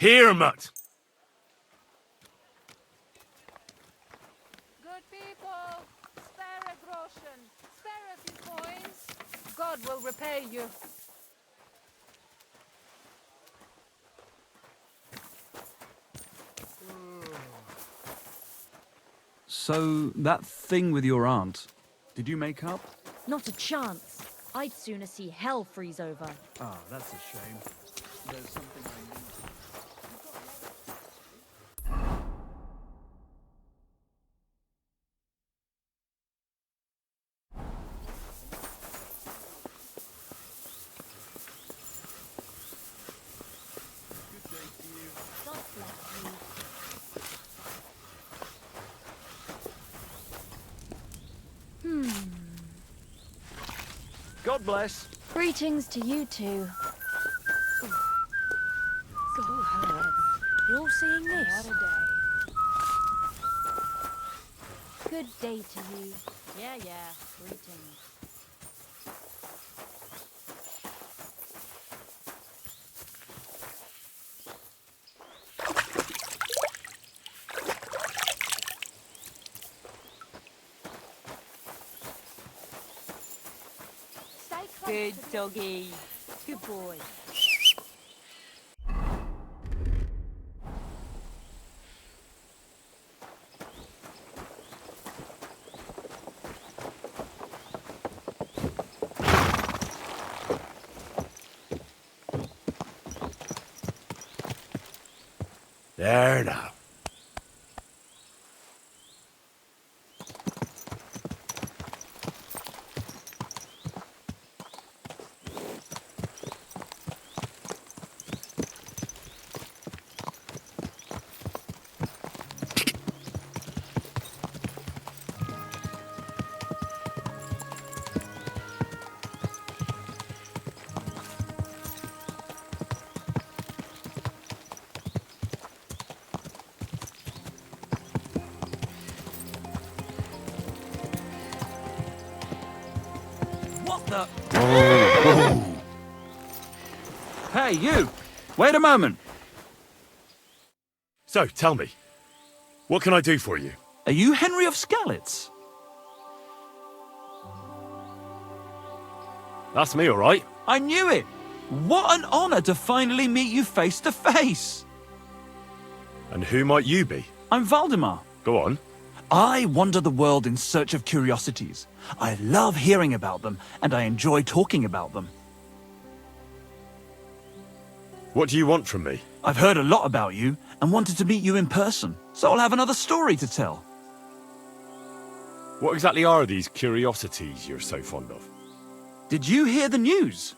Here, mutt! Good people, spare a groschen, spare a few coins. God will repay you. So, that thing with your aunt, did you make up? Not a chance. I'd sooner see hell freeze over. Ah, that's a shame. There's something I need. God bless. Greetings to you two. Go ahead. You're seeing this? What a day. Good day to you. Yeah. Greetings. Good doggy. Good boy. There now. What the? Hey, you! Wait a moment. So, tell me, what can I do for you? Are you Henry of Skalitz? That's me, all right. I knew it! What an honor to finally meet you face to face! And who might you be? I'm Valdemar. Go on. I wander the world in search of curiosities. I love hearing about them, and I enjoy talking about them. What do you want from me? I've heard a lot about you, and wanted to meet you in person, so I'll have another story to tell. What exactly are these curiosities you're so fond of? Did you hear the news?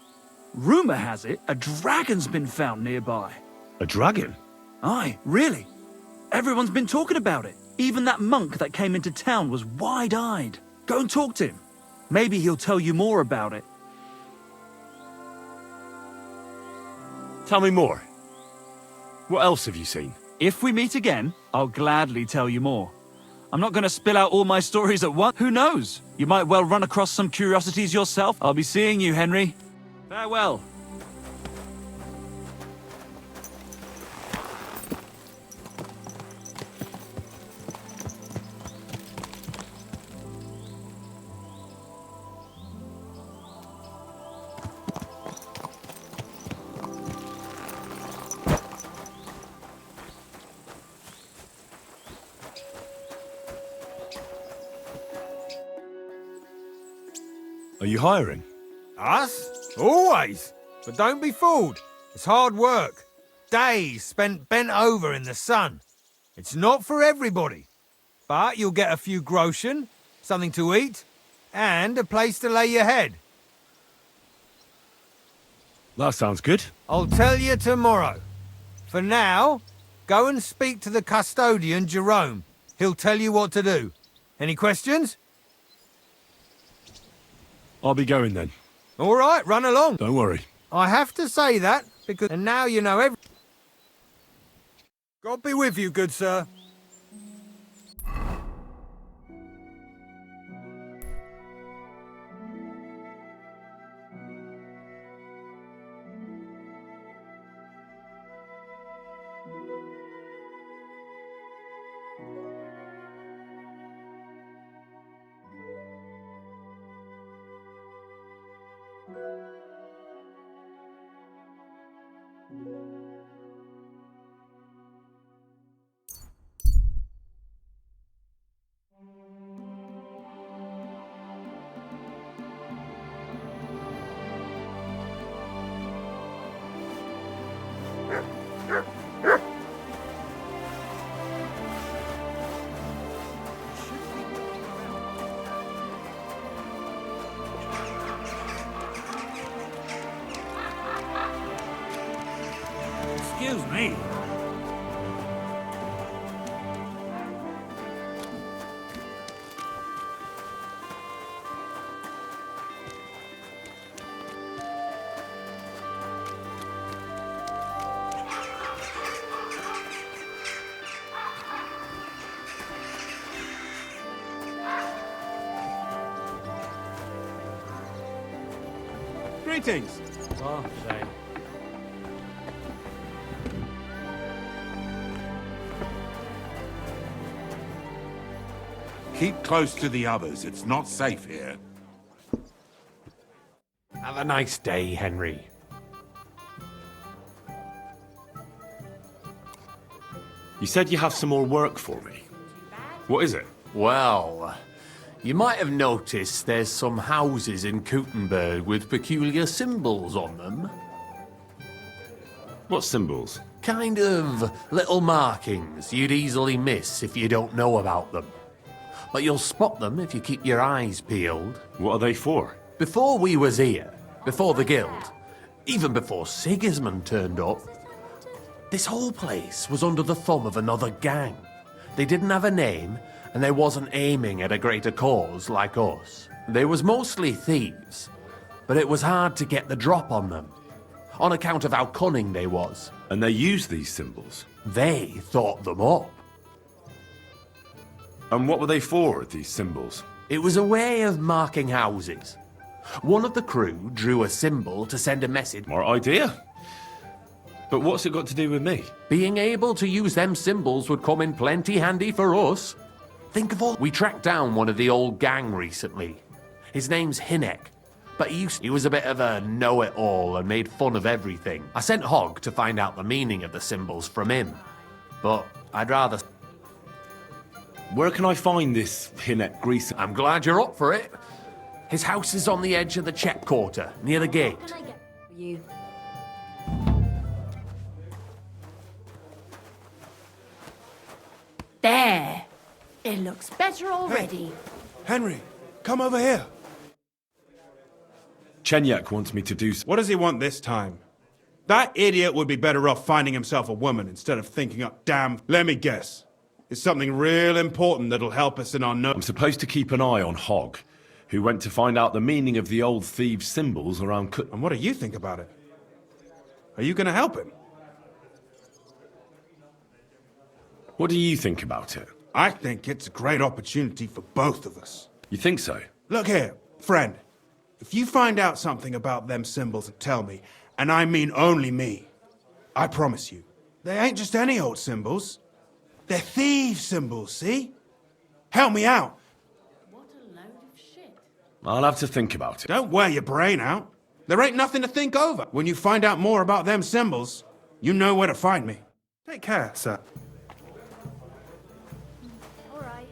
Rumour has it a dragon's been found nearby. A dragon? Aye, really. Everyone's been talking about it. Even that monk that came into town was wide-eyed. Go and talk to him. Maybe he'll tell you more about it. Tell me more. What else have you seen? If we meet again, I'll gladly tell you more. I'm not going to spill out all my stories at once. Who knows? You might well run across some curiosities yourself. I'll be seeing you, Henry. Farewell. Are you hiring? Us? Always. But don't be fooled. It's hard work. Days spent bent over in the sun. It's not for everybody. But you'll get a few groschen, something to eat, and a place to lay your head. That sounds good. I'll tell you tomorrow. For now, go and speak to the custodian, Jerome. He'll tell you what to do. Any questions? I'll be going then. All right, run along. Don't worry. I have to say that, because... And now you know every... God be with you, good sir. Excuse me. Greetings. Oh, shame. Keep close to the others. It's not safe here. Have a nice day, Henry. You said you have some more work for me. What is it? Well, you might have noticed there's some houses in Kuttenberg with peculiar symbols on them. What symbols? Kind of little markings you'd easily miss if you don't know about them. But you'll spot them if you keep your eyes peeled. What are they for? Before we was here, before the guild, even before Sigismund turned up, this whole place was under the thumb of another gang. They didn't have a name, and they wasn't aiming at a greater cause like us. They was mostly thieves, but it was hard to get the drop on them, on account of how cunning they was. And they used these symbols? They thought them up. And what were they for, these symbols? It was a way of marking houses. One of the crew drew a symbol to send a message. More idea. But what's it got to do with me? Being able to use them symbols would come in plenty handy for us. Think of all... We tracked down one of the old gang recently. His name's Hinek. But he was a bit of a know-it-all and made fun of everything. I sent Hogg to find out the meaning of the symbols from him. But I'd rather... Where can I find this Hinek greaser? I'm glad you're up for it. His house is on the edge of the check quarter, near the gate. Can I get you? There. It looks better already. Hey, Henry, come over here. Chenyak wants me to do... What does he want this time? That idiot would be better off finding himself a woman instead of thinking up damn... Let me guess. It's something real important that'll help us in our I'm supposed to keep an eye on Hogg, who went to find out the meaning of the old thieves' symbols around Kut... And what do you think about it? Are you going to help him? What do you think about it? I think it's a great opportunity for both of us. You think so? Look here, friend. If you find out something about them symbols and tell me, and I mean only me, I promise you, they ain't just any old symbols. They're thieves' symbols, see? Help me out. What a load of shit. I'll have to think about it. Don't wear your brain out. There ain't nothing to think over. When you find out more about them symbols, you know where to find me. Take care, sir. All right.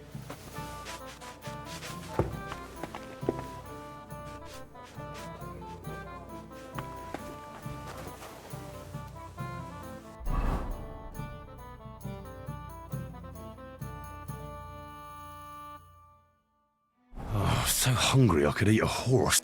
Oh, so hungry I could eat a horse.